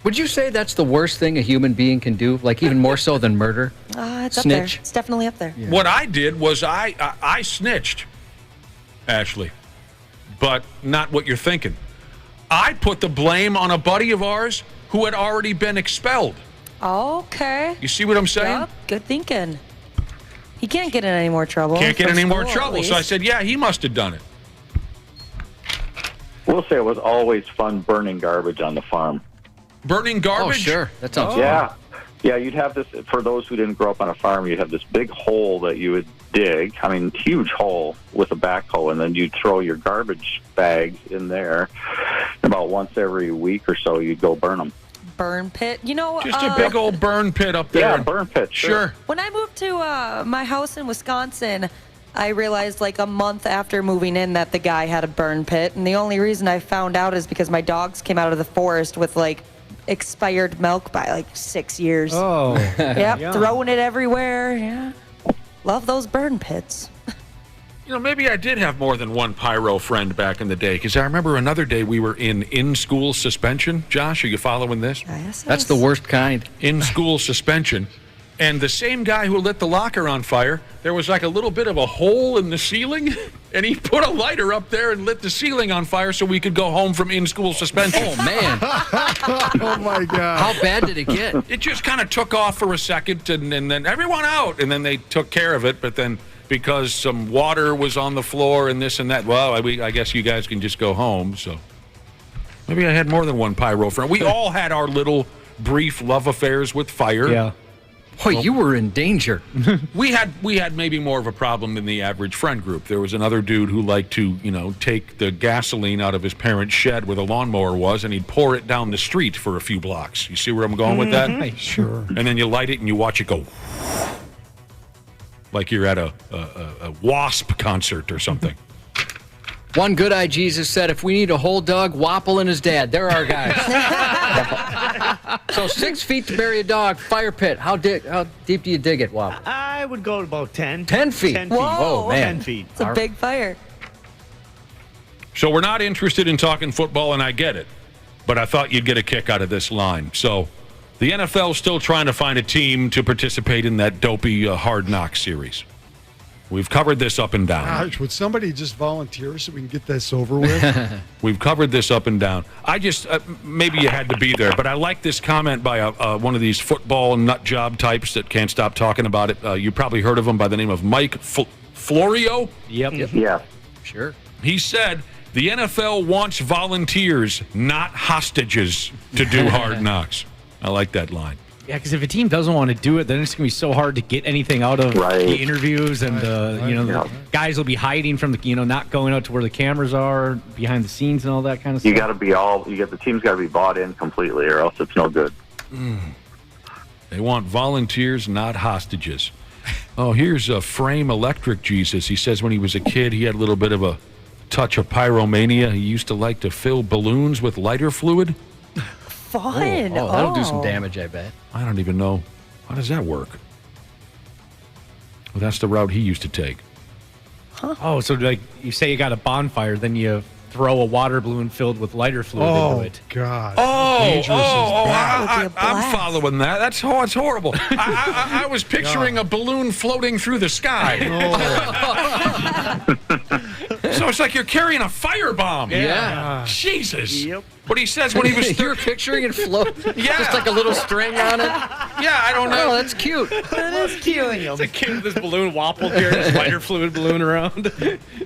Would you say that's the worst thing a human being can do? Like even more so than murder? It's Snitch? up there. It's definitely up there. Yeah. What I did was I snitched, Ashley, but not what you're thinking. I put the blame on a buddy of ours who had already been expelled. Okay. You see what I'm saying? Yep. Good thinking. He can't get in any more trouble. Can't get From any more school, trouble. at So I least. said, yeah, he must have done it. We'll say it was always fun burning garbage on the farm. Burning garbage? Oh, sure. That sounds Yeah. Yeah, you'd have this, for those who didn't grow up on a farm, you'd have this big hole that you would dig, I mean, huge hole with a backhoe, and then you'd throw your garbage bags in there. About once every week or so, you'd go burn them. Burn pit. You know, Just a big old burn pit up there. Yeah, burn pit, Sure. when I moved to my house in Wisconsin, I realized like a month after moving in that the guy had a burn pit. And the only reason I found out is because my dogs came out of the forest with like expired milk by like 6 years. Oh. Yep, Yum. throwing it everywhere. Yeah. Love those burn pits. You know, maybe I did have more than one pyro friend back in the day, because I remember another day we were in-school suspension. Josh, are you following this? That's the worst kind. In-school suspension. And the same guy who lit the locker on fire, there was like a little bit of a hole in the ceiling, and he put a lighter up there and lit the ceiling on fire so we could go home from in-school suspension. Oh, man. Oh, my God. How bad did it get? It just kind of took off for a second, and then everyone out, and then they took care of it, but then because some water was on the floor and this and that, well, I guess you guys can just go home, so maybe I had more than one pyro friend. We all had our little brief love affairs with fire. Yeah. Boy, you were in danger. We had maybe more of a problem than the average friend group. There was another dude who liked to, take the gasoline out of his parents' shed where the lawnmower was, and he'd pour it down the street for a few blocks. You see where I'm going with that? Sure. And then you light it and you watch it go like you're at a Wasp concert or something. One good eye Jesus said, if we need a whole dog, Wapple and his dad. They're our guys. So 6 feet to bury a dog, fire pit. How deep do you dig it, Wapple? I would go about 10. 10 feet? 10 feet. Whoa, man. 10 feet. It's a big fire. So we're not interested in talking football, and I get it. But I thought you'd get a kick out of this line. So the NFL's still trying to find a team to participate in that dopey Hard Knocks series. We've covered this up and down. Gosh, would somebody just volunteer so we can get this over with? We've covered this up and down. I just, maybe you had to be there, but I like this comment by one of these football nut job types that can't stop talking about it. You probably heard of him by the name of Mike Florio. Yep. Yeah. Sure. He said, the NFL wants volunteers, not hostages, to do Hard Knocks. I like that line. Yeah, because if a team doesn't want to do it, then it's going to be so hard to get anything out of the interviews, and the guys will be hiding from the, not going out to where the cameras are, behind the scenes, and all that kind of stuff. You got to be the team's got to be bought in completely, or else it's no good. They want volunteers, not hostages. Oh, here's a Frame Electric Jesus. He says when he was a kid, he had a little bit of a touch of pyromania. He used to like to fill balloons with lighter fluid. Fun. Oh, that'll do some damage, I bet. I don't even know. How does that work? Well, that's the route he used to take. Huh? Oh, so like you say you got a bonfire, then you throw a water balloon filled with lighter fluid into it. God. I'm following that. That's horrible. I was picturing a balloon floating through the sky. So it's like you're carrying a firebomb. Yeah. Jesus. Yep. What he says when he was... You're picturing it float? Yeah. Just like a little string on it? Yeah, I don't know. Oh, that's cute. That is cute. It's a kid with this balloon wapple carrying this lighter fluid balloon around.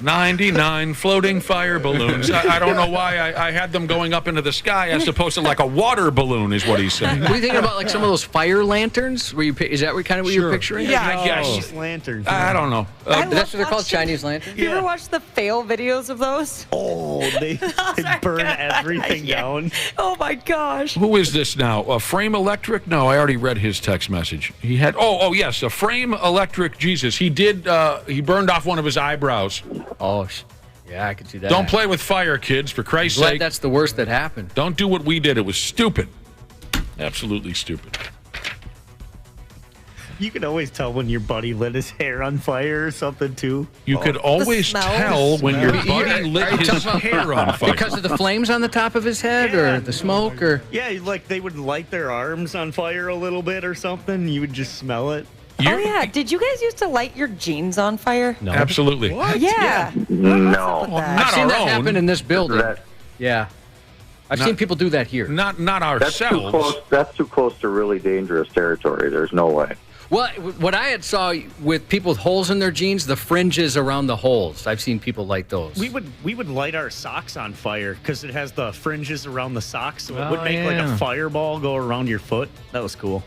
99 floating fire balloons. I don't know why I had them going up into the sky as opposed to like a water balloon is what he's saying. What are you thinking about, like some of those fire lanterns? Is that kind of what you're picturing? Yeah, I guess. Chinese lanterns. I don't know. That's what they're called, Chinese lanterns? You ever watched the fail videos of those? Oh, they burn everything down. Oh, my gosh. Who is this now? A Frame Electric? No, I already read his text message. He had, yes, a Frame Electric Jesus. He did, he burned off one of his eyebrows. Oh, yeah, I can see that. Don't play with fire, kids, for Christ's sake. That's the worst that happened. Don't do what we did. It was stupid. Absolutely stupid. You can always tell when your buddy lit his hair on fire or something, too. You could always tell when your buddy lit his hair on fire. Because of the flames on the top of his head or the smoke? Or Yeah, like they would light their arms on fire a little bit or something. You would just smell it. Oh, yeah. Did you guys used to light your jeans on fire? No. Absolutely. What? Yeah. No. I've seen that happen in this building. Yeah. I've seen people do that here. Not That's ourselves. too close. That's too close to really dangerous territory. There's no way. Well, what I had saw with people with holes in their jeans, the fringes around the holes. I've seen people light those. We would light our socks on fire because it has the fringes around the socks, so it would make like a fireball go around your foot. That was cool.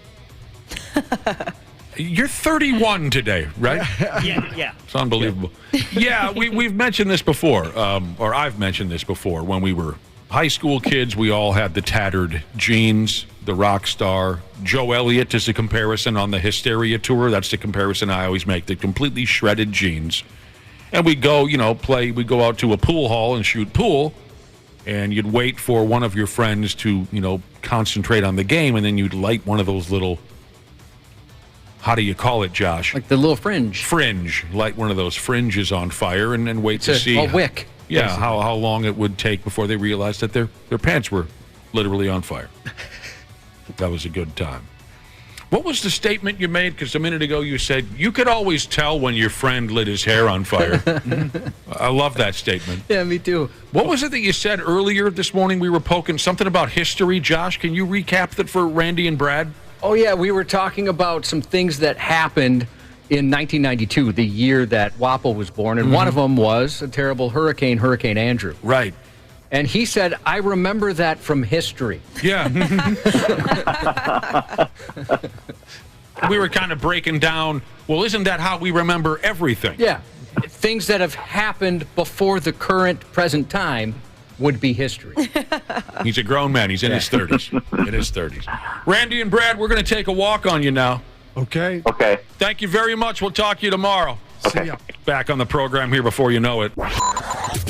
You're 31 today, right? Yeah. It's unbelievable. Yeah, we've mentioned this before, or I've mentioned this before. When we were high school kids, we all had the tattered jeans, the rock star. Joe Elliott is a comparison on the Hysteria tour. That's the comparison I always make, the completely shredded jeans. And we go, we go out to a pool hall and shoot pool, and you'd wait for one of your friends to, concentrate on the game, and then you'd light one of those little, how do you call it, Josh? Like the little fringe. Fringe. Light one of those fringes on fire and then wait to see. A wick. Yeah, how long it would take before they realized that their pants were literally on fire. That was a good time. What was the statement you made? Because a minute ago you said you could always tell when your friend lit his hair on fire. I love that statement. Yeah, me too. What was it that you said earlier this morning? We were poking something about history. Josh, can you recap that for Randy and Brad? Oh, yeah, we were talking about some things that happened in 1992, the year that Wapple was born, and one of them was a terrible hurricane, Hurricane Andrew. Right. And he said, I remember that from history. Yeah. We were kind of breaking down, well, isn't that how we remember everything? Yeah. Things that have happened before the current present time would be history. He's a grown man. He's in his 30s. In his 30s. Randy and Brad, we're going to take a walk on you now. Okay. Okay. Thank you very much. We'll talk to you tomorrow. See ya. Back on the program here before you know it.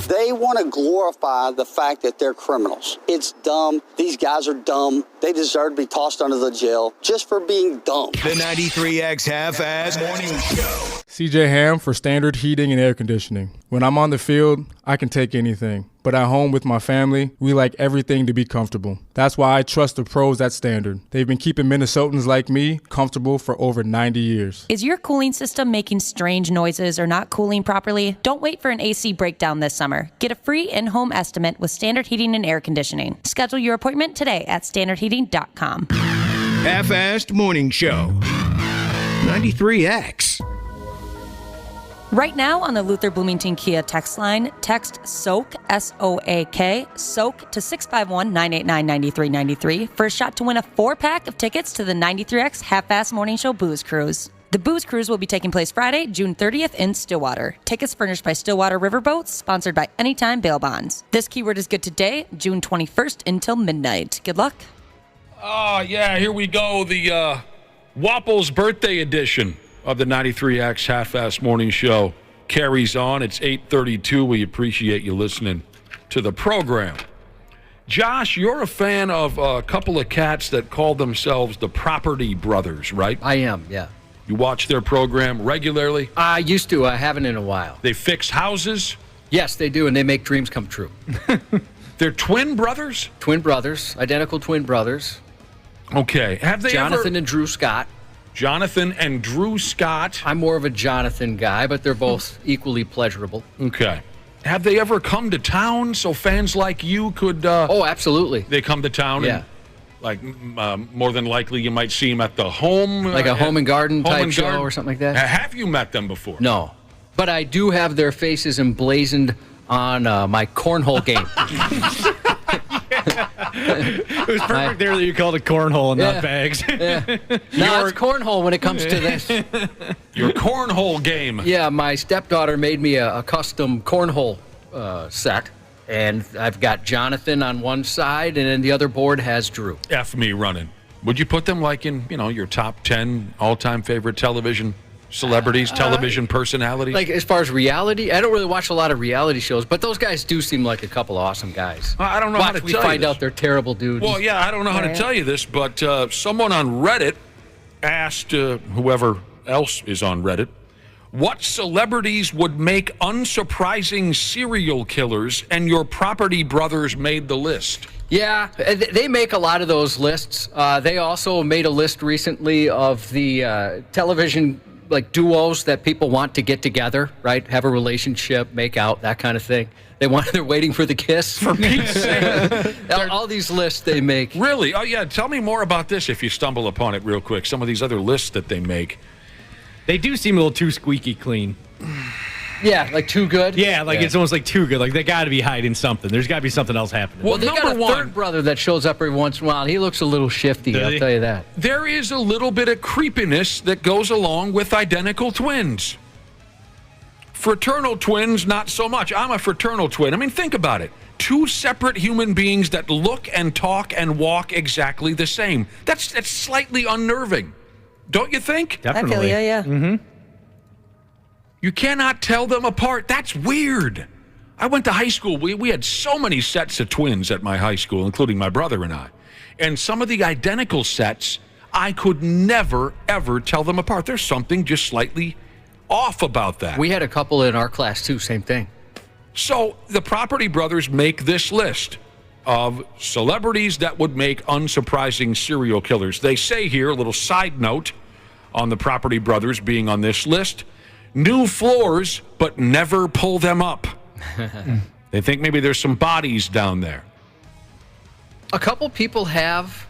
They want to glorify the fact that they're criminals. It's dumb. These guys are dumb. They deserve to be tossed under the jail just for being dumb. The 93X Half-Ass Morning Show. CJ Ham for Standard Heating and Air Conditioning. When I'm on the field, I can take anything. But at home with my family, we like everything to be comfortable. That's why I trust the pros at Standard. They've been keeping Minnesotans like me comfortable for over 90 years. Is your cooling system making strange noises or not cooling properly? Don't wait for an AC breakdown this summer. Get a free in-home estimate with Standard Heating and Air Conditioning. Schedule your appointment today at standardheating.com. Half-Assed Morning Show. 93X. Right now on the Luther Bloomington Kia text line, text SOAK, S-O-A-K, SOAK to 651-989-9393 for a shot to win a 4-pack of tickets to the 93X Half-Ass Morning Show Booze Cruise. The Booze Cruise will be taking place Friday, June 30th in Stillwater. Tickets furnished by Stillwater Riverboats, sponsored by Anytime Bail Bonds. This keyword is good today, June 21st until midnight. Good luck. Oh, yeah, here we go. The Wapple's birthday edition of the 93X Half-Ass Morning Show carries on. It's 8:32. We appreciate you listening to the program. Josh, you're a fan of a couple of cats that call themselves the Property Brothers, right? I am, yeah. You watch their program regularly? I used to. I haven't in a while. They fix houses? Yes, they do, and they make dreams come true. They're twin brothers? Twin brothers, identical twin brothers. Okay. Have they Jonathan and Drew Scott. Jonathan and Drew Scott. I'm more of a Jonathan guy, but they're both equally pleasurable. Okay. Have they ever come to town so fans like you could... oh, absolutely. They come to town yeah. and... Like, more than likely, you might see them at the home. Like a home and garden type show or something like that? Have you met them before? No. But I do have their faces emblazoned on my cornhole game. It was perfect there that you called it cornhole and not bags. Yeah. No, it's cornhole when it comes to this. Your cornhole game. Yeah, my stepdaughter made me a custom cornhole set. And I've got Jonathan on one side, and then the other board has Drew. F me running. Would you put them like in, your top 10 all-time favorite television celebrities, television personalities? Like as far as reality, I don't really watch a lot of reality shows, but those guys do seem like a couple of awesome guys. I don't know how to we tell find you out they're terrible dudes. Well, yeah, I don't know how to tell you this, but someone on Reddit asked whoever else is on Reddit, what celebrities would make unsurprising serial killers, and your Property Brothers made the list. Yeah, they make a lot of those lists. They also made a list recently of the television duos that people want to get together, right? Have a relationship, make out, that kind of thing. They're waiting for the kiss. For Pete's sake. All these lists they make. Really? Oh, yeah. Tell me more about this if you stumble upon it real quick. Some of these other lists that they make. They do seem a little too squeaky clean. Yeah, like too good? Yeah, it's almost like too good. Like they got to be hiding something. There's got to be something else happening. Well, they got a third brother that shows up every once in a while. He looks a little shifty, I'll tell you that. There is a little bit of creepiness that goes along with identical twins. Fraternal twins, not so much. I'm a fraternal twin. I mean, think about it. Two separate human beings that look and talk and walk exactly the same. That's slightly unnerving. Don't you think? Definitely. I feel yeah. Mm-hmm. You cannot tell them apart. That's weird. I went to high school. We had so many sets of twins at my high school, including my brother and I. And some of the identical sets, I could never, ever tell them apart. There's something just slightly off about that. We had a couple in our class, too. Same thing. So the Property Brothers make this list. of celebrities that would make unsurprising serial killers. They say here, a little side note on the Property Brothers being on this list, new floors, but never pull them up. They think maybe there's some bodies down there. A couple people have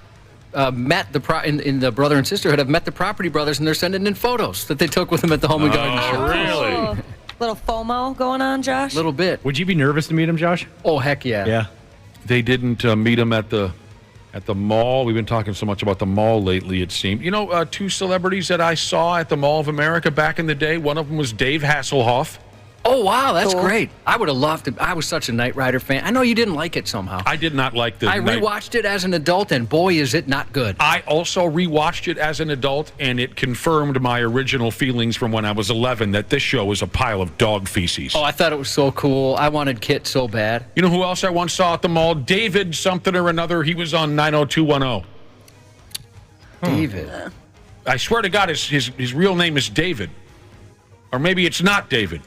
met in the brother and sisterhood have met the Property Brothers, and they're sending in photos that they took with them at the Home and Garden show. Really? Little FOMO going on, Josh? A little bit. Would you be nervous to meet him, Josh? Oh, heck yeah. Yeah. They didn't meet him at the mall. We've been talking so much about the mall lately, it seemed. You know, two celebrities that I saw at the Mall of America back in the day, one of them was Dave Hasselhoff. Oh, wow, that's Cool. great. I would have loved to. I was such a Knight Rider fan. I know you didn't like it somehow. I did not like the I rewatched it as an adult, and boy, is it not good. I also rewatched it as an adult, and it confirmed my original feelings from when I was 11 that this show was a pile of dog feces. Oh, I thought it was so cool. I wanted Kit so bad. You know who else I once saw at the mall? David something or another. He was on 90210. David. I swear to God, his real name is David. Or maybe it's not David.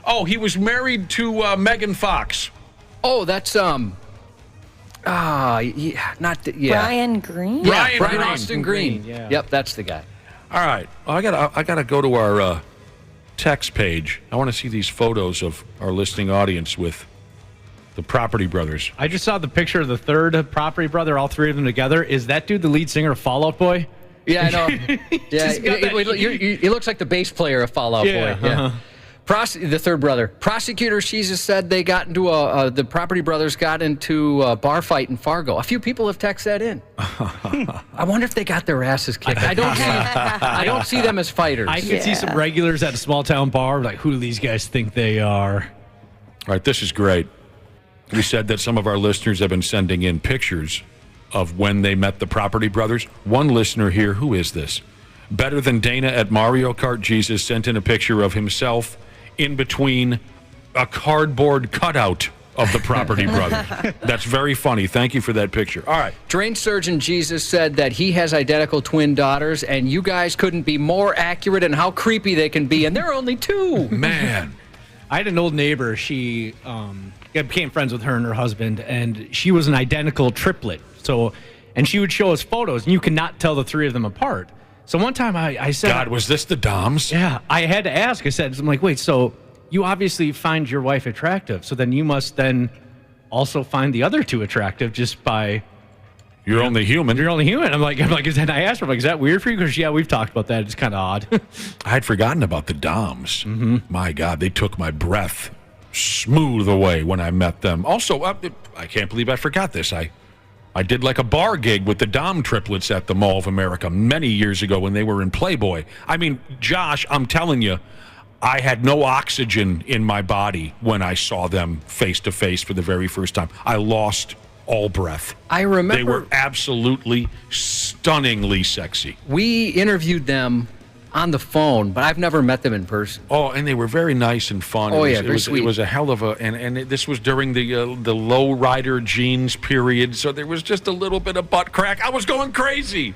Oh, he was married to Megan Fox. Oh, that's not Brian Green? Yeah, Brian Brian Green. Austin Green. Yeah. Yep, that's the guy. All right. Well, I gotta go to our text page. I want to see these photos of our listening audience with the Property Brothers. I just saw the picture of the third Property Brother, all three of them together. Is that dude the lead singer of Fall Out Boy? Yeah, I know. Yeah, he looks like the bass player of Fall Out Boy. Yeah. Uh-huh. The third brother. Prosecutor Jesus said they got into the Property Brothers got into a bar fight in Fargo. A few people have texted that in. I wonder if they got their asses kicked. I don't see them as fighters. I could see some regulars at a small town bar like, who do these guys think they are? All right, this is great. We said that some of our listeners have been sending in pictures of when they met the Property Brothers. One listener here, who is this? Better Than Dana at Mario Kart Jesus sent in a picture of himself in between a cardboard cutout of the Property Brothers. That's very funny. Thank you for that picture. All right. Drain Surgeon Jesus said that he has identical twin daughters, and you guys couldn't be more accurate in how creepy they can be, and they're only two. Man. I had an old neighbor. She became friends with her and her husband, and she was an identical triplet. And she would show us photos, and you could not tell the three of them apart. So one time I said... God, was this the Doms? Yeah, I had to ask. I'm like, wait, so you obviously find your wife attractive, so then you must then also find the other two attractive just by... You're only human. You're only human. I'm like, is that, I asked her, is that weird for you? Because, yeah, we've talked about that. It's kind of odd. I had forgotten about the Doms. Mm-hmm. My God, they took my breath smooth away when I met them. Also, I can't believe I forgot this. I did like a bar gig with the Dom triplets at the Mall of America many years ago when they were in Playboy. I mean, Josh, I'm telling you, I had no oxygen in my body when I saw them face to face for the very first time. I lost all breath. I remember. They were absolutely stunningly sexy. We interviewed them on the phone, but I've never met them in person. Oh, and they were very nice and fun. Oh, very sweet. It was a hell of a, and this was during the low rider jeans period, so there was just a little bit of butt crack. I was going crazy.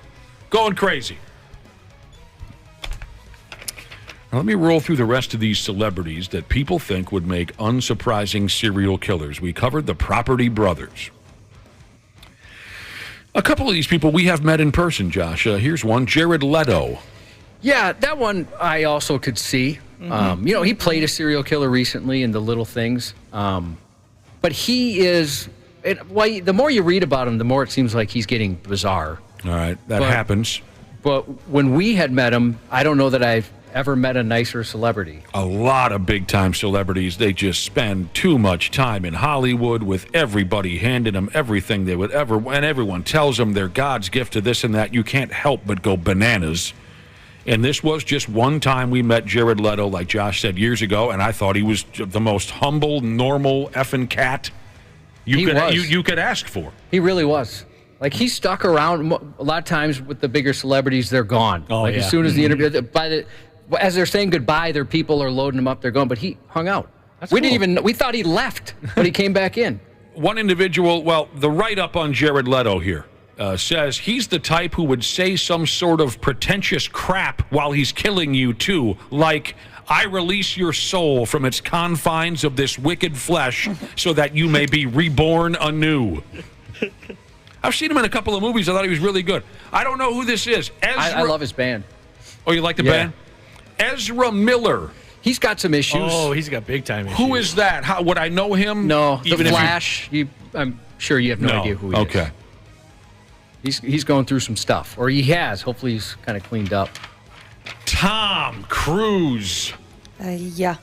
Now, let me roll through the rest of these celebrities that people think would make unsurprising serial killers. We covered the Property Brothers. A couple of these people we have met in person, Josh. Here's one, Jared Leto. Yeah, that one I also could see. Mm-hmm. He played a serial killer recently in The Little Things. But he is... the more you read about him, the more it seems like he's getting bizarre. All right, that happens. But when we had met him, I don't know that I've ever met a nicer celebrity. A lot of big-time celebrities, they just spend too much time in Hollywood with everybody handing them everything they would ever... And everyone tells them they're God's gift to this and that. You can't help but go bananas. And this was just one time we met Jared Leto, like Josh said, years ago, and I thought he was the most humble, normal effing cat you could ask for. He really was. Like, he stuck around. A lot of times with the bigger celebrities, they're gone. Oh, yeah. As soon as the interview, as they're saying goodbye, their people are loading them up, they're going. But he hung out. We thought he left, but he came back in. One individual, well, the write-up on Jared Leto here. says he's the type who would say some sort of pretentious crap while he's killing you, too. Like, I release your soul from its confines of this wicked flesh so that you may be reborn anew. I've seen him in a couple of movies. I thought he was really good. I don't know who this is. I love his band. Oh, you like the band? Ezra Miller. He's got some issues. Oh, he's got big time issues. Who is that? How would I know him? No, Even The if Flash. I'm sure you have no idea who he is. Okay. He's going through some stuff, or he has. Hopefully, he's kind of cleaned up. Tom Cruise. Yeah,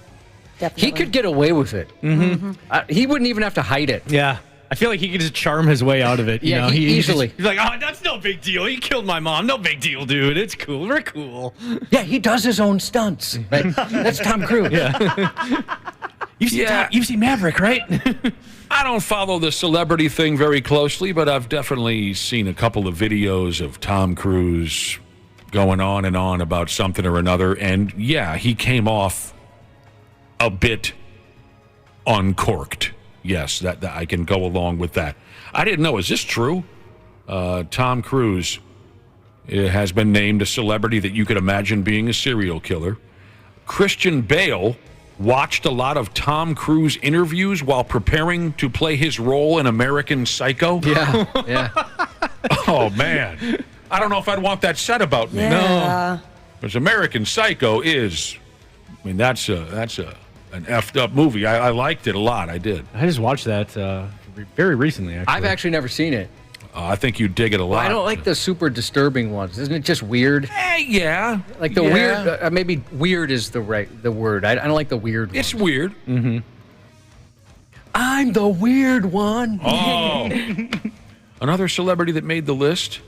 definitely. He could get away with it. Mm-hmm. He wouldn't even have to hide it. Yeah. I feel like he could just charm his way out of it. You know? Easily. He's like, oh, that's no big deal. He killed my mom. No big deal, dude. It's cool. We're cool. Yeah, he does his own stunts. Right? That's Tom Cruise. Yeah. You've seen Maverick, right? I don't follow the celebrity thing very closely, but I've definitely seen a couple of videos of Tom Cruise going on and on about something or another. And yeah, he came off a bit uncorked. Yes, that I can go along with that. I didn't know. Is this true? Tom Cruise has been named a celebrity that you could imagine being a serial killer. Christian Bale watched a lot of Tom Cruise interviews while preparing to play his role in American Psycho. Yeah. Oh, man. I don't know if I'd want that said about me. Yeah. No. Because American Psycho is, I mean, that's an effed up movie. I liked it a lot. I did. I just watched that very recently, actually. I've actually never seen it. I think you dig it a lot. I don't like the super disturbing ones. Isn't it just weird? Yeah. Like the weird. Maybe weird is the word. I don't like the weird ones. It's weird. Mm-hmm. I'm the weird one. Oh. Another celebrity that made the list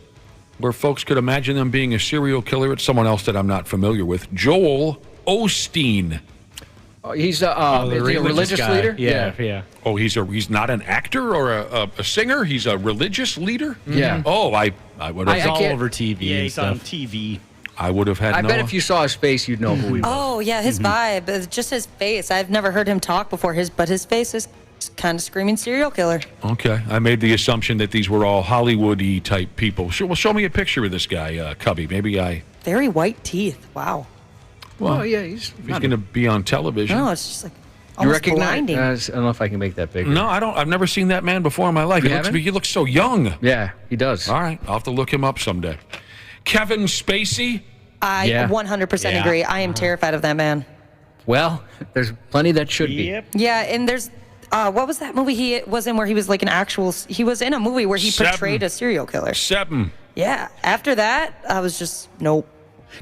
where folks could imagine them being a serial killer. It's someone else that I'm not familiar with. Joel Osteen. He's a religious guy. leader? Yeah. Oh, he's not an actor or a singer? He's a religious leader? Yeah. Oh, I would have... It's all over TV Yeah, and he's stuff. on TV. I would have had I no... bet if you saw his face, you'd know who he was. Oh yeah, his vibe, just his face. I've never heard him talk before. But his face is kind of screaming serial killer. Okay. I made the assumption that these were all Hollywood-y type people. Sure, well, show me a picture of this guy, Cubby. Maybe I... Very white teeth. Wow. Well, yeah, he's going to be on television. No, it's just like You almost recognize? blinding. I don't know if I can make that bigger. No, I don't. I've never seen that man before in my life. You haven't? He looks so young. Yeah, he does. All right. I'll have to look him up someday. Kevin Spacey. I 100% agree. I am terrified of that man. Well, there's plenty that should be. Yeah, and there's what was that movie he was in where he was like he was in a movie where he portrayed a serial killer. Seven. Yeah. After that, I was just nope.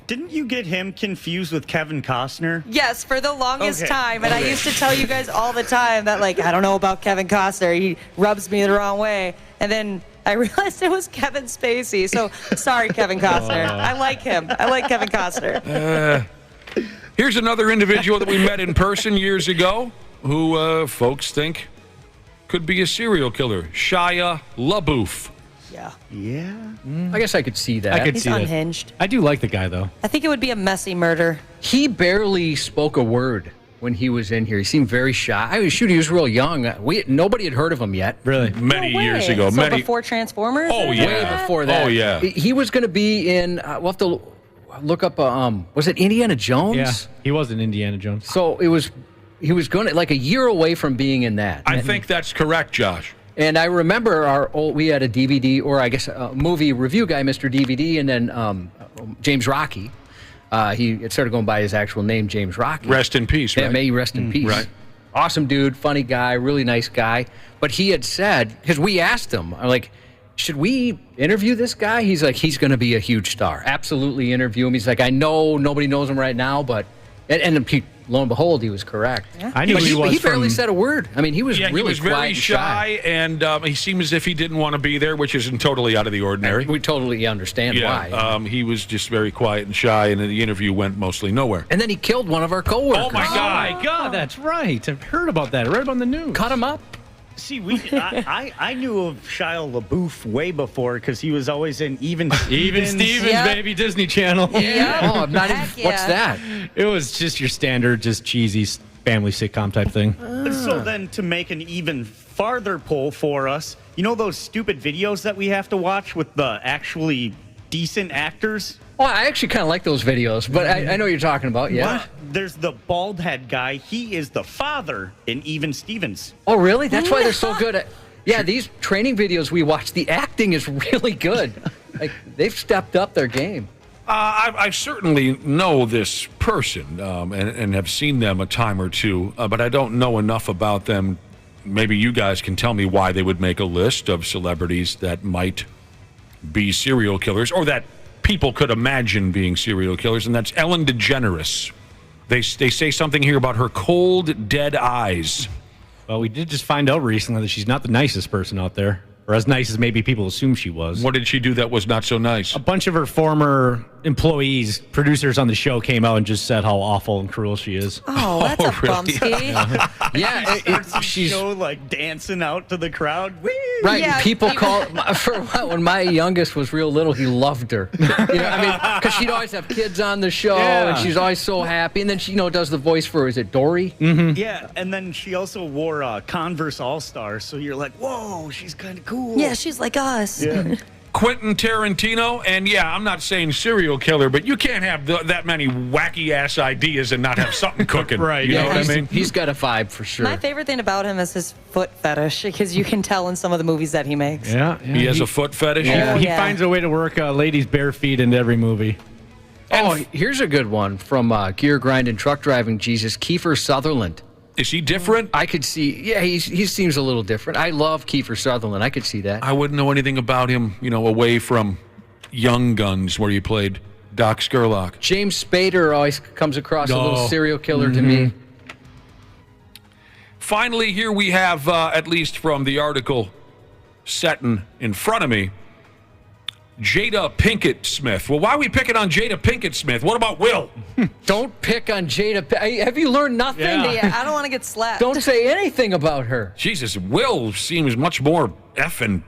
Didn't you get him confused with Kevin Costner? Yes, for the longest Okay. time. And I used to tell you guys all the time that, like, I don't know about Kevin Costner. He rubs me the wrong way. And then I realized it was Kevin Spacey. So, sorry, Kevin Costner. I like him. I like Kevin Costner. Here's another individual that we met in person years ago who folks think could be a serial killer. Shia LaBeouf. Yeah. I guess I could see that. I could He's see that. unhinged. I do like the guy, though. I think it would be a messy murder. He barely spoke a word when he was in here. He seemed very shy. He was real young. Nobody had heard of him yet. Really? Many No years way. ago. So Many. before Transformers? Oh, or yeah. Way before that. Oh, yeah. He was going to be in, we'll have to look up, was it Indiana Jones? Yeah, he was in Indiana Jones. So he was going to, like a year away from being in that. I think that's correct, Josh. And I remember we had a DVD, or I guess a movie review guy, Mr. DVD, and then James Rocky. He started going by his actual name, James Rocky. Rest in peace, right? Yeah, may he rest in peace. Right. Awesome dude, funny guy, really nice guy. But he had said, because we asked him, I'm like, should we interview this guy? He's like, he's going to be a huge star. Absolutely interview him. He's like, I know nobody knows him right now, but... And lo and behold, he was correct. Yeah. I knew he was He barely from... said a word. I mean, he was really he was quiet very and shy, and he seemed as if he didn't want to be there, which isn't totally out of the ordinary. We totally understand why. He was just very quiet and shy, and the interview went mostly nowhere. And then he killed one of our coworkers. Oh, my God. Oh, my God, that's right. I've heard about that. I read on the news. Cut him up. See, I knew of Shia LaBeouf way before because he was always in Even Stevens, Yeah. baby, Disney Channel. Yeah. Oh, I'm not even. Heck What's yeah. that? It was just your standard, just cheesy family sitcom type thing. So then to make an Even farther poll for us. You know those stupid videos that we have to watch with the actually decent actors? Well, I actually kind of like those videos, but I know what you're talking about, yeah. What? There's the bald head guy. He is the father in Even Stevens. Oh, really? That's why they're so good at... Yeah, these training videos we watch, the acting is really good. Like, they've stepped up their game. I certainly know this person and have seen them a time or two, but I don't know enough about them. Maybe you guys can tell me why they would make a list of celebrities that might be serial killers or that people could imagine being serial killers, and that's Ellen DeGeneres. They say something here about her cold, dead eyes. Well, we did just find out recently that she's not the nicest person out there. Or as nice as maybe people assume she was. What did she do that was not so nice? A bunch of her former employees, producers on the show, came out and just said how awful and cruel she is. Oh, that's a bumski. Yeah, she's so like dancing out to the crowd. Whee! Right, Yeah, people call for when my youngest was real little, he loved her. You know, I mean, because she'd always have kids on the show, and she's always so happy. And then she, does the voice for, is it Dory? Mm-hmm. Yeah, and then she also wore Converse All-Stars, so you're like, whoa, she's kind of cool. Yeah, she's like us. Yeah. Quentin Tarantino, and yeah, I'm not saying serial killer, but you can't have that many wacky-ass ideas and not have something cooking. Right. You know what I mean? He's got a vibe for sure. My favorite thing about him is his foot fetish, because you can tell in some of the movies that he makes. Yeah. He has a foot fetish? He finds a way to work ladies' bare feet into every movie. Oh, here's a good one from Gear Grinding Truck Driving Jesus, Kiefer Sutherland. Is he different? I could see, he seems a little different. I love Kiefer Sutherland. I could see that. I wouldn't know anything about him, away from Young Guns, where he played Doc Scurlock. James Spader always comes across a little serial killer to me. Finally, here we have, at least from the article setting in front of me, Jada Pinkett Smith. Well, why are we picking on Jada Pinkett Smith? What about Will? Don't pick on Jada. Have you learned nothing? Yeah, I don't want to get slapped. Don't say anything about her. Jesus, Will seems much more effing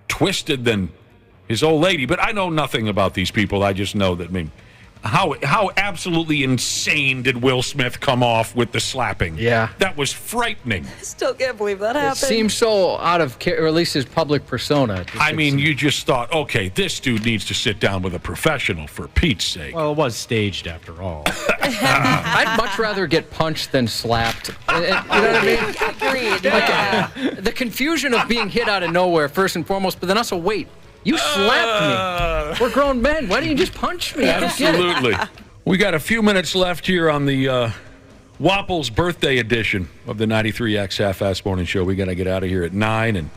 twisted than his old lady, but I know nothing about these people. I just know that, how absolutely insane did Will Smith come off with the slapping? Yeah. That was frightening. I still can't believe that It happened. seems so out of or at least his public persona. You just thought, okay, this dude needs to sit down with a professional for Pete's sake. Well, it was staged after all. I'd much rather get punched than slapped. You know what I mean? Agreed. Yeah. The confusion of being hit out of nowhere, first and foremost, but then also, wait, you slapped me. We're grown men. Why didn't you just punch me? I don't get it. Absolutely. We got a few minutes left here on the Wapples birthday edition of the 93X Half-Ass Morning Show. We got to get out of here at 9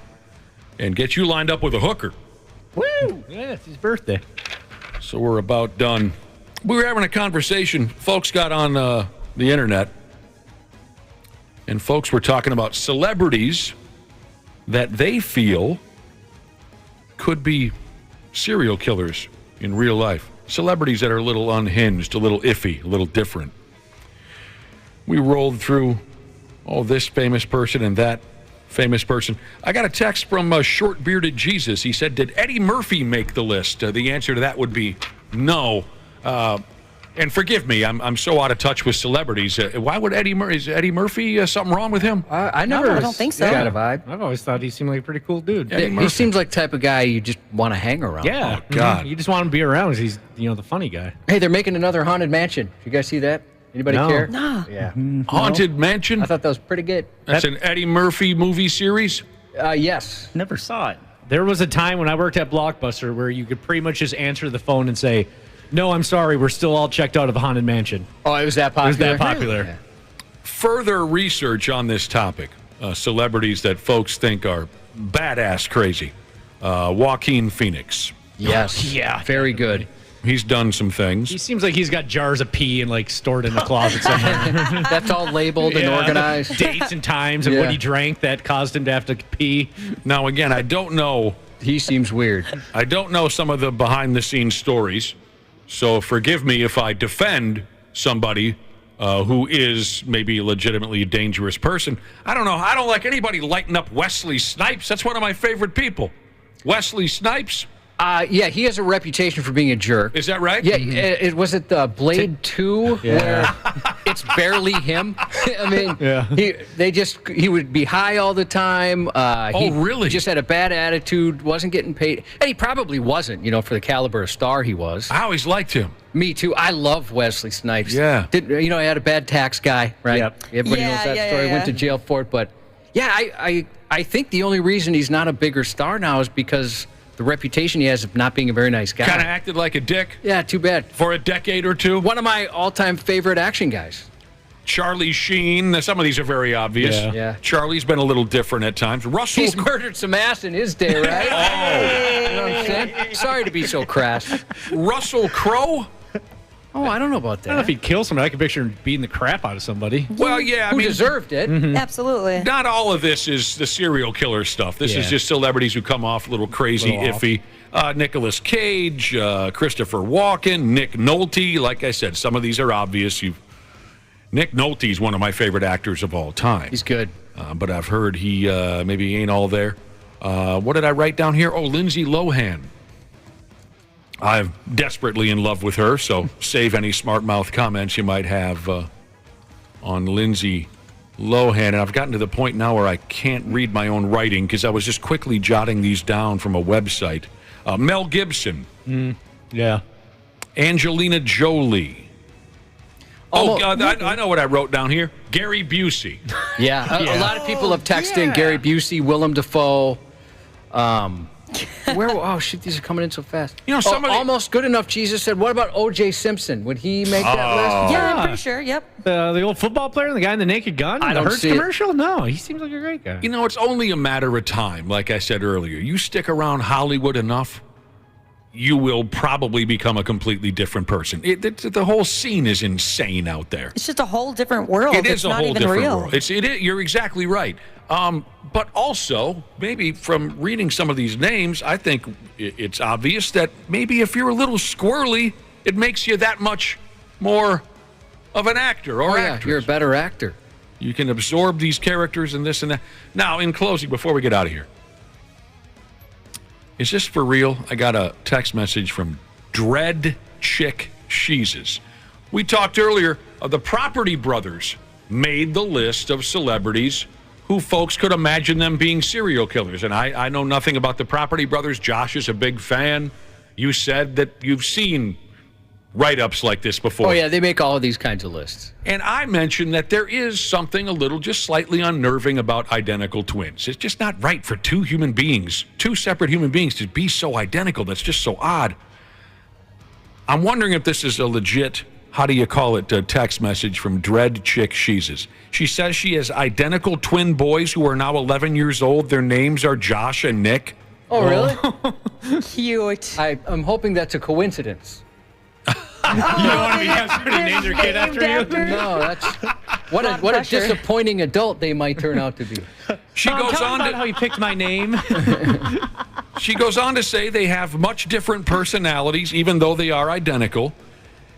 and get you lined up with a hooker. Woo! Yeah, it's his birthday. So we're about done. We were having a conversation. Folks got on the internet, and folks were talking about celebrities that they feel could be serial killers in real life. Celebrities that are a little unhinged, a little iffy, a little different. We rolled through this famous person and that famous person. I got a text from Short-Bearded Jesus. He said, did Eddie Murphy make the list? The answer to that would be no. And forgive me, I'm so out of touch with celebrities. Why would is Eddie Murphy, something wrong with him? I don't think so. Got a vibe. I've always thought he seemed like a pretty cool dude. He seems like the type of guy you just want to hang around. Yeah. Oh, God. You just want him to be around because he's, the funny guy. Hey, they're making another Haunted Mansion. Did you guys see that? Anybody No. care? No. Yeah. Haunted Mansion? I thought that was pretty good. That's an Eddie Murphy movie series? Yes. Never saw it. There was a time when I worked at Blockbuster where you could pretty much just answer the phone and say, no, I'm sorry, we're still all checked out of the Haunted Mansion. Oh, it was that popular? It was that popular. Really? Yeah. Further research on this topic, celebrities that folks think are badass crazy. Joaquin Phoenix. Yes. Yeah. Very good. He's done some things. He seems like he's got jars of pee and stored in the closet somewhere. That's all labeled and organized. Dates and times and what he drank that caused him to have to pee. Now, again, I don't know. He seems weird. I don't know some of the behind-the-scenes stories, so forgive me if I defend somebody who is maybe a legitimately dangerous person. I don't know. I don't like anybody lighting up Wesley Snipes. That's one of my favorite people. Wesley Snipes. Yeah, he has a reputation for being a jerk. Is that right? Yeah, it was it the Blade 2 where it's barely him. I mean, he would be high all the time. Really? He just had a bad attitude, wasn't getting paid. And he probably wasn't, for the caliber of star he was. I always liked him. Me too. I love Wesley Snipes. Yeah. He had a bad tax guy, right? Yep. Everybody knows that story. Went to jail for it. But, yeah, I think the only reason he's not a bigger star now is because the reputation he has of not being a very nice guy. Kind of acted like a dick. Yeah, too bad. For a decade or two. One of my all-time favorite action guys. Charlie Sheen. Some of these are very obvious. Yeah. Charlie's been a little different at times. Russell. He's murdered some ass in his day, right? You know what I'm saying? Sorry to be so crass. Russell Crowe. Oh, I don't know about that. I don't know if he'd kill somebody. I could picture him beating the crap out of somebody. Well, yeah. Who deserved it. Mm-hmm. Absolutely. Not all of this is the serial killer stuff. This is just celebrities who come off a little crazy, iffy. Nicolas Cage, Christopher Walken, Nick Nolte. Like I said, some of these are obvious. Nick Nolte is one of my favorite actors of all time. He's good. But I've heard he maybe ain't all there. What did I write down here? Oh, Lindsay Lohan. I'm desperately in love with her, so save any smart mouth comments you might have on Lindsay Lohan. And I've gotten to the point now where I can't read my own writing because I was just quickly jotting these down from a website. Mel Gibson. Yeah. Angelina Jolie. I know what I wrote down here. Gary Busey. Yeah, a lot of people have texted in Gary Busey, Willem Dafoe. These are coming in so fast. Almost good enough. Jesus said, what about O.J. Simpson? Would he make that list? Yeah, I'm pretty sure. Yep. The old football player, the guy in the Naked Gun, I the don't Hertz see it. commercial? No, he seems like a great guy. It's only a matter of time, like I said earlier. You stick around Hollywood enough, you will probably become a completely different person. The whole scene is insane out there. It's just a whole different world. It's a not whole even different real. world. You're exactly right. But also, maybe from reading some of these names, I think it's obvious that maybe if you're a little squirrely, it makes you that much more of an actor or actress. You're a better actor. You can absorb these characters and this and that. Now, in closing, before we get out of here, is this for real? I got a text message from Dread Chick Sheezes. We talked earlier, the Property Brothers made the list of celebrities who folks could imagine them being serial killers. And I know nothing about the Property Brothers. Josh is a big fan. You said that you've seen write-ups like this before. Oh, yeah, they make all of these kinds of lists. And I mentioned that there is something a little just slightly unnerving about identical twins. It's just not right for two separate human beings to be so identical. That's just so odd. I'm wondering if this is a legit, how do you call it, a text message from Dread Chick Sheezes. She says she has identical twin boys who are now 11 years old. Their names are Josh and Nick. Oh, really? Cute. I'm hoping that's a coincidence. You don't want to have somebody name their kid after you? No, that's what a disappointing adult they might turn out to be. She goes on about how you picked my name. She goes on to say they have much different personalities, even though they are identical.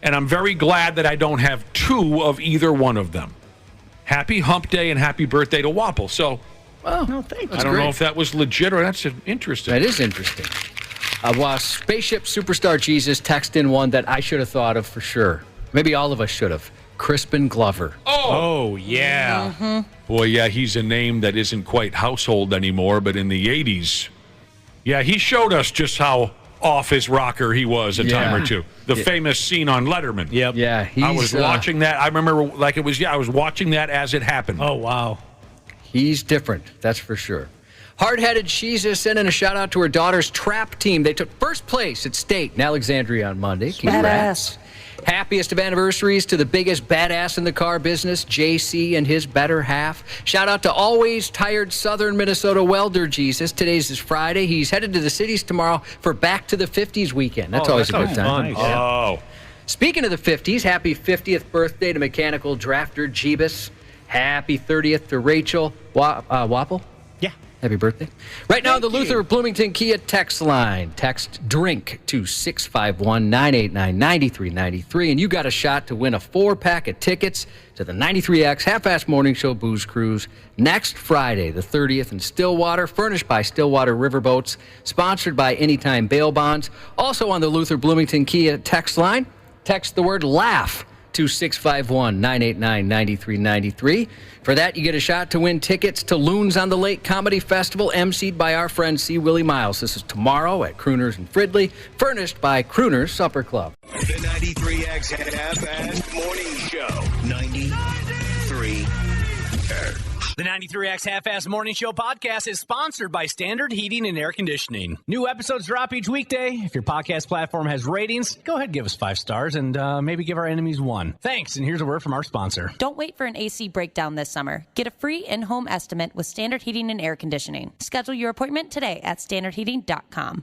And I'm very glad that I don't have two of either one of them. Happy hump day and happy birthday to Wapple. So, no, thank you. I don't know if that was legit or that's interesting. That is interesting. Spaceship Superstar Jesus text in one that I should have thought of for sure. Maybe all of us should have. Crispin Glover. Oh yeah. Mm-hmm. Boy, yeah, he's a name that isn't quite household anymore, but in the 80s, yeah, he showed us just how off his rocker he was a time or two. The famous scene on Letterman. Yep. Yeah, I was watching that. I remember like it was, I was watching that as it happened. Oh, wow. He's different, that's for sure. Hard-headed Sheeza sending a shout-out to her daughter's trap team. They took first place at state in Alexandria on Monday. Badass. Happiest of anniversaries to the biggest badass in the car business, JC and his better half. Shout out to always tired Southern Minnesota welder Jesus. Today's is Friday. He's headed to the cities tomorrow for Back to the 50s weekend. That's always a good time. Nice. Oh. Speaking of the 50s, happy 50th birthday to mechanical drafter Jeebus. Happy 30th to Rachel Wapple. Yeah. Happy birthday. Right now, the Luther Bloomington Kia text line. Text DRINK to 651-989-9393, and you got a shot to win a 4-pack of tickets to the 93X Half-Ass Morning Show Booze Cruise next Friday, the 30th in Stillwater, furnished by Stillwater Riverboats, sponsored by Anytime Bail Bonds. Also on the Luther Bloomington Kia text line, text the word LAUGH to 651-989-9393. For that, you get a shot to win tickets to Loons on the Lake Comedy Festival, emceed by our friend C. Willie Miles. This is tomorrow at Crooners in Fridley, furnished by Crooners Supper Club. The 93X Half-Ass Morning Show. 93. The 93X Half-Ass Morning Show podcast is sponsored by Standard Heating and Air Conditioning. New episodes drop each weekday. If your podcast platform has ratings, go ahead and give us 5 stars and maybe give our enemies 1. Thanks, and here's a word from our sponsor. Don't wait for an AC breakdown this summer. Get a free in-home estimate with Standard Heating and Air Conditioning. Schedule your appointment today at standardheating.com.